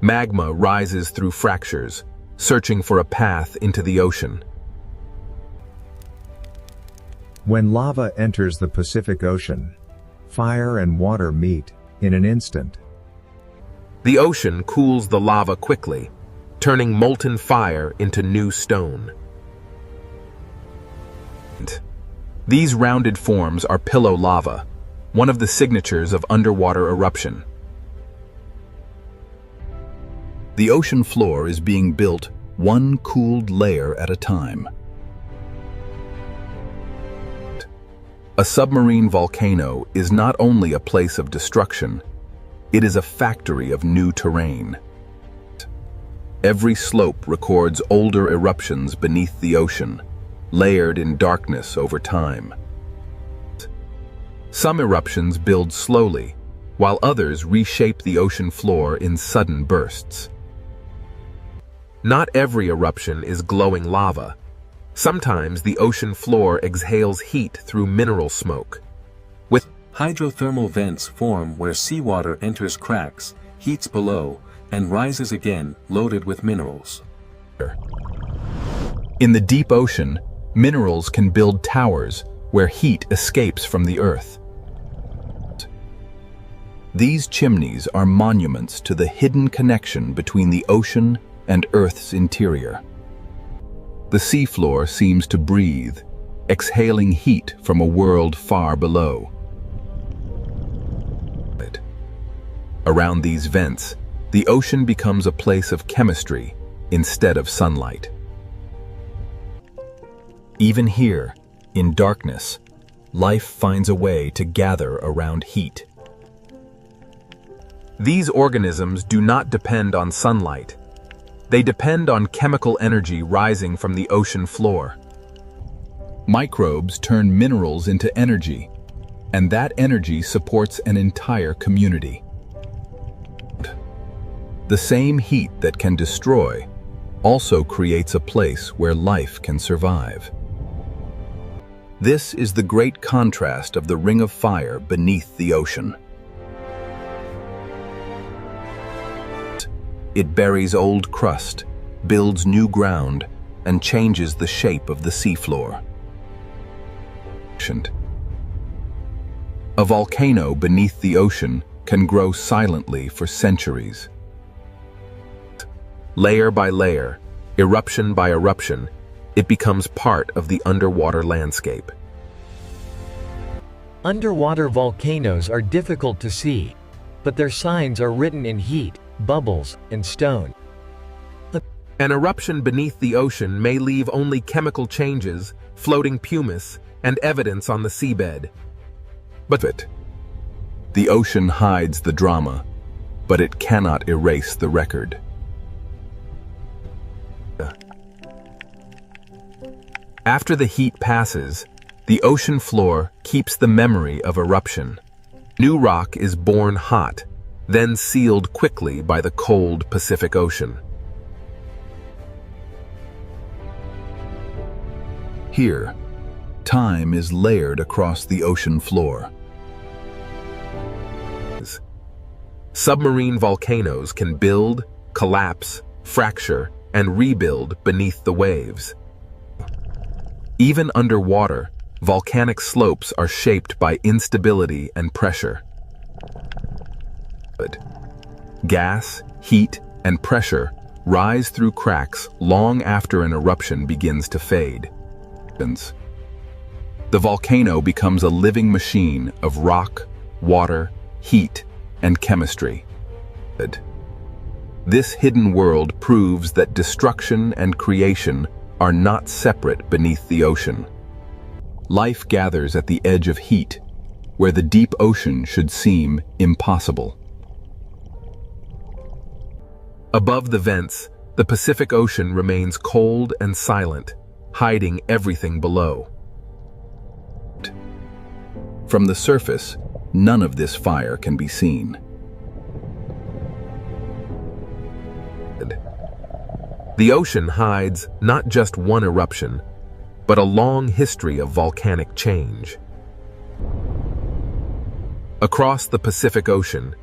Magma rises through fractures, searching for a path into the ocean. When lava enters the Pacific Ocean, fire and water meet in an instant. The ocean cools the lava quickly, turning molten fire into new stone. These rounded forms are pillow lava, one of the signatures of underwater eruption. The ocean floor is being built one cooled layer at a time. A submarine volcano is not only a place of destruction, it is a factory of new terrain. Every slope records older eruptions beneath the ocean, layered in darkness over time. Some eruptions build slowly, while others reshape the ocean floor in sudden bursts. Not every eruption is glowing lava. Sometimes the ocean floor exhales heat through mineral smoke. With hydrothermal vents form where seawater enters cracks, heats below, and rises again, loaded with minerals. In the deep ocean, minerals can build towers where heat escapes from the earth. These chimneys are monuments to the hidden connection between the ocean and Earth's interior. The seafloor seems to breathe, exhaling heat from a world far below. Around these vents, the ocean becomes a place of chemistry instead of sunlight. Even here, in darkness, life finds a way to gather around heat. These organisms do not depend on sunlight. They depend on chemical energy rising from the ocean floor. Microbes turn minerals into energy, and that energy supports an entire community. The same heat that can destroy also creates a place where life can survive. This is the great contrast of the Ring of Fire beneath the ocean. It buries old crust, builds new ground, and changes the shape of the seafloor. A volcano beneath the ocean can grow silently for centuries. Layer by layer, eruption by eruption, it becomes part of the underwater landscape. Underwater volcanoes are difficult to see, but their signs are written in heat, bubbles, and stone. An eruption beneath the ocean may leave only chemical changes, floating pumice, and evidence on the seabed. But the ocean hides the drama, but it cannot erase the record. After the heat passes, the ocean floor keeps the memory of eruption. New rock is born hot, then sealed quickly by the cold Pacific Ocean. Here, time is layered across the ocean floor. Submarine volcanoes can build, collapse, fracture, and rebuild beneath the waves. Even underwater, volcanic slopes are shaped by instability and pressure. Gas, heat, and pressure rise through cracks long after an eruption begins to fade. The volcano becomes a living machine of rock, water, heat, and chemistry. This hidden world proves that destruction and creation are not separate beneath the ocean. Life gathers at the edge of heat, where the deep ocean should seem impossible. Above the vents, the Pacific Ocean remains cold and silent, hiding everything below. From the surface, none of this fire can be seen. The ocean hides not just one eruption, but a long history of volcanic change. Across the Pacific Ocean,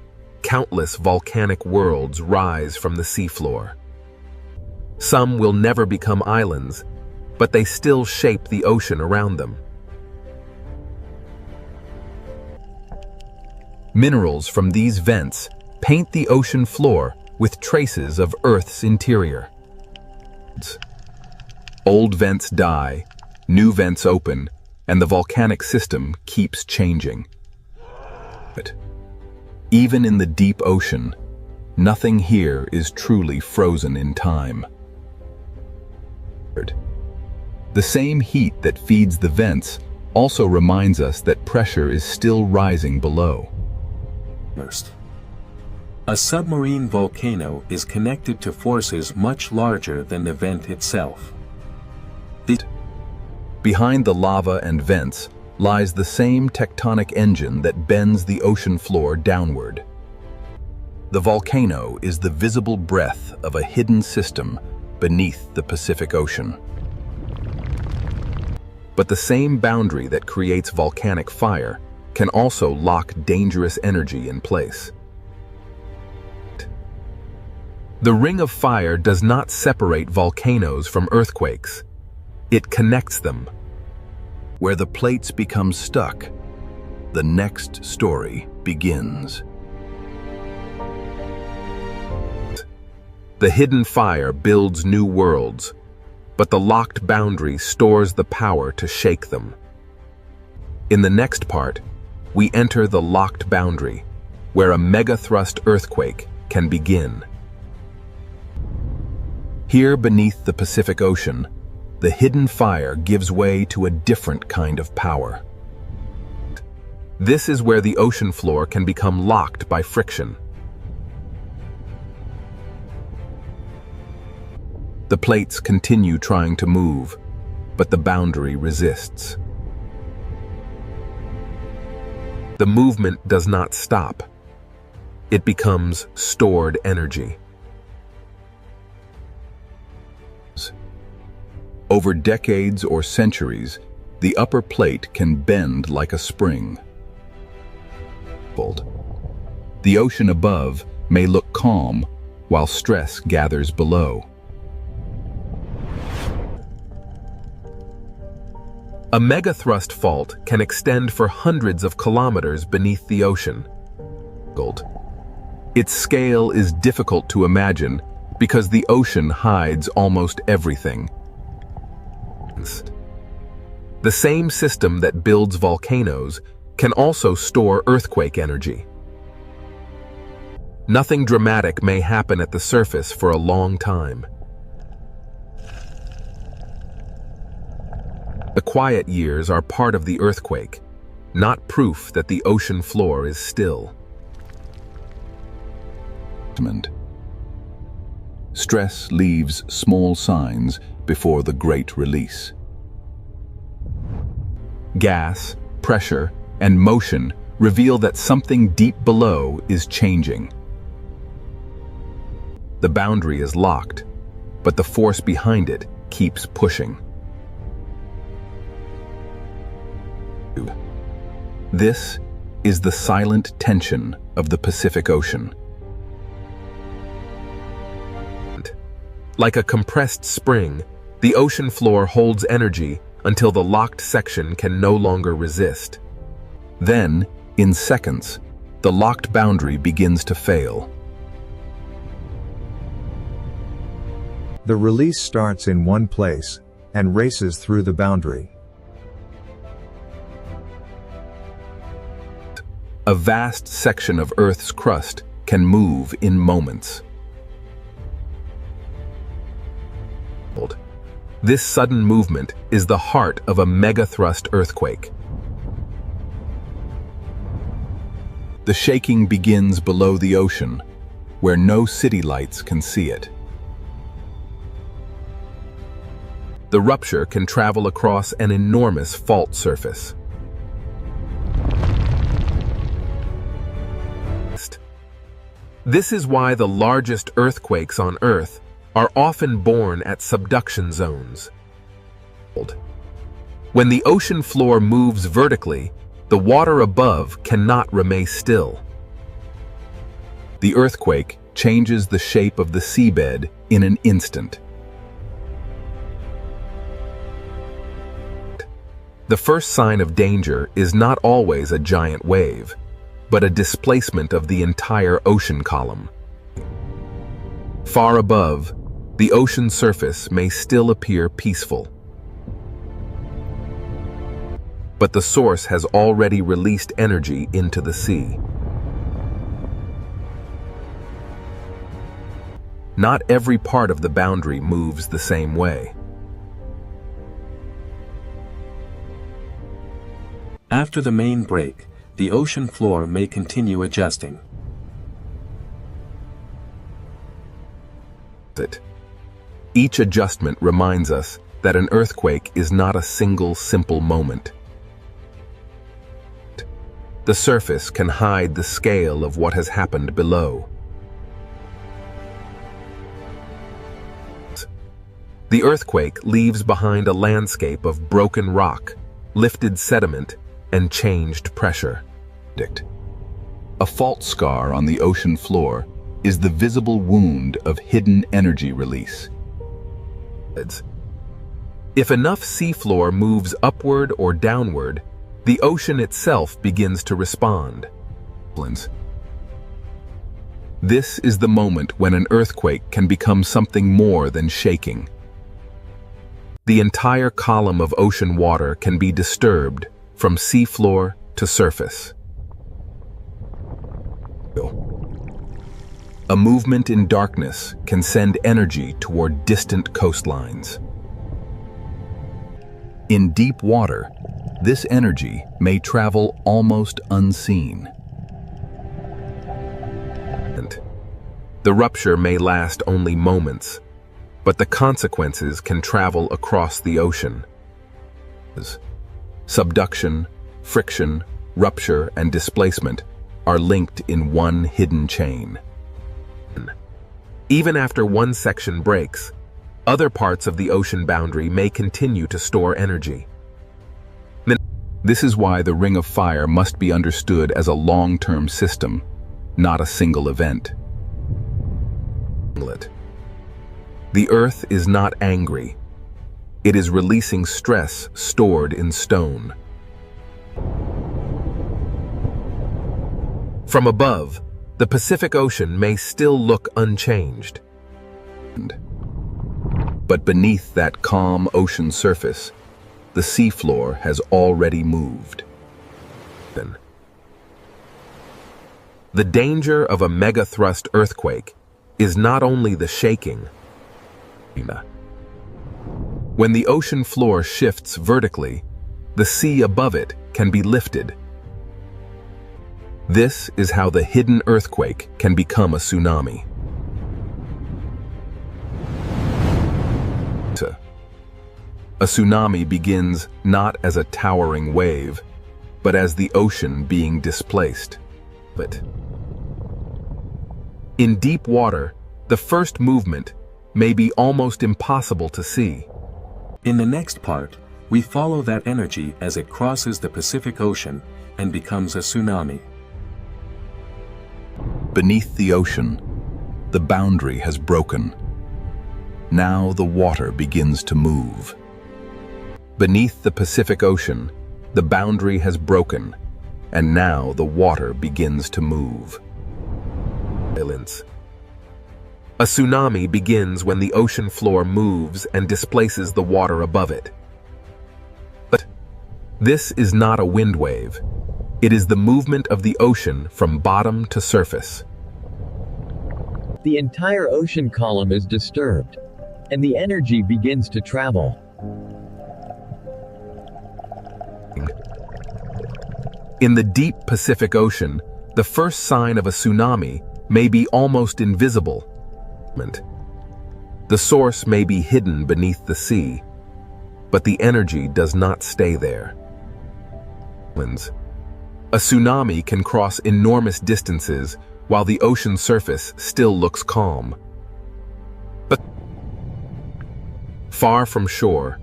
countless volcanic worlds rise from the seafloor. Some will never become islands, but they still shape the ocean around them. Minerals from these vents paint the ocean floor with traces of Earth's interior. Old vents die, new vents open, and the volcanic system keeps changing. But even in the deep ocean, nothing here is truly frozen in time. The same heat that feeds the vents also reminds us that pressure is still rising below. A submarine volcano is connected to forces much larger than the vent itself. Behind the lava and vents lies the same tectonic engine that bends the ocean floor downward. The volcano is the visible breath of a hidden system beneath the Pacific Ocean. But the same boundary that creates volcanic fire can also lock dangerous energy in place. The Ring of Fire does not separate volcanoes from earthquakes. It connects them. Where the plates become stuck, the next story begins. The hidden fire builds new worlds, but the locked boundary stores the power to shake them. In the next part, we enter the locked boundary, where a megathrust earthquake can begin. Here beneath the Pacific Ocean, the hidden fire gives way to a different kind of power. This is where the ocean floor can become locked by friction. The plates continue trying to move, but the boundary resists. The movement does not stop. It becomes stored energy. Over decades or centuries, the upper plate can bend like a spring. The ocean above may look calm, while stress gathers below. A megathrust fault can extend for hundreds of kilometers beneath the ocean. Its scale is difficult to imagine because the ocean hides almost everything. The same system that builds volcanoes can also store earthquake energy. Nothing dramatic may happen at the surface for a long time. The quiet years are part of the earthquake, not proof that the ocean floor is still. Stress leaves small signs before the great release. Gas, pressure, and motion reveal that something deep below is changing. The boundary is locked, but the force behind it keeps pushing. This is the silent tension of the Pacific Ocean. Like a compressed spring, the ocean floor holds energy until the locked section can no longer resist. Then, in seconds, the locked boundary begins to fail. The release starts in one place and races through the boundary. A vast section of Earth's crust can move in moments. This sudden movement is the heart of a megathrust earthquake. The shaking begins below the ocean, where no city lights can see it. The rupture can travel across an enormous fault surface. This is why the largest earthquakes on Earth are often born at subduction zones. When the ocean floor moves vertically, the water above cannot remain still. The earthquake changes the shape of the seabed in an instant. The first sign of danger is not always a giant wave, but a displacement of the entire ocean column. Far above, the ocean surface may still appear peaceful. But the source has already released energy into the sea. Not every part of the boundary moves the same way. After the main break, the ocean floor may continue adjusting. Each adjustment reminds us that an earthquake is not a single simple moment. The surface can hide the scale of what has happened below. The earthquake leaves behind a landscape of broken rock, lifted sediment, and changed pressure. A fault scar on the ocean floor is the visible wound of hidden energy release. If enough seafloor moves upward or downward, the ocean itself begins to respond. This is the moment when an earthquake can become something more than shaking. The entire column of ocean water can be disturbed from seafloor to surface. A movement in darkness can send energy toward distant coastlines. In deep water, this energy may travel almost unseen. The rupture may last only moments, but the consequences can travel across the ocean. Subduction, friction, rupture, and displacement are linked in one hidden chain. Even after one section breaks, other parts of the ocean boundary may continue to store energy. This is why the Ring of Fire must be understood as a long-term system, not a single event. The Earth is not angry. It is releasing stress stored in stone. From above, the Pacific Ocean may still look unchanged. But beneath that calm ocean surface, the seafloor has already moved. The danger of a megathrust earthquake is not only the shaking. When the ocean floor shifts vertically, the sea above it can be lifted. This is how the hidden earthquake can become a tsunami. A tsunami begins not as a towering wave, but as the ocean being displaced. In deep water, the first movement may be almost impossible to see. In the next part, we follow that energy as it crosses the Pacific Ocean and becomes a tsunami. Beneath the ocean, the boundary has broken. Now the water begins to move. Beneath the Pacific Ocean, the boundary has broken, and now the water begins to move. A tsunami begins when the ocean floor moves and displaces the water above it. But this is not a wind wave. It is the movement of the ocean from bottom to surface. The entire ocean column is disturbed, and the energy begins to travel. In the deep Pacific Ocean, the first sign of a tsunami may be almost invisible. The source may be hidden beneath the sea, but the energy does not stay there. A tsunami can cross enormous distances while the ocean surface still looks calm. But far from shore,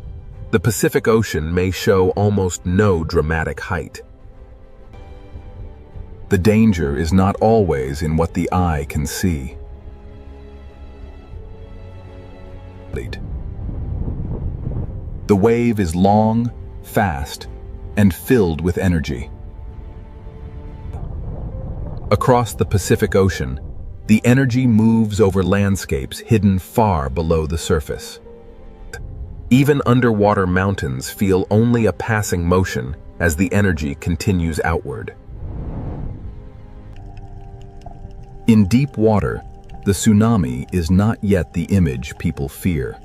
the Pacific Ocean may show almost no dramatic height. The danger is not always in what the eye can see. The wave is long, fast, and filled with energy. Across the Pacific Ocean, the energy moves over landscapes hidden far below the surface. Even underwater mountains feel only a passing motion as the energy continues outward. In deep water, the tsunami is not yet the image people fear.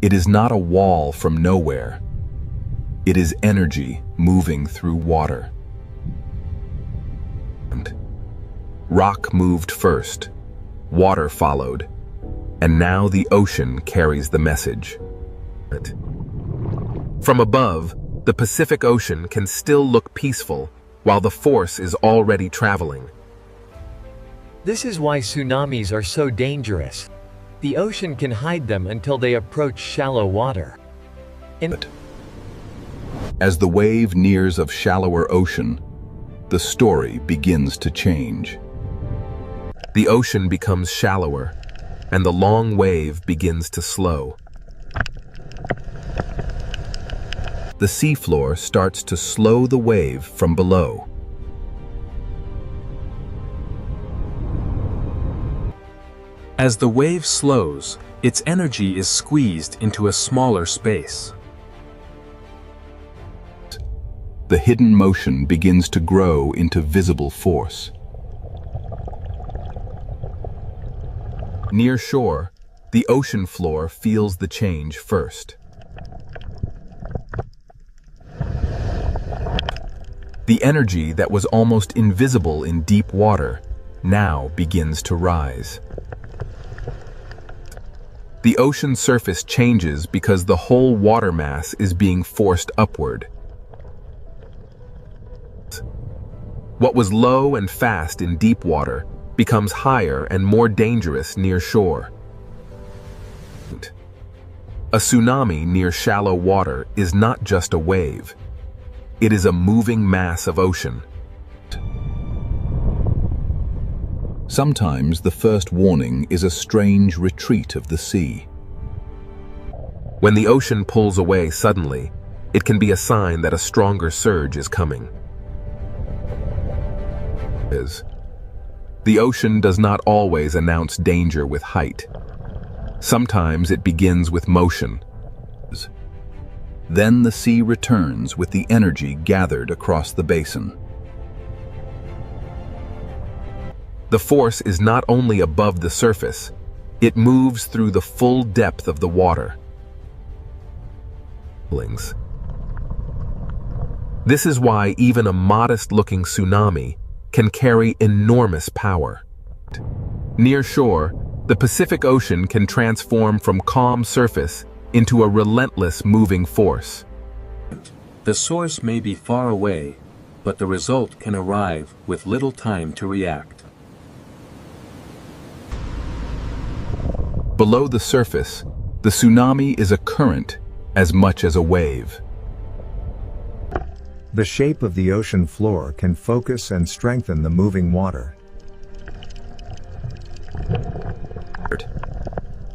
It is not a wall from nowhere. It is energy moving through water. Rock moved first, water followed, and now the ocean carries the message. From above, the Pacific Ocean can still look peaceful while the force is already traveling. This is why tsunamis are so dangerous. The ocean can hide them until they approach shallow water. As the wave nears of shallower ocean, the story begins to change. The ocean becomes shallower, and the long wave begins to slow. The seafloor starts to slow the wave from below. As the wave slows, its energy is squeezed into a smaller space. The hidden motion begins to grow into visible force. Near shore, the ocean floor feels the change first. The energy that was almost invisible in deep water now begins to rise. The ocean surface changes because the whole water mass is being forced upward. What was low and fast in deep water becomes higher and more dangerous near shore. A tsunami near shallow water is not just a wave. It is a moving mass of ocean. Sometimes the first warning is a strange retreat of the sea. When the ocean pulls away suddenly, it can be a sign that a stronger surge is coming. The ocean does not always announce danger with height. Sometimes it begins with motion. Then the sea returns with the energy gathered across the basin. The force is not only above the surface, it moves through the full depth of the water. This is why even a modest-looking tsunami can carry enormous power. Near shore, the Pacific Ocean can transform from calm surface into a relentless moving force. The source may be far away, but the result can arrive with little time to react. Below the surface, the tsunami is a current as much as a wave. The shape of the ocean floor can focus and strengthen the moving water.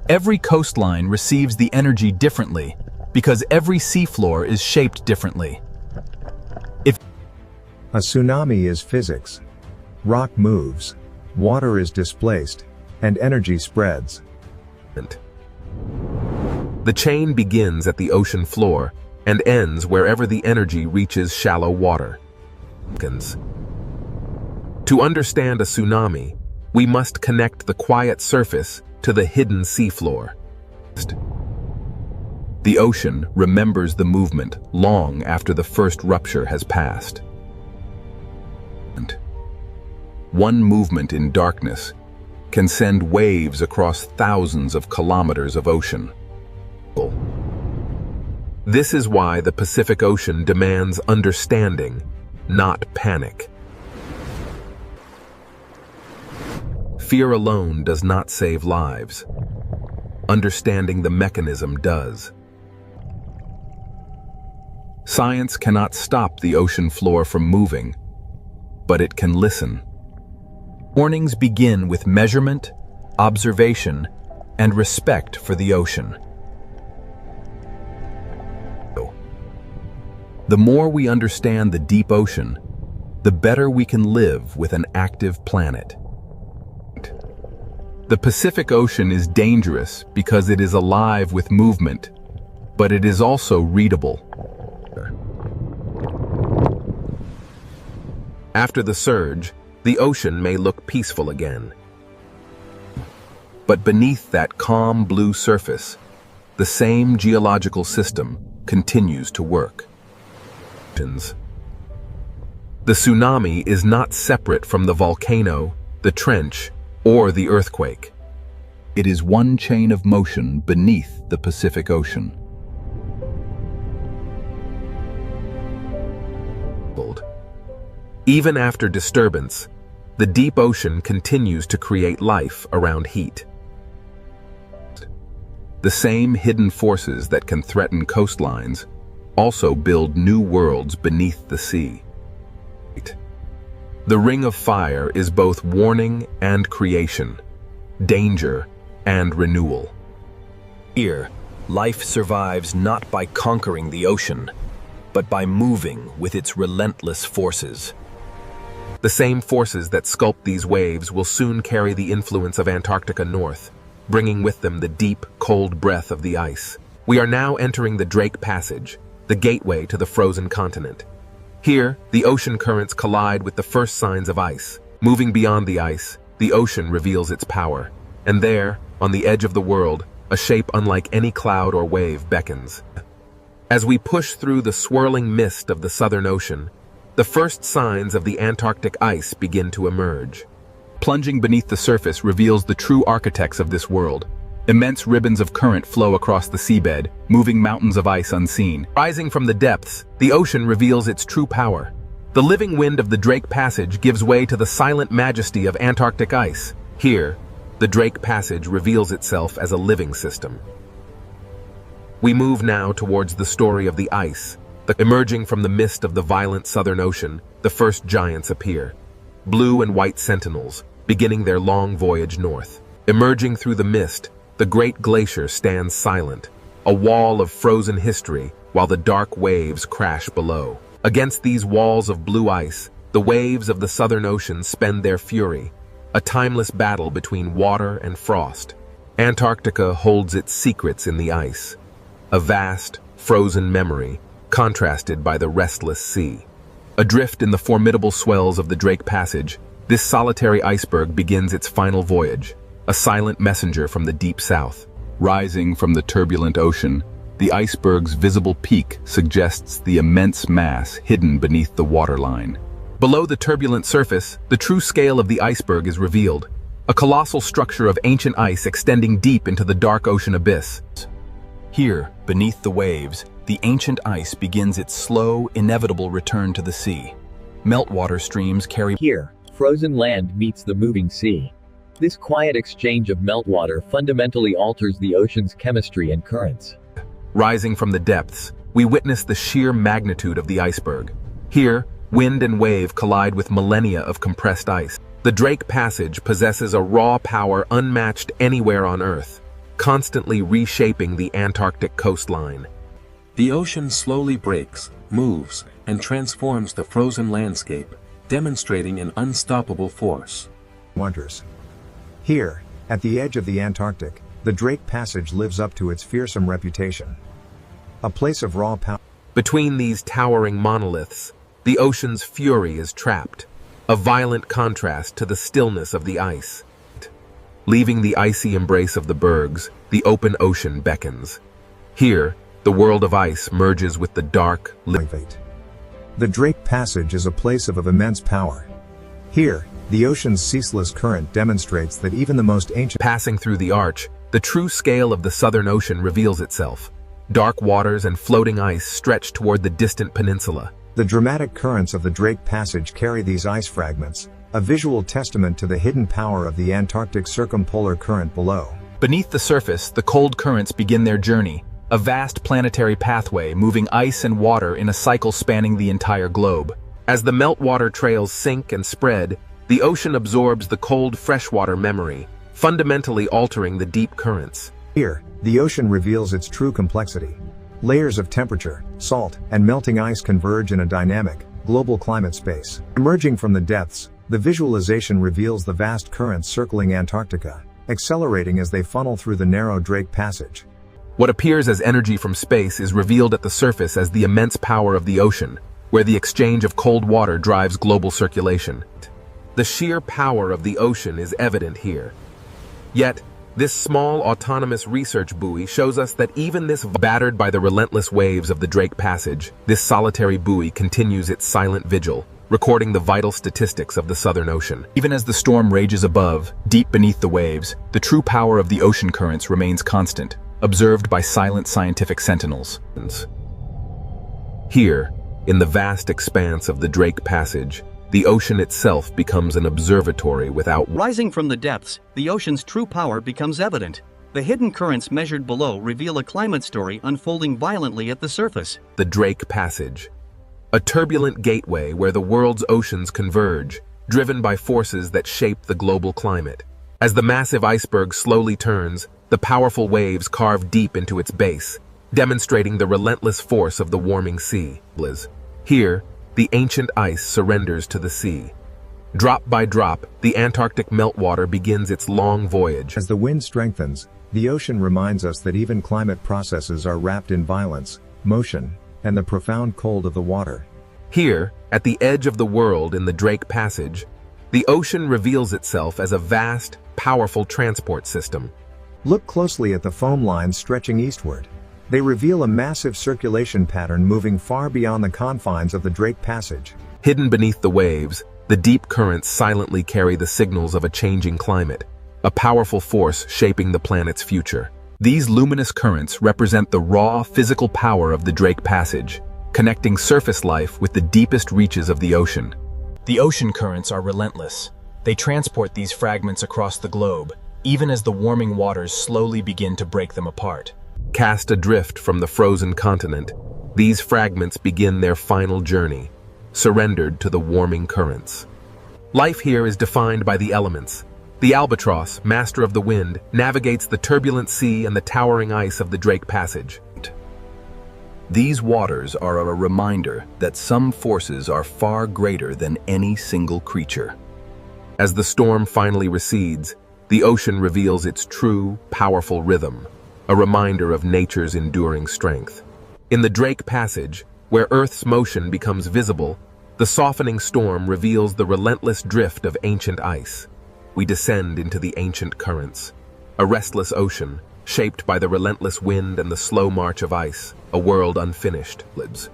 Every coastline receives the energy differently because every seafloor is shaped differently. A tsunami is physics. Rock moves, water is displaced, and energy spreads. The chain begins at the ocean floor and ends wherever the energy reaches shallow water. To understand a tsunami, we must connect the quiet surface to the hidden seafloor. The ocean remembers the movement long after the first rupture has passed. One movement in darkness can send waves across thousands of kilometers of ocean. This is why the Pacific Ocean demands understanding, not panic. Fear alone does not save lives. Understanding the mechanism does. Science cannot stop the ocean floor from moving, but it can listen. Warnings begin with measurement, observation, and respect for the ocean. The more we understand the deep ocean, the better we can live with an active planet. The Pacific Ocean is dangerous because it is alive with movement, but it is also readable. After the surge, the ocean may look peaceful again. But beneath that calm blue surface, the same geological system continues to work. The tsunami is not separate from the volcano, the trench, or the earthquake. It is one chain of motion beneath the Pacific Ocean. Even after disturbance, the deep ocean continues to create life around heat. The same hidden forces that can threaten coastlines also build new worlds beneath the sea. The Ring of Fire is both warning and creation, danger and renewal. Here, life survives not by conquering the ocean, but by moving with its relentless forces. The same forces that sculpt these waves will soon carry the influence of Antarctica north, bringing with them the deep, cold breath of the ice. We are now entering the Drake Passage, the gateway to the frozen continent. Here, the ocean currents collide with the first signs of ice. Moving beyond the ice, the ocean reveals its power. And there, on the edge of the world, a shape unlike any cloud or wave beckons. As we push through the swirling mist of the Southern Ocean, the first signs of the Antarctic ice begin to emerge. Plunging beneath the surface reveals the true architects of this world. Immense ribbons of current flow across the seabed, moving mountains of ice unseen. Rising from the depths, the ocean reveals its true power. The living wind of the Drake Passage gives way to the silent majesty of Antarctic ice. Here, the Drake Passage reveals itself as a living system. We move now towards the story of the ice. Emerging from the mist of the violent Southern Ocean, the first giants appear. Blue and white sentinels, beginning their long voyage north. Emerging through the mist, the great glacier stands silent, a wall of frozen history, while the dark waves crash below. Against these walls of blue ice, the waves of the Southern Ocean spend their fury, a timeless battle between water and frost. Antarctica holds its secrets in the ice, a vast, frozen memory, contrasted by the restless sea. Adrift in the formidable swells of the Drake Passage, this solitary iceberg begins its final voyage, a silent messenger from the deep south. Rising from the turbulent ocean, the iceberg's visible peak suggests the immense mass hidden beneath the waterline. Below the turbulent surface, the true scale of the iceberg is revealed, a colossal structure of ancient ice extending deep into the dark ocean abyss. Here, beneath the waves, the ancient ice begins its slow, inevitable return to the sea. Meltwater streams carry... Here, frozen land meets the moving sea. This quiet exchange of meltwater fundamentally alters the ocean's chemistry and currents. Rising from the depths, we witness the sheer magnitude of the iceberg. Here, wind and wave collide with millennia of compressed ice. The Drake Passage possesses a raw power unmatched anywhere on Earth, constantly reshaping the Antarctic coastline. The ocean slowly breaks, moves, and transforms the frozen landscape, demonstrating an unstoppable force. Wonders. Here, at the edge of the Antarctic, the Drake Passage lives up to its fearsome reputation. A place of raw power. Between these towering monoliths, the ocean's fury is trapped, a violent contrast to the stillness of the ice. Leaving the icy embrace of the bergs, the open ocean beckons. Here, the world of ice merges with the dark, The Drake Passage is a place of immense power. Here, the ocean's ceaseless current demonstrates that even the most ancient... Passing through the arch, the true scale of the Southern Ocean reveals itself. Dark waters and floating ice stretch toward the distant peninsula. The dramatic currents of the Drake Passage carry these ice fragments, a visual testament to the hidden power of the Antarctic circumpolar current below. Beneath the surface, the cold currents begin their journey, a vast planetary pathway moving ice and water in a cycle spanning the entire globe. As the meltwater trails sink and spread, the ocean absorbs the cold freshwater memory, fundamentally altering the deep currents. Here, the ocean reveals its true complexity. Layers of temperature, salt, and melting ice converge in a dynamic, global climate space. Emerging from the depths, the visualization reveals the vast currents circling Antarctica, accelerating as they funnel through the narrow Drake Passage. What appears as energy from space is revealed at the surface as the immense power of the ocean, where the exchange of cold water drives global circulation. The sheer power of the ocean is evident here. Yet, this small autonomous research buoy shows us that even this battered by the relentless waves of the Drake Passage, this solitary buoy continues its silent vigil, recording the vital statistics of the Southern Ocean. Even as the storm rages above, deep beneath the waves, the true power of the ocean currents remains constant, observed by silent scientific sentinels. Here, in the vast expanse of the Drake Passage, the ocean itself becomes an observatory without... Rising from the depths, the ocean's true power becomes evident. The hidden currents measured below reveal a climate story unfolding violently at the surface. The Drake Passage, a turbulent gateway where the world's oceans converge, driven by forces that shape the global climate. As the massive iceberg slowly turns, the powerful waves carve deep into its base, demonstrating the relentless force of the warming sea. Here, the ancient ice surrenders to the sea. Drop by drop, the Antarctic meltwater begins its long voyage. As the wind strengthens, the ocean reminds us that even climate processes are wrapped in violence, motion, and the profound cold of the water. Here, at the edge of the world in the Drake Passage, the ocean reveals itself as a vast, powerful transport system. Look closely at the foam lines stretching eastward. They reveal a massive circulation pattern moving far beyond the confines of the Drake Passage. Hidden beneath the waves, the deep currents silently carry the signals of a changing climate, a powerful force shaping the planet's future. These luminous currents represent the raw, physical power of the Drake Passage, connecting surface life with the deepest reaches of the ocean. The ocean currents are relentless. They transport these fragments across the globe, even as the warming waters slowly begin to break them apart. Cast adrift from the frozen continent, these fragments begin their final journey, surrendered to the warming currents. Life here is defined by the elements, The albatross, master of the wind, navigates the turbulent sea and the towering ice of the Drake Passage. These waters are a reminder that some forces are far greater than any single creature. As the storm finally recedes, the ocean reveals its true, powerful rhythm, a reminder of nature's enduring strength. In the Drake Passage, where Earth's motion becomes visible, the softening storm reveals the relentless drift of ancient ice. We descend into the ancient currents, a restless ocean, shaped by the relentless wind and the slow march of ice, a world unfinished, libs.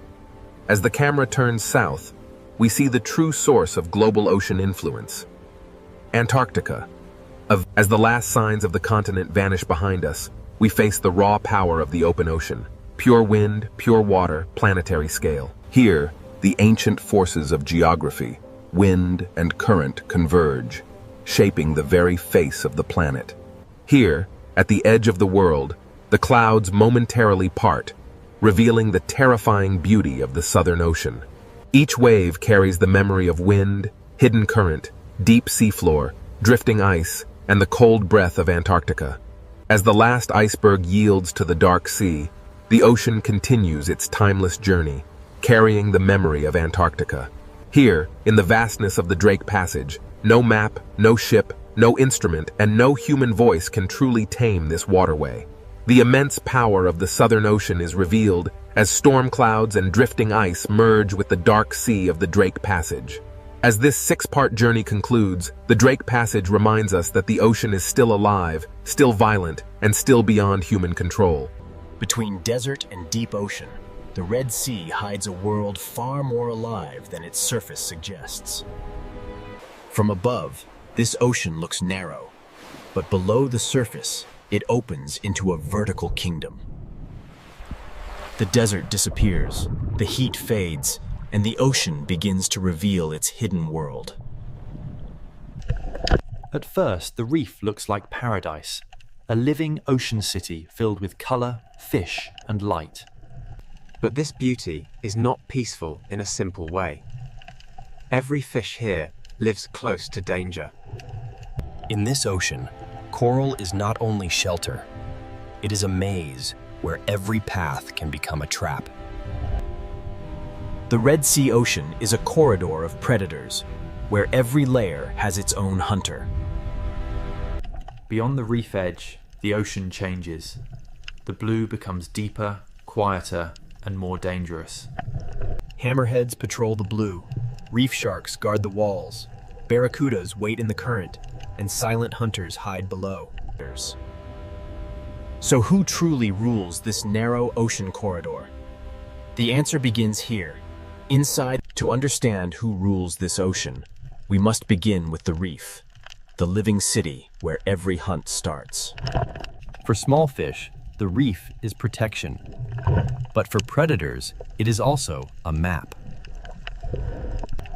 As the camera turns south, we see the true source of global ocean influence. Antarctica. As the last signs of the continent vanish behind us, we face the raw power of the open ocean. Pure wind, pure water, planetary scale. Here, the ancient forces of geography, wind and current converge, shaping the very face of the planet. Here, at the edge of the world, the clouds momentarily part, revealing the terrifying beauty of the Southern Ocean. Each wave carries the memory of wind, hidden current, deep seafloor, drifting ice, and the cold breath of Antarctica. As the last iceberg yields to the dark sea, the ocean continues its timeless journey, carrying the memory of Antarctica. Here, in the vastness of the Drake Passage, no map, no ship, no instrument, and no human voice can truly tame this waterway. The immense power of the Southern Ocean is revealed as storm clouds and drifting ice merge with the dark sea of the Drake Passage. As this six-part journey concludes, the Drake Passage reminds us that the ocean is still alive, still violent, and still beyond human control. Between desert and deep ocean, the Red Sea hides a world far more alive than its surface suggests. From above, this ocean looks narrow, but below the surface, it opens into a vertical kingdom. The desert disappears, the heat fades, and the ocean begins to reveal its hidden world. At first, the reef looks like paradise, a living ocean city filled with color, fish, and light. But this beauty is not peaceful in a simple way. Every fish here lives close to danger. In this ocean, coral is not only shelter, it is a maze where every path can become a trap. The Red Sea Ocean is a corridor of predators, where every layer has its own hunter. Beyond the reef edge, the ocean changes. The blue becomes deeper, quieter, and more dangerous. Hammerheads patrol the blue, reef sharks guard the walls, barracudas wait in the current, and silent hunters hide below. So who truly rules this narrow ocean corridor? The answer begins here, inside. To understand who rules this ocean, we must begin with the reef, the living city where every hunt starts. For small fish, the reef is protection. But for predators, it is also a map.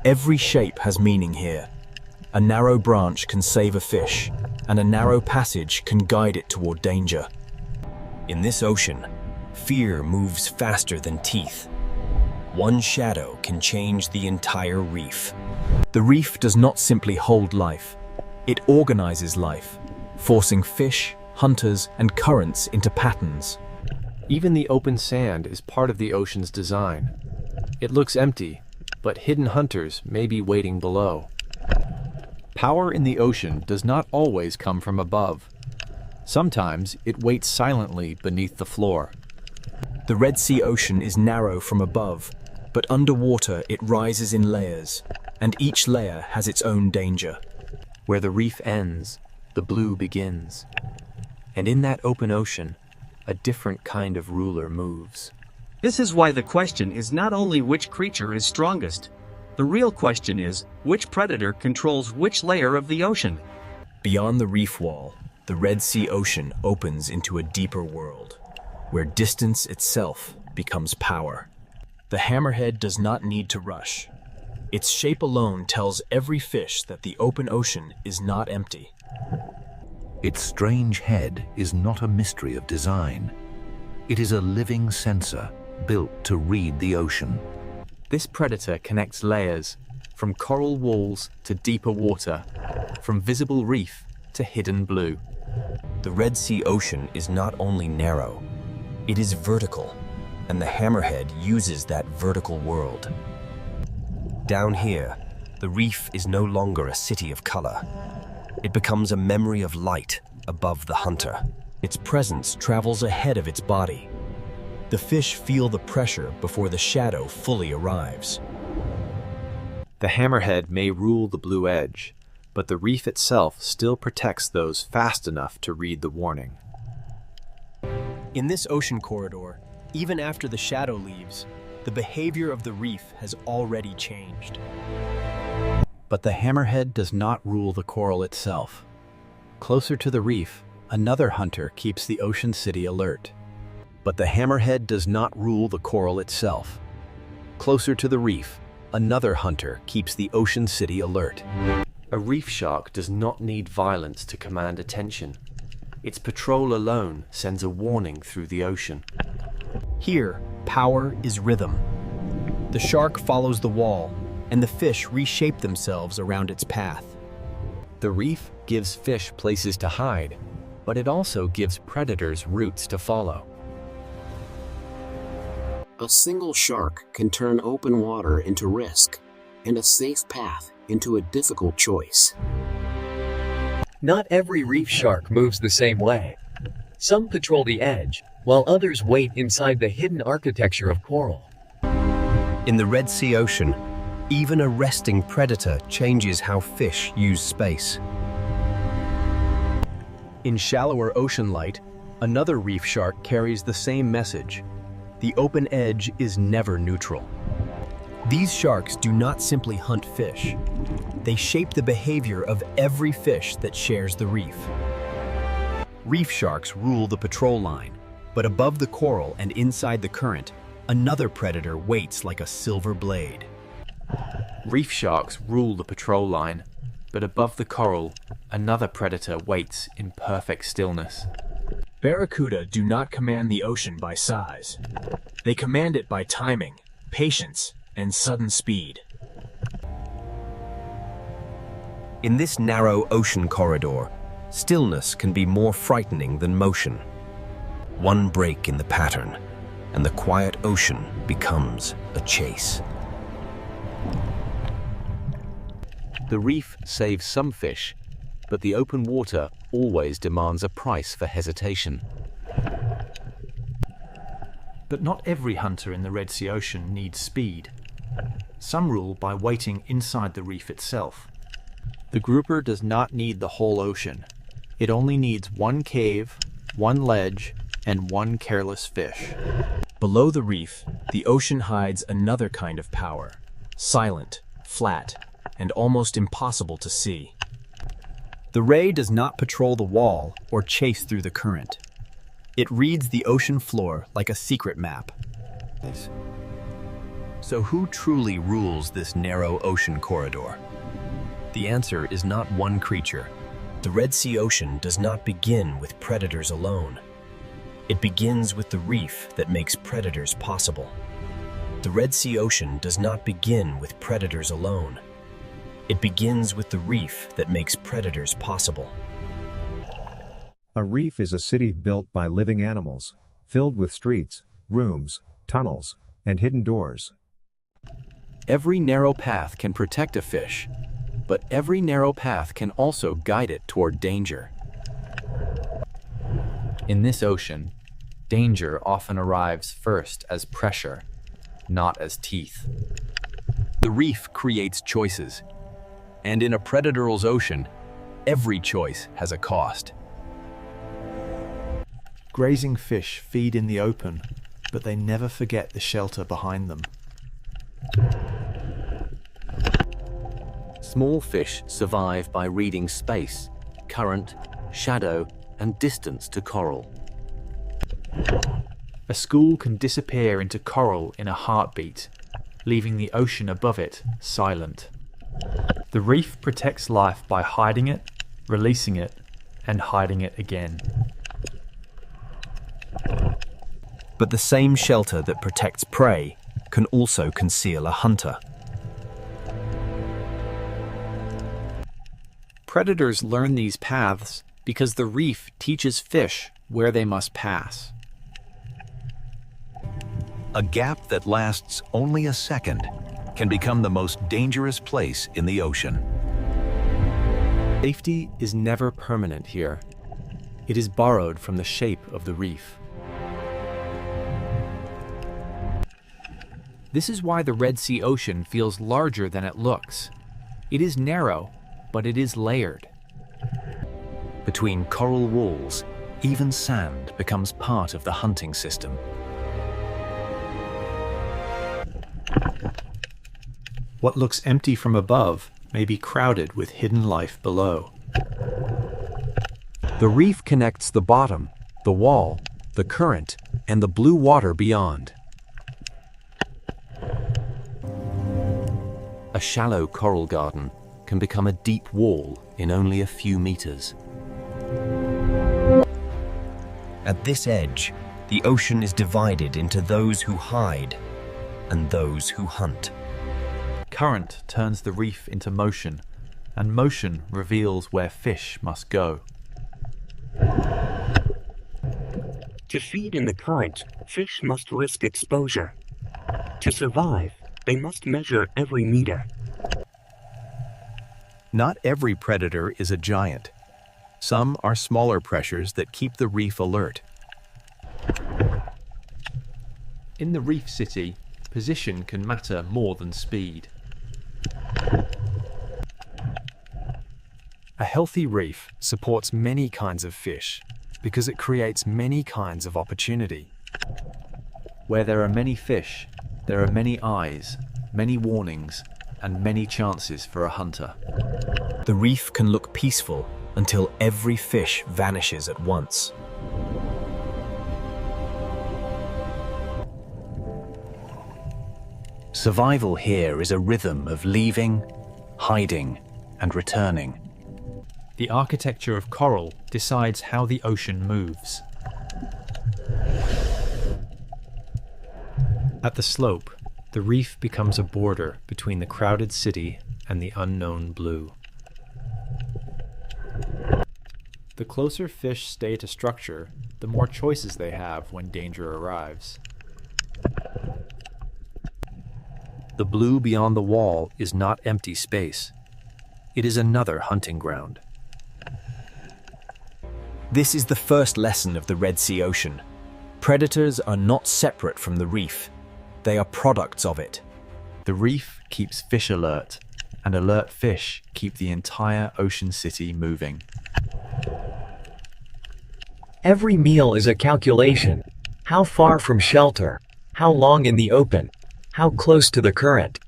Every shape has meaning here. A narrow branch can save a fish, and a narrow passage can guide it toward danger. In this ocean, fear moves faster than teeth. One shadow can change the entire reef. The reef does not simply hold life, it organizes life, forcing fish, hunters, and currents into patterns. Even the open sand is part of the ocean's design. It looks empty, but hidden hunters may be waiting below. Power in the ocean does not always come from above. Sometimes it waits silently beneath the floor. The Red Sea Ocean is narrow from above, but underwater it rises in layers, and each layer has its own danger. Where the reef ends, the blue begins. And in that open ocean, a different kind of ruler moves. This is why the question is not only which creature is strongest. The real question is, which predator controls which layer of the ocean? Beyond the reef wall, the Red Sea Ocean opens into a deeper world, where distance itself becomes power. The hammerhead does not need to rush. Its shape alone tells every fish that the open ocean is not empty. Its strange head is not a mystery of design. It is a living sensor built to read the ocean. This predator connects layers, from coral walls to deeper water, from visible reef to hidden blue. The Red Sea Ocean is not only narrow, it is vertical, and the hammerhead uses that vertical world. Down here, the reef is no longer a city of color. It becomes a memory of light above the hunter. Its presence travels ahead of its body. The fish feel the pressure before the shadow fully arrives. The hammerhead may rule the blue edge, but the reef itself still protects those fast enough to read the warning. In this ocean corridor, even after the shadow leaves, the behavior of the reef has already changed. But the hammerhead does not rule the coral itself. Closer to the reef, another hunter keeps the ocean city alert. But the hammerhead does not rule the coral itself. Closer to the reef, another hunter keeps the ocean city alert. A reef shark does not need violence to command attention. Its patrol alone sends a warning through the ocean. Here, power is rhythm. The shark follows the wall, and the fish reshape themselves around its path. The reef gives fish places to hide, but it also gives predators routes to follow. A single shark can turn open water into risk, and a safe path into a difficult choice. Not every reef shark moves the same way. Some patrol the edge, while others wait inside the hidden architecture of coral. In the Red Sea Ocean, even a resting predator changes how fish use space. In shallower ocean light, another reef shark carries the same message. The open edge is never neutral. These sharks do not simply hunt fish. They shape the behavior of every fish that shares the reef. Reef sharks rule the patrol line, but above the coral and inside the current, another predator waits like a silver blade. Reef sharks rule the patrol line, but above the coral, another predator waits in perfect stillness. Barracuda do not command the ocean by size. They command it by timing, patience, and sudden speed. In this narrow ocean corridor, stillness can be more frightening than motion. One break in the pattern, and the quiet ocean becomes a chase. The reef saves some fish, but the open water always demands a price for hesitation. But not every hunter in the Red Sea Ocean needs speed. Some rule by waiting inside the reef itself. The grouper does not need the whole ocean. It only needs one cave, one ledge, and one careless fish. Below the reef, the ocean hides another kind of power, silent, flat, and almost impossible to see. The ray does not patrol the wall or chase through the current. It reads the ocean floor like a secret map. So who truly rules this narrow ocean corridor? The answer is not one creature. The Red Sea Ocean does not begin with predators alone. It begins with the reef that makes predators possible. The Red Sea Ocean does not begin with predators alone. It begins with the reef that makes predators possible. A reef is a city built by living animals, filled with streets, rooms, tunnels, and hidden doors. Every narrow path can protect a fish, but every narrow path can also guide it toward danger. In this ocean, danger often arrives first as pressure, not as teeth. The reef creates choices, and in a predator's ocean, every choice has a cost. Grazing fish feed in the open, but they never forget the shelter behind them. Small fish survive by reading space, current, shadow, and distance to coral. A school can disappear into coral in a heartbeat, leaving the ocean above it silent. The reef protects life by hiding it, releasing it, and hiding it again. But the same shelter that protects prey can also conceal a hunter. Predators learn these paths because the reef teaches fish where they must pass. A gap that lasts only a second can become the most dangerous place in the ocean. Safety is never permanent here. It is borrowed from the shape of the reef. This is why the Red Sea Ocean feels larger than it looks. It is narrow, but it is layered. Between coral walls, even sand becomes part of the hunting system. What looks empty from above may be crowded with hidden life below. The reef connects the bottom, the wall, the current, and the blue water beyond. A shallow coral garden can become a deep wall in only a few meters. At this edge, the ocean is divided into those who hide and those who hunt. Current turns the reef into motion, and motion reveals where fish must go. To feed in the current, fish must risk exposure. To survive, they must measure every meter. Not every predator is a giant. Some are smaller pressures that keep the reef alert. In the reef city, position can matter more than speed. A healthy reef supports many kinds of fish because it creates many kinds of opportunity. Where there are many fish, there are many eyes, many warnings, and many chances for a hunter. The reef can look peaceful until every fish vanishes at once. Survival here is a rhythm of leaving, hiding, and returning. The architecture of coral decides how the ocean moves. At the slope, the reef becomes a border between the crowded city and the unknown blue. The closer fish stay to structure, the more choices they have when danger arrives. The blue beyond the wall is not empty space. It is another hunting ground. This is the first lesson of the Red Sea Ocean. Predators are not separate from the reef. They are products of it. The reef keeps fish alert, and alert fish keep the entire ocean city moving. Every meal is a calculation. How far from shelter? How long in the open? How close to the current?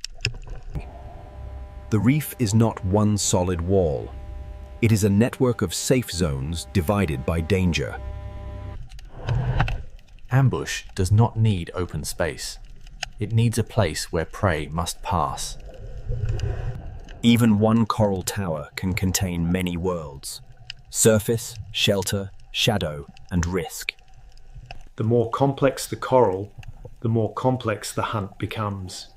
The reef is not one solid wall. It is a network of safe zones divided by danger. Ambush does not need open space. It needs a place where prey must pass. Even one coral tower can contain many worlds: surface, shelter, shadow, and risk. The more complex the coral, the more complex the hunt becomes.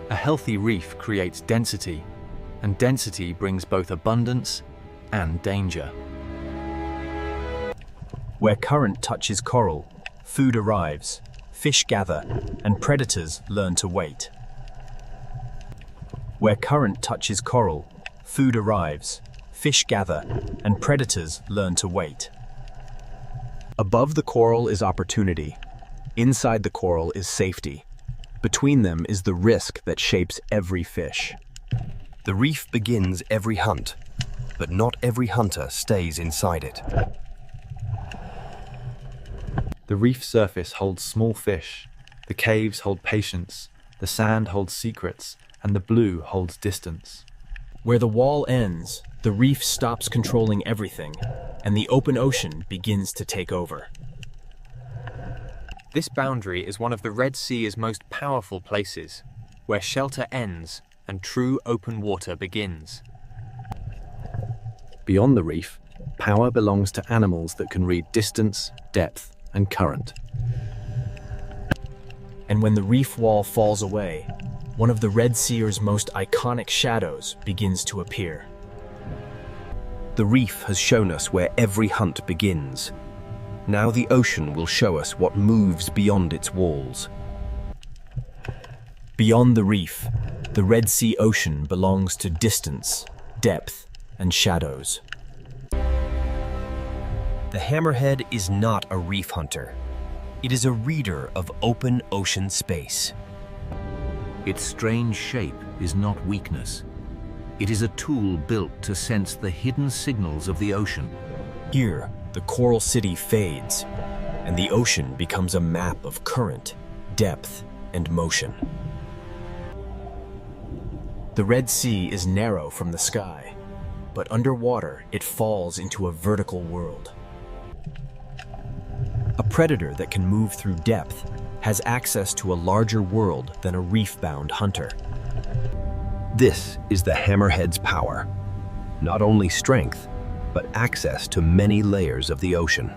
A healthy reef creates density, and density brings both abundance and danger. Where current touches coral, food arrives, fish gather, and predators learn to wait. Where current touches coral, food arrives, fish gather, and predators learn to wait. Above the coral is opportunity. Inside the coral is safety. Between them is the risk that shapes every fish. The reef begins every hunt, but not every hunter stays inside it. The reef surface holds small fish, the caves hold patience, the sand holds secrets, and the blue holds distance. Where the wall ends, the reef stops controlling everything, and the open ocean begins to take over. This boundary is one of the Red Sea's most powerful places, where shelter ends and true open water begins. Beyond the reef, power belongs to animals that can read distance, depth, and current. And when the reef wall falls away, one of the red seer's most iconic shadows begins to appear. The reef has shown us where every hunt begins. Now the ocean will show us what moves beyond its walls. Beyond the reef, the Red Sea Ocean belongs to distance, depth, and shadows. The hammerhead is not a reef hunter. It is a reader of open ocean space. Its strange shape is not weakness. It is a tool built to sense the hidden signals of the ocean. Here, the coral city fades, and the ocean becomes a map of current, depth, and motion. The Red Sea is narrow from the sky, but underwater it falls into a vertical world. A predator that can move through depth has access to a larger world than a reef-bound hunter. This is the hammerhead's power. Not only strength, but access to many layers of the ocean.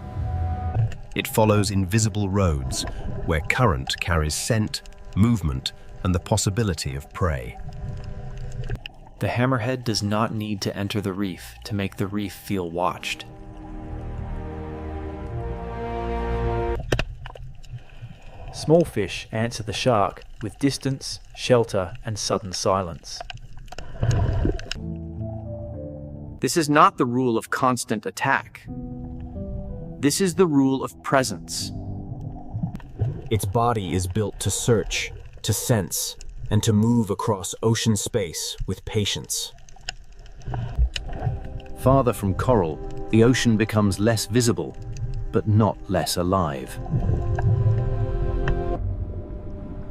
It follows invisible roads where current carries scent, movement, and the possibility of prey. The hammerhead does not need to enter the reef to make the reef feel watched. Small fish answer the shark with distance, shelter, and sudden silence. This is not the rule of constant attack. This is the rule of presence. Its body is built to search, to sense, and to move across ocean space with patience. Farther from coral, the ocean becomes less visible, but not less alive.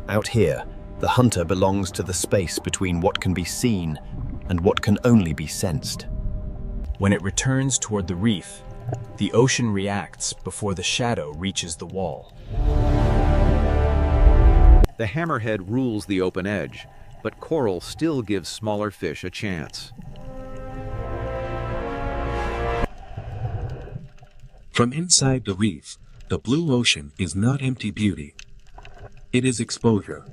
Out here, the hunter belongs to the space between what can be seen and what can only be sensed. When it returns toward the reef, the ocean reacts before the shadow reaches the wall. The hammerhead rules the open edge, but coral still gives smaller fish a chance. From inside the reef, the blue ocean is not empty beauty. It is exposure.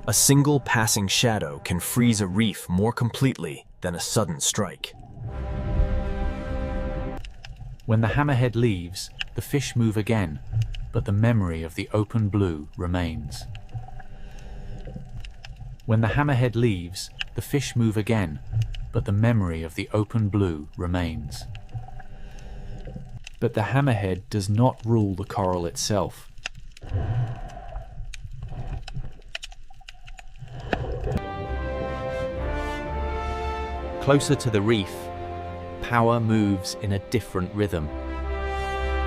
A single passing shadow can freeze a reef more completely than a sudden strike. When the hammerhead leaves, the fish move again, but the memory of the open blue remains. When the hammerhead leaves, the fish move again, but the memory of the open blue remains. But the hammerhead does not rule the coral itself. Closer to the reef, power moves in a different rhythm.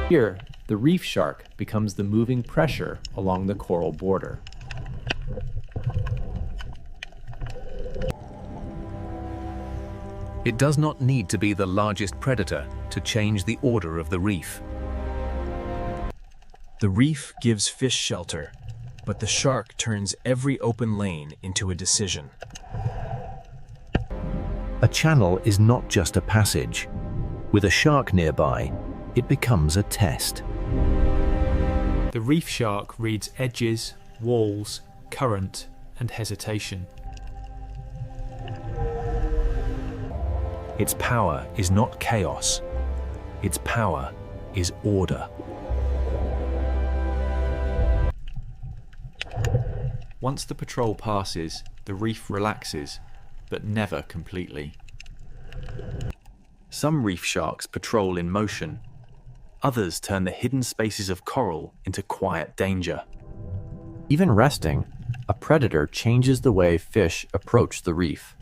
Here, the reef shark becomes the moving pressure along the coral border. It does not need to be the largest predator to change the order of the reef. The reef gives fish shelter, but the shark turns every open lane into a decision. A channel is not just a passage. With a shark nearby, it becomes a test. The reef shark reads edges, walls, current, and hesitation. Its power is not chaos. Its power is order. Once the patrol passes, the reef relaxes, but never completely. Some reef sharks patrol in motion. Others turn the hidden spaces of coral into quiet danger. Even resting, a predator changes the way fish approach the reef.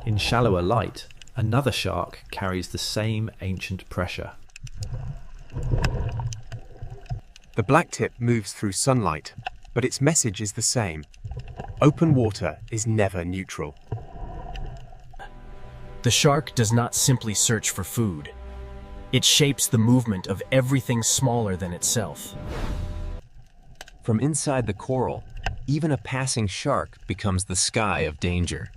In shallower light, another shark carries the same ancient pressure. The blacktip moves through sunlight, but its message is the same. Open water is never neutral. The shark does not simply search for food. It shapes the movement of everything smaller than itself. From inside the coral, even a passing shark becomes the sky of danger.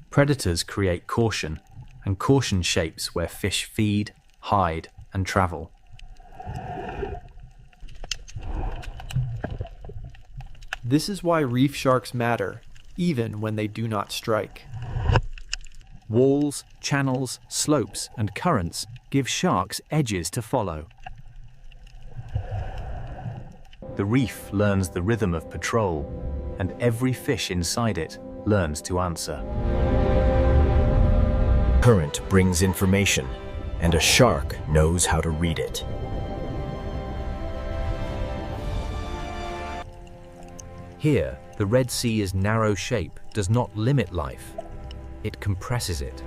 Predators create caution, and caution shapes where fish feed, hide, and travel. This is why reef sharks matter, even when they do not strike. Walls, channels, slopes, and currents give sharks edges to follow. The reef learns the rhythm of patrol, and every fish inside it learns to answer. Current brings information, and a shark knows how to read it. Here, the Red Sea's narrow shape does not limit life. It compresses it.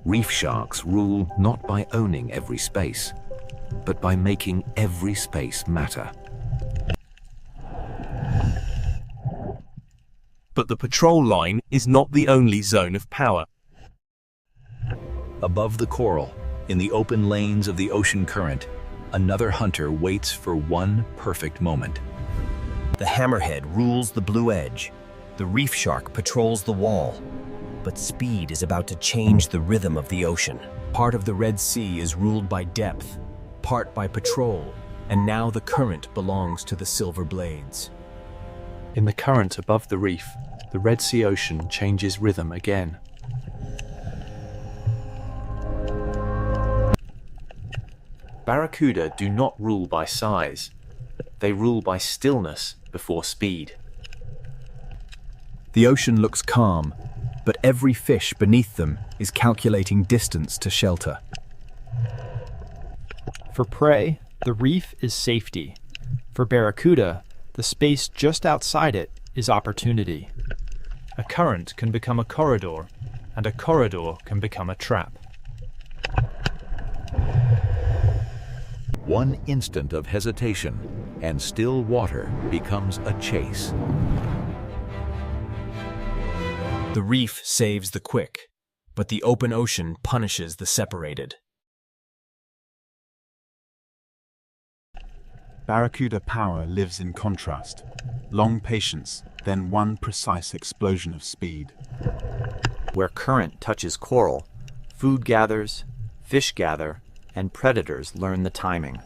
Reef sharks rule not by owning every space, but by making every space matter. But the patrol line is not the only zone of power. Above the coral, in the open lanes of the ocean current, another hunter waits for one perfect moment. The hammerhead rules the blue edge. The reef shark patrols the wall. But speed is about to change the rhythm of the ocean. Part of the Red Sea is ruled by depth, part by patrol, and now the current belongs to the silver blades. In the current above the reef, the Red Sea Ocean changes rhythm again. Barracuda do not rule by size. They rule by stillness before speed. The ocean looks calm, but every fish beneath them is calculating distance to shelter. For prey, the reef is safety. For barracuda, the space just outside it is opportunity. A current can become a corridor, and a corridor can become a trap. One instant of hesitation, and still water becomes a chase. The reef saves the quick, but the open ocean punishes the separated. Barracuda power lives in contrast. Long patience, then one precise explosion of speed. Where current touches coral, food gathers, fish gather, and predators learn the timing.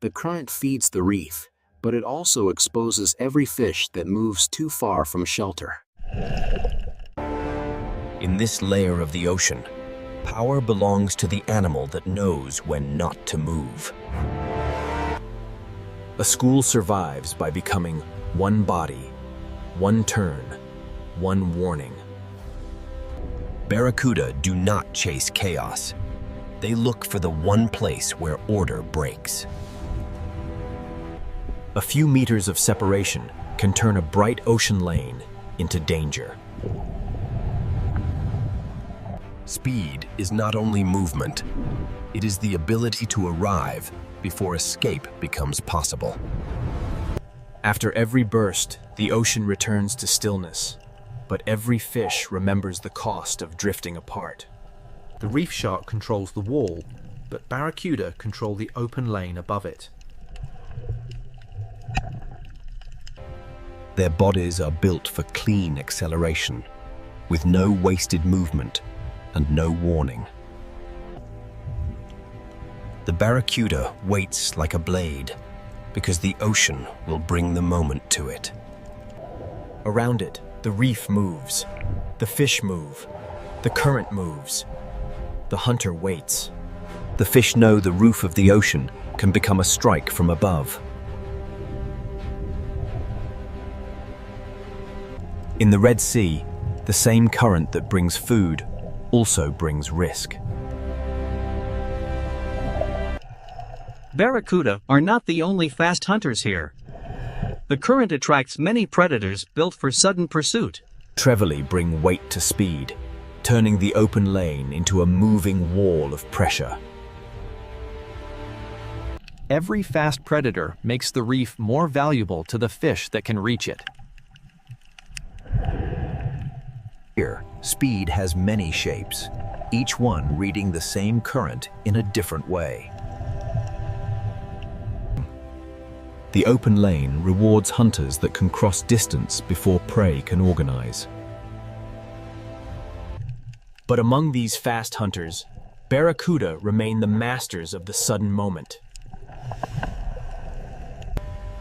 The current feeds the reef, but it also exposes every fish that moves too far from shelter. In this layer of the ocean, power belongs to the animal that knows when not to move. A school survives by becoming one body, one turn, one warning. Barracuda do not chase chaos. They look for the one place where order breaks. A few meters of separation can turn a bright ocean lane into danger. Speed is not only movement, it is the ability to arrive before escape becomes possible. After every burst, the ocean returns to stillness, but every fish remembers the cost of drifting apart. The reef shark controls the wall, but barracuda control the open lane above it. Their bodies are built for clean acceleration, with no wasted movement and no warning. The barracuda waits like a blade, because the ocean will bring the moment to it. Around it, the reef moves, the fish move, the current moves. The hunter waits. The fish know the roof of the ocean can become a strike from above. In the Red Sea, the same current that brings food also brings risk. Barracuda are not the only fast hunters here. The current attracts many predators built for sudden pursuit. Trevally bring weight to speed, turning the open lane into a moving wall of pressure. Every fast predator makes the reef more valuable to the fish that can reach it. Here, speed has many shapes, each one reading the same current in a different way. The open lane rewards hunters that can cross distance before prey can organize. But among these fast hunters, barracuda remain the masters of the sudden moment.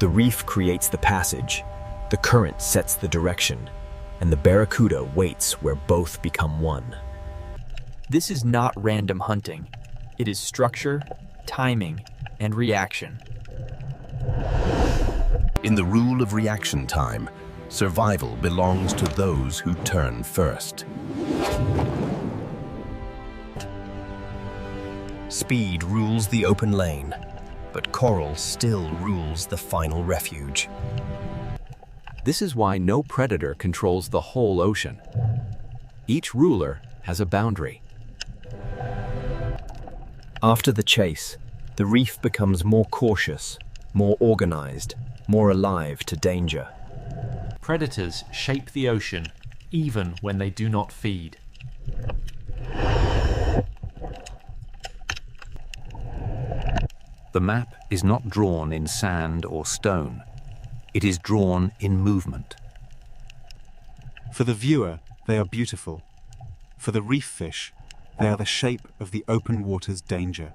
The reef creates the passage, the current sets the direction, and the barracuda waits where both become one. This is not random hunting. It is structure, timing, and reaction. In the rule of reaction time, survival belongs to those who turn first. Speed rules the open lane, but coral still rules the final refuge. This is why no predator controls the whole ocean. Each ruler has a boundary. After the chase, the reef becomes more cautious, more organized, more alive to danger. Predators shape the ocean even when they do not feed. The map is not drawn in sand or stone. It is drawn in movement. For the viewer, they are beautiful. For the reef fish, they are the shape of the open water's danger.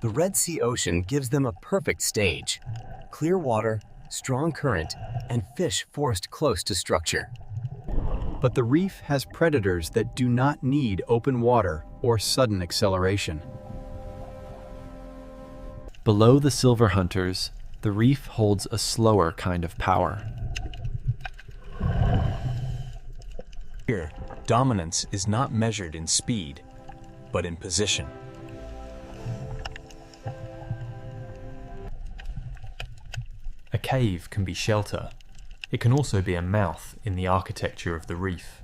The Red Sea Ocean gives them a perfect stage. Clear water, strong current, and fish forced close to structure. But the reef has predators that do not need open water or sudden acceleration. Below the silver hunters, the reef holds a slower kind of power. Here, dominance is not measured in speed, but in position. A cave can be shelter. It can also be a mouth in the architecture of the reef.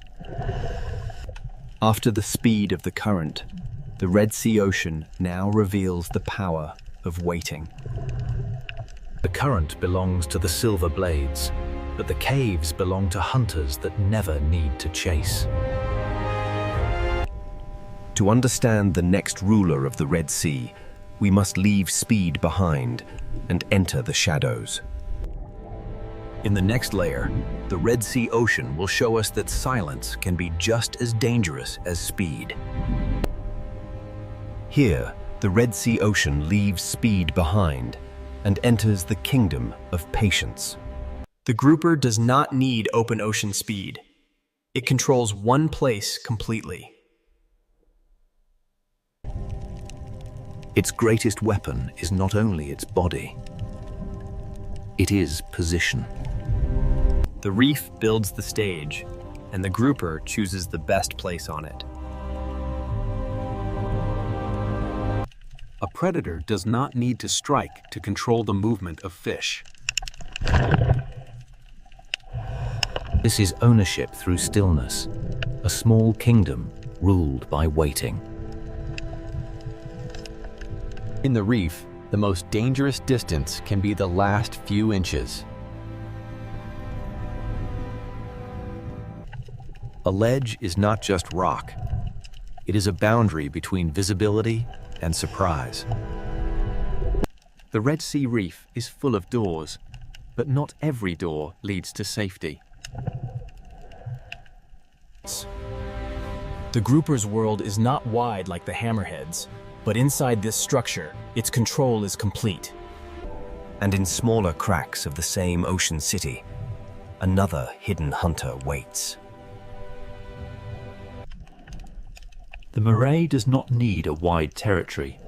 After the speed of the current, the Red Sea Ocean now reveals the power of waiting. The current belongs to the silver blades, but the caves belong to hunters that never need to chase. To understand the next ruler of the Red Sea, we must leave speed behind and enter the shadows. In the next layer, the Red Sea Ocean will show us that silence can be just as dangerous as speed. Here, the Red Sea Ocean leaves speed behind and enters the kingdom of patience. The grouper does not need open ocean speed. It controls one place completely. Its greatest weapon is not only its body, it is position. The reef builds the stage, and the grouper chooses the best place on it. A predator does not need to strike to control the movement of fish. This is ownership through stillness, a small kingdom ruled by waiting. In the reef, the most dangerous distance can be the last few inches. A ledge is not just rock. It is a boundary between visibility and surprise. The Red Sea Reef is full of doors, but not every door leads to safety. The grouper's world is not wide like the hammerheads, but inside this structure, its control is complete. And in smaller cracks of the same ocean city, another hidden hunter waits. The moray does not need a wide territory.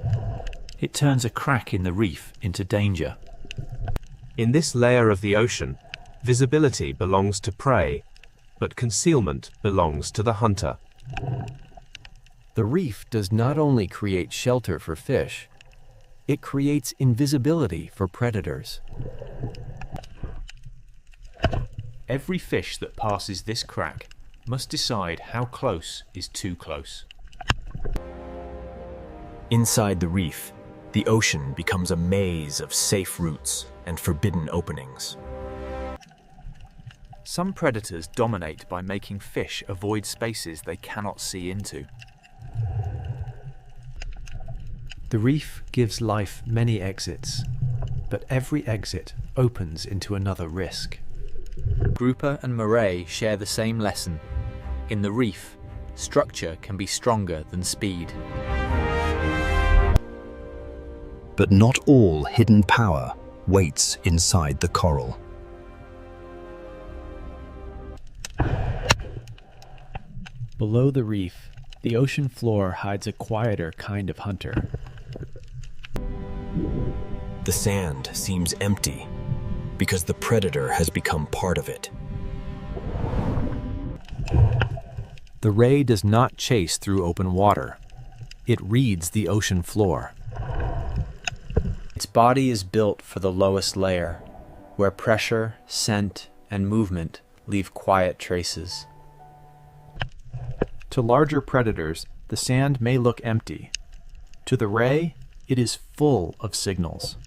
It turns a crack in the reef into danger. In this layer of the ocean, visibility belongs to prey, but concealment belongs to the hunter. The reef does not only create shelter for fish, it creates invisibility for predators. Every fish that passes this crack must decide how close is too close. Inside the reef, the ocean becomes a maze of safe routes and forbidden openings. Some predators dominate by making fish avoid spaces they cannot see into. The reef gives life many exits, but every exit opens into another risk. Grouper and moray share the same lesson. In the reef, structure can be stronger than speed. But not all hidden power waits inside the coral. Below the reef, the ocean floor hides a quieter kind of hunter. The sand seems empty because the predator has become part of it. The ray does not chase through open water. It reads the ocean floor. Its body is built for the lowest layer, where pressure, scent, and movement leave quiet traces. To larger predators, the sand may look empty. To the ray, it is full of signals.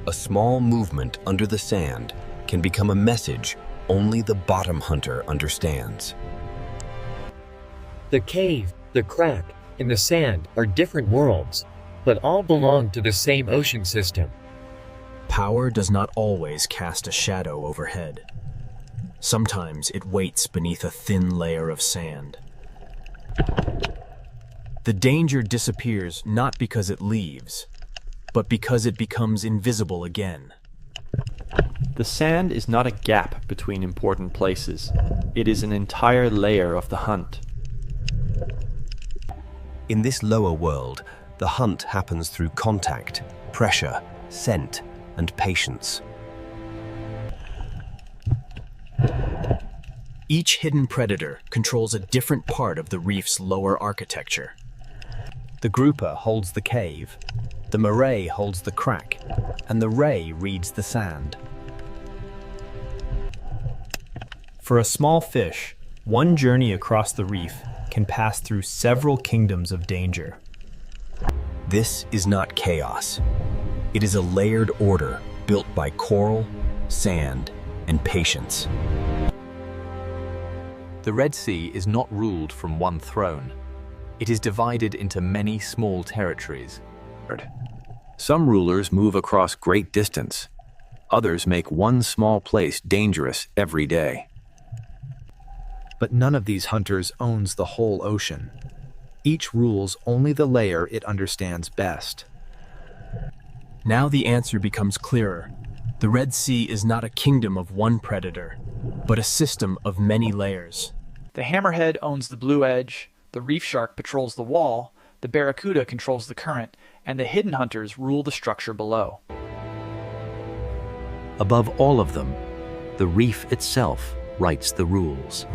A small movement under the sand can become a message only the bottom hunter understands. The cave, the crack, and the sand are different worlds, but all belong to the same ocean system. Power does not always cast a shadow overhead. Sometimes it waits beneath a thin layer of sand. The danger disappears not because it leaves, but because it becomes invisible again. The sand is not a gap between important places. It is an entire layer of the hunt. In this lower world, the hunt happens through contact, pressure, scent, and patience. Each hidden predator controls a different part of the reef's lower architecture. The grouper holds the cave, the moray holds the crack, and the ray reads the sand. For a small fish, one journey across the reef can pass through several kingdoms of danger. This is not chaos. It is a layered order built by coral, sand, and patience. The Red Sea is not ruled from one throne. It is divided into many small territories. Some rulers move across great distance. Others make one small place dangerous every day. But none of these hunters owns the whole ocean. Each rules only the layer it understands best. Now the answer becomes clearer. The Red Sea is not a kingdom of one predator, but a system of many layers. The hammerhead owns the blue edge, the reef shark patrols the wall, the barracuda controls the current, and the hidden hunters rule the structure below. Above all of them, the reef itself writes the rules.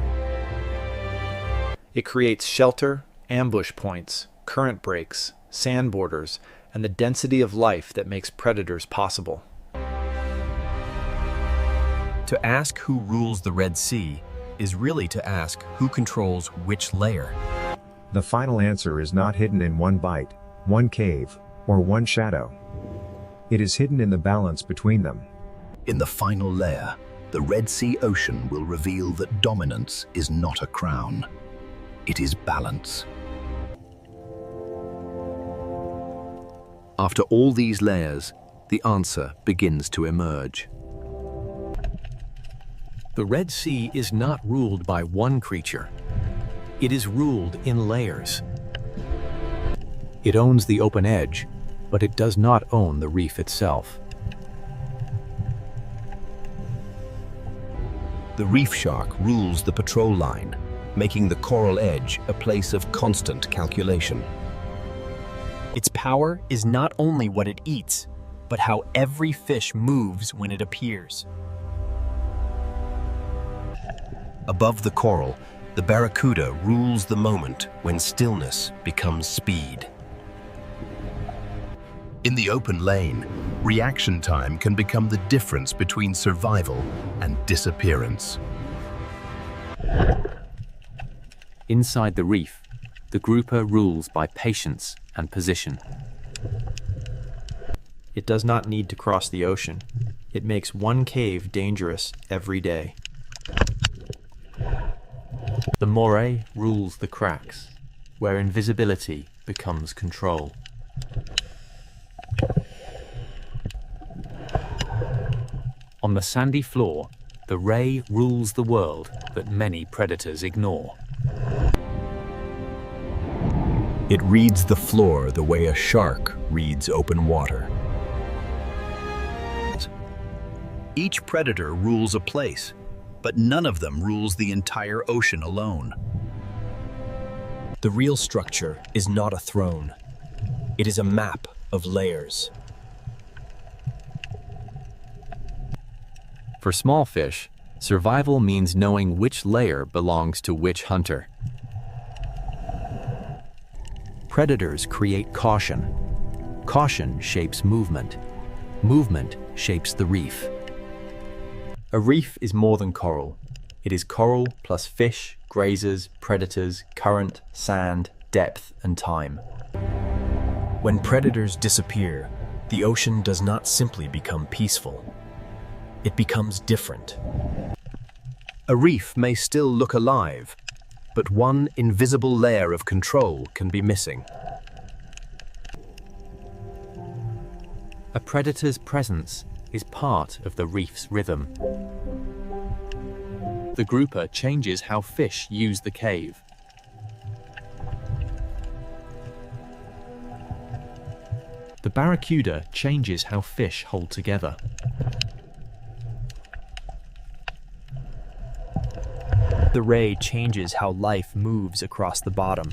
It creates shelter, ambush points, current breaks, sand borders, and the density of life that makes predators possible. To ask who rules the Red Sea is really to ask who controls which layer. The final answer is not hidden in one bite, one cave, or one shadow. It is hidden in the balance between them. In the final layer, the Red Sea Ocean will reveal that dominance is not a crown. It is balance. After all these layers, the answer begins to emerge. The Red Sea is not ruled by one creature. It is ruled in layers. It owns the open edge, but it does not own the reef itself. The reef shark rules the patrol line, making the coral edge a place of constant calculation. Its power is not only what it eats, but how every fish moves when it appears. Above the coral, the barracuda rules the moment when stillness becomes speed. In the open lane, reaction time can become the difference between survival and disappearance. Inside the reef, the grouper rules by patience and position. It does not need to cross the ocean. It makes one cave dangerous every day. The moray rules the cracks, where invisibility becomes control. On the sandy floor, the ray rules the world that many predators ignore. It reads the floor the way a shark reads open water. Each predator rules a place, but none of them rules the entire ocean alone. The real structure is not a throne. It is a map of layers. For small fish, survival means knowing which layer belongs to which hunter. Predators create caution. Caution shapes movement. Movement shapes the reef. A reef is more than coral. It is coral plus fish, grazers, predators, current, sand, depth, and time. When predators disappear, the ocean does not simply become peaceful. It becomes different. A reef may still look alive, but one invisible layer of control can be missing. A predator's presence is part of the reef's rhythm. The grouper changes how fish use the cave. The barracuda changes how fish hold together. The ray changes how life moves across the bottom.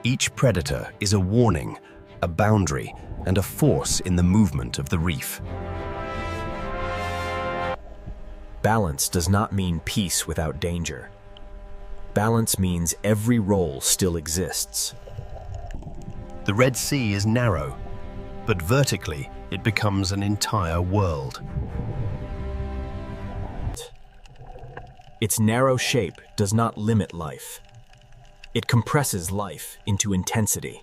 Each predator is a warning, a boundary, and a force in the movement of the reef. Balance does not mean peace without danger. Balance means every role still exists. The Red Sea is narrow, but vertically it becomes an entire world. Its narrow shape does not limit life. It compresses life into intensity.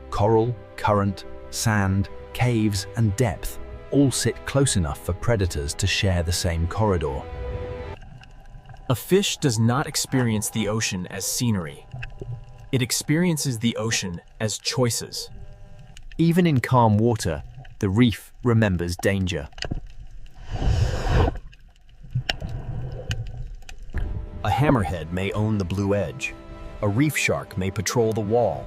Coral, current, sand, caves, and depth all sit close enough for predators to share the same corridor. A fish does not experience the ocean as scenery. It experiences the ocean as choices. Even in calm water, the reef remembers danger. A hammerhead may own the blue edge. A reef shark may patrol the wall.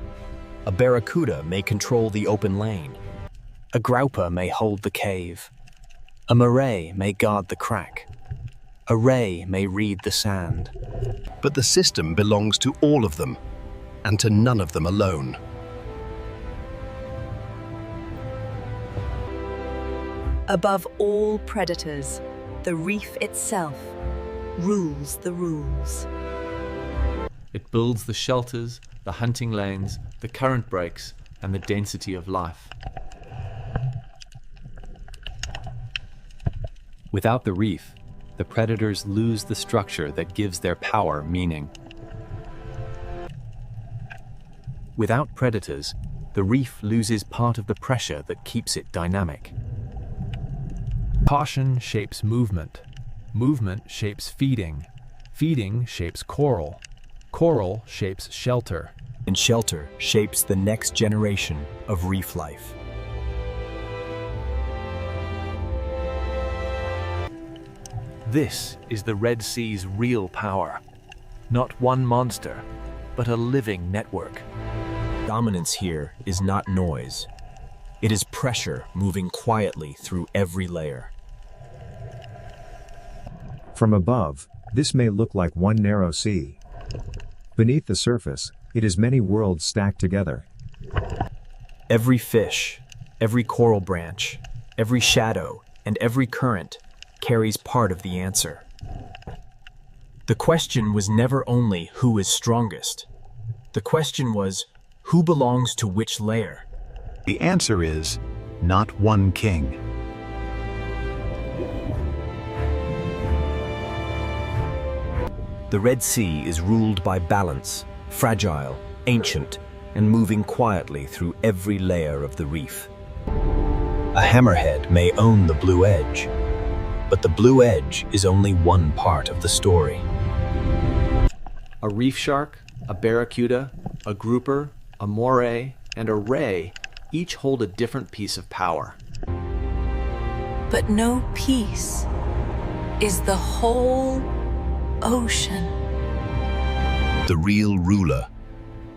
A barracuda may control the open lane. A grouper may hold the cave. A moray may guard the crack. A ray may read the sand. But the system belongs to all of them, and to none of them alone. Above all predators, the reef itself rules the rules. It builds the shelters, the hunting lanes, the current breaks, and the density of life. Without the reef, the predators lose the structure that gives their power meaning. Without predators, the reef loses part of the pressure that keeps it dynamic. Caution shapes movement. Movement shapes feeding. Feeding shapes coral. Coral shapes shelter. And shelter shapes the next generation of reef life. This is the Red Sea's real power. Not one monster, but a living network. Dominance here is not noise. It is pressure moving quietly through every layer. From above, this may look like one narrow sea. Beneath the surface, it is many worlds stacked together. Every fish, every coral branch, every shadow, and every current carries part of the answer. The question was never only who is strongest. The question was who belongs to which layer. The answer is not one king. The Red Sea is ruled by balance, fragile, ancient, and moving quietly through every layer of the reef. A hammerhead may own the blue edge, but the blue edge is only one part of the story. A reef shark, a barracuda, a grouper, a moray, and a ray each hold a different piece of power. But no piece is the whole ocean. The real ruler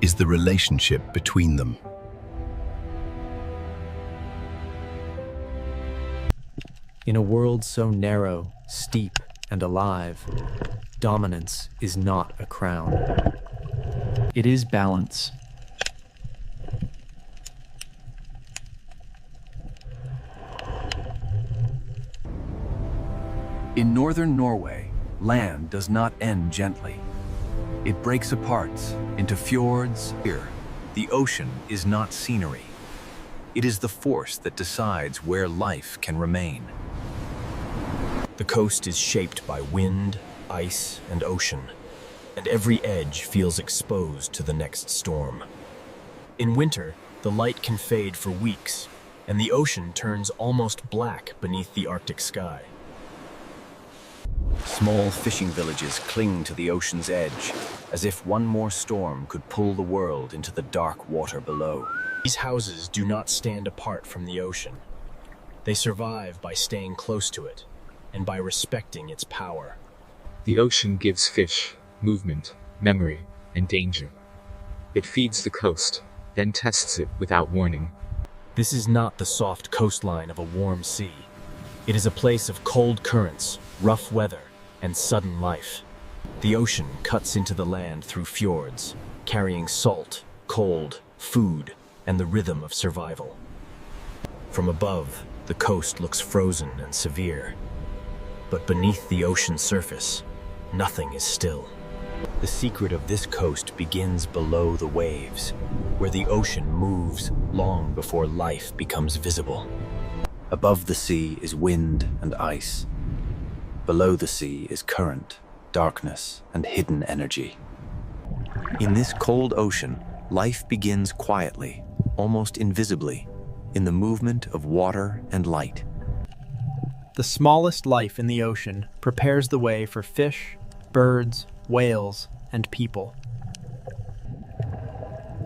is the relationship between them. In a world so narrow, steep, and alive, dominance is not a crown. It is balance. In northern Norway, land does not end gently. It breaks apart into fjords. Here, the ocean is not scenery. It is the force that decides where life can remain. The coast is shaped by wind, ice, and ocean, and every edge feels exposed to the next storm. In winter, the light can fade for weeks, and the ocean turns almost black beneath the Arctic sky. Small fishing villages cling to the ocean's edge, as if one more storm could pull the world into the dark water below. These houses do not stand apart from the ocean. They survive by staying close to it, and by respecting its power. The ocean gives fish movement, memory, and danger. It feeds the coast, then tests it without warning. This is not the soft coastline of a warm sea. It is a place of cold currents, rough weather, and sudden life. The ocean cuts into the land through fjords, carrying salt, cold, food, and the rhythm of survival. From above, the coast looks frozen and severe. But beneath the ocean surface, nothing is still. The secret of this coast begins below the waves, where the ocean moves long before life becomes visible. Above the sea is wind and ice. Below the sea is current, darkness, and hidden energy. In this cold ocean, life begins quietly, almost invisibly, in the movement of water and light. The smallest life in the ocean prepares the way for fish, birds, whales, and people.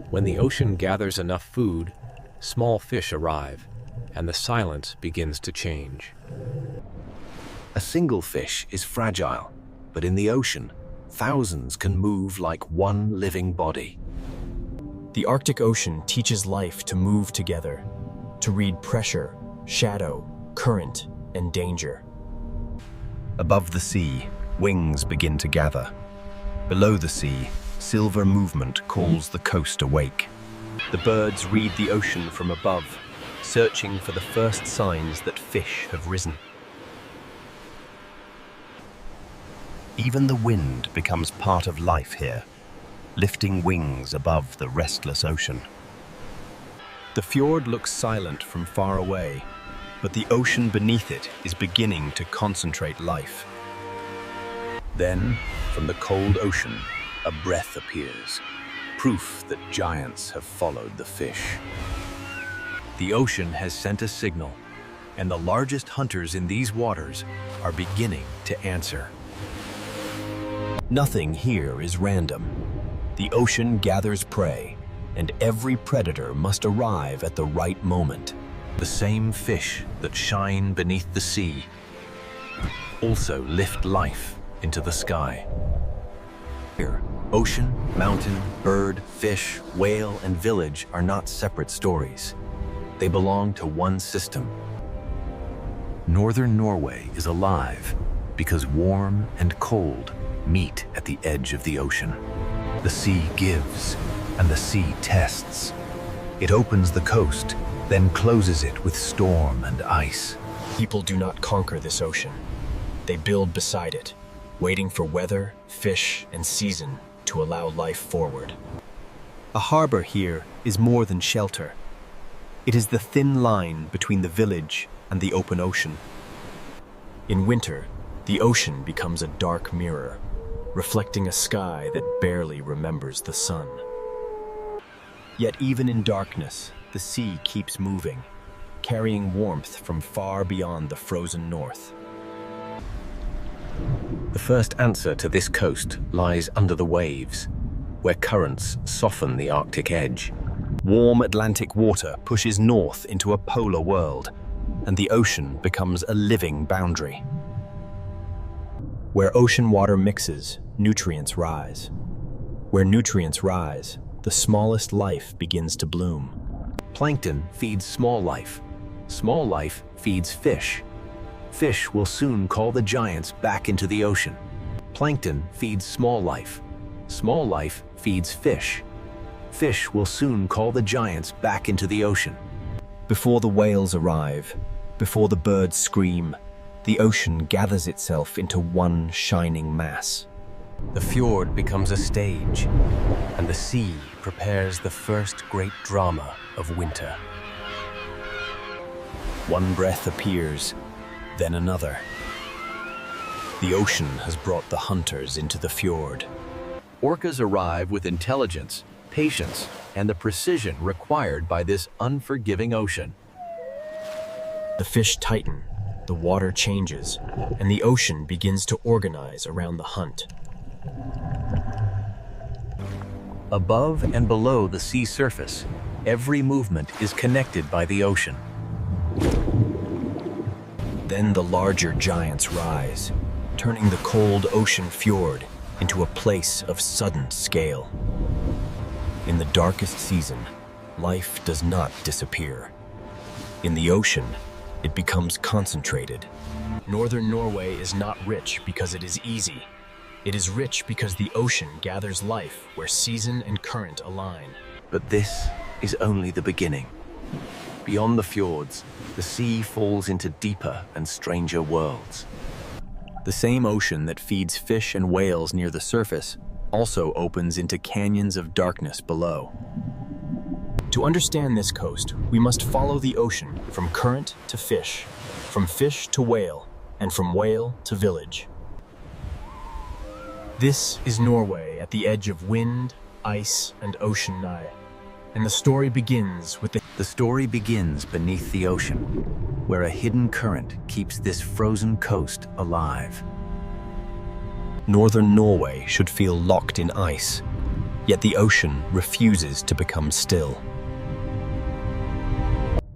When the ocean gathers enough food, small fish arrive, and the silence begins to change. A single fish is fragile, but in the ocean, thousands can move like one living body. The Arctic Ocean teaches life to move together, to read pressure, shadow, current, and danger. Above the sea, wings begin to gather. Below the sea, silver movement calls the coast awake. The birds read the ocean from above, searching for the first signs that fish have risen. Even the wind becomes part of life here, lifting wings above the restless ocean. The fjord looks silent from far away, but the ocean beneath it is beginning to concentrate life. Then, from the cold ocean, a breath appears, proof that giants have followed the fish. The ocean has sent a signal, and the largest hunters in these waters are beginning to answer. Nothing here is random. The ocean gathers prey, and every predator must arrive at the right moment. The same fish that shine beneath the sea also lift life into the sky. Here, ocean, mountain, bird, fish, whale, and village are not separate stories. They belong to one system. Northern Norway is alive because warm and cold meet at the edge of the ocean. The sea gives, and the sea tests. It opens the coast, then closes it with storm and ice. People do not conquer this ocean. They build beside it, waiting for weather, fish, and season to allow life forward. A harbor here is more than shelter. It is the thin line between the village and the open ocean. In winter, the ocean becomes a dark mirror, reflecting a sky that barely remembers the sun. Yet even in darkness, the sea keeps moving, carrying warmth from far beyond the frozen north. The first answer to this coast lies under the waves, where currents soften the Arctic edge. Warm Atlantic water pushes north into a polar world, and the ocean becomes a living boundary. Where ocean water mixes, nutrients rise. Where nutrients rise, the smallest life begins to bloom. Plankton feeds small life. Small life feeds fish. Fish will soon call the giants back into the ocean. Plankton feeds small life. Small life feeds fish. Fish will soon call the giants back into the ocean. Before the whales arrive, before the birds scream, the ocean gathers itself into one shining mass. The fjord becomes a stage, and the sea prepares the first great drama of winter. One breath appears, then another. The ocean has brought the hunters into the fjord. Orcas arrive with intelligence, patience, and the precision required by this unforgiving ocean. The fish tighten, the water changes, and the ocean begins to organize around the hunt. Above and below the sea surface, every movement is connected by the ocean. Then the larger giants rise, turning the cold ocean fjord into a place of sudden scale. In the darkest season, life does not disappear. In the ocean, it becomes concentrated. Northern Norway is not rich because it is easy. It is rich because the ocean gathers life where season and current align. But this is only the beginning. Beyond the fjords, the sea falls into deeper and stranger worlds. The same ocean that feeds fish and whales near the surface also opens into canyons of darkness below. To understand this coast, we must follow the ocean from current to fish, from fish to whale, and from whale to village. This is Norway at the edge of wind, ice, and ocean Nye. And the story begins with The story begins beneath the ocean, where a hidden current keeps this frozen coast alive. Northern Norway should feel locked in ice, yet the ocean refuses to become still.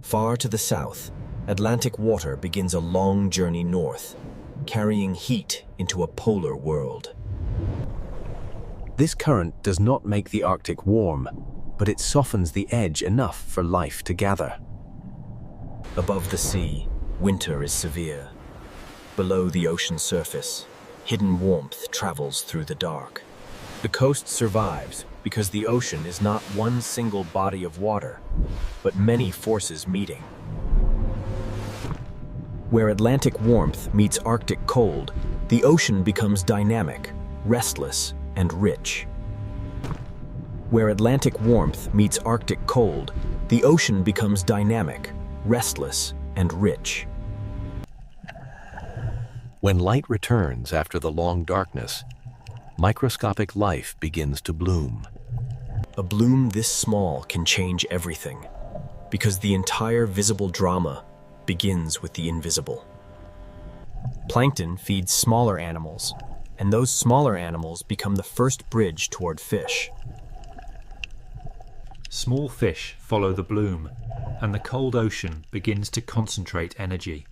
Far to the south, Atlantic water begins a long journey north, carrying heat into a polar world. This current does not make the Arctic warm, but it softens the edge enough for life to gather. Above the sea, winter is severe. Below the ocean surface, hidden warmth travels through the dark. The coast survives because the ocean is not one single body of water, but many forces meeting. Where Atlantic warmth meets Arctic cold, the ocean becomes dynamic, restless, and rich. Where Atlantic warmth meets Arctic cold, the ocean becomes dynamic, restless, and rich. When light returns after the long darkness, microscopic life begins to bloom. A bloom this small can change everything, because the entire visible drama begins with the invisible. Plankton feeds smaller animals, and those smaller animals become the first bridge toward fish. Small fish follow the bloom, and the cold ocean begins to concentrate energy.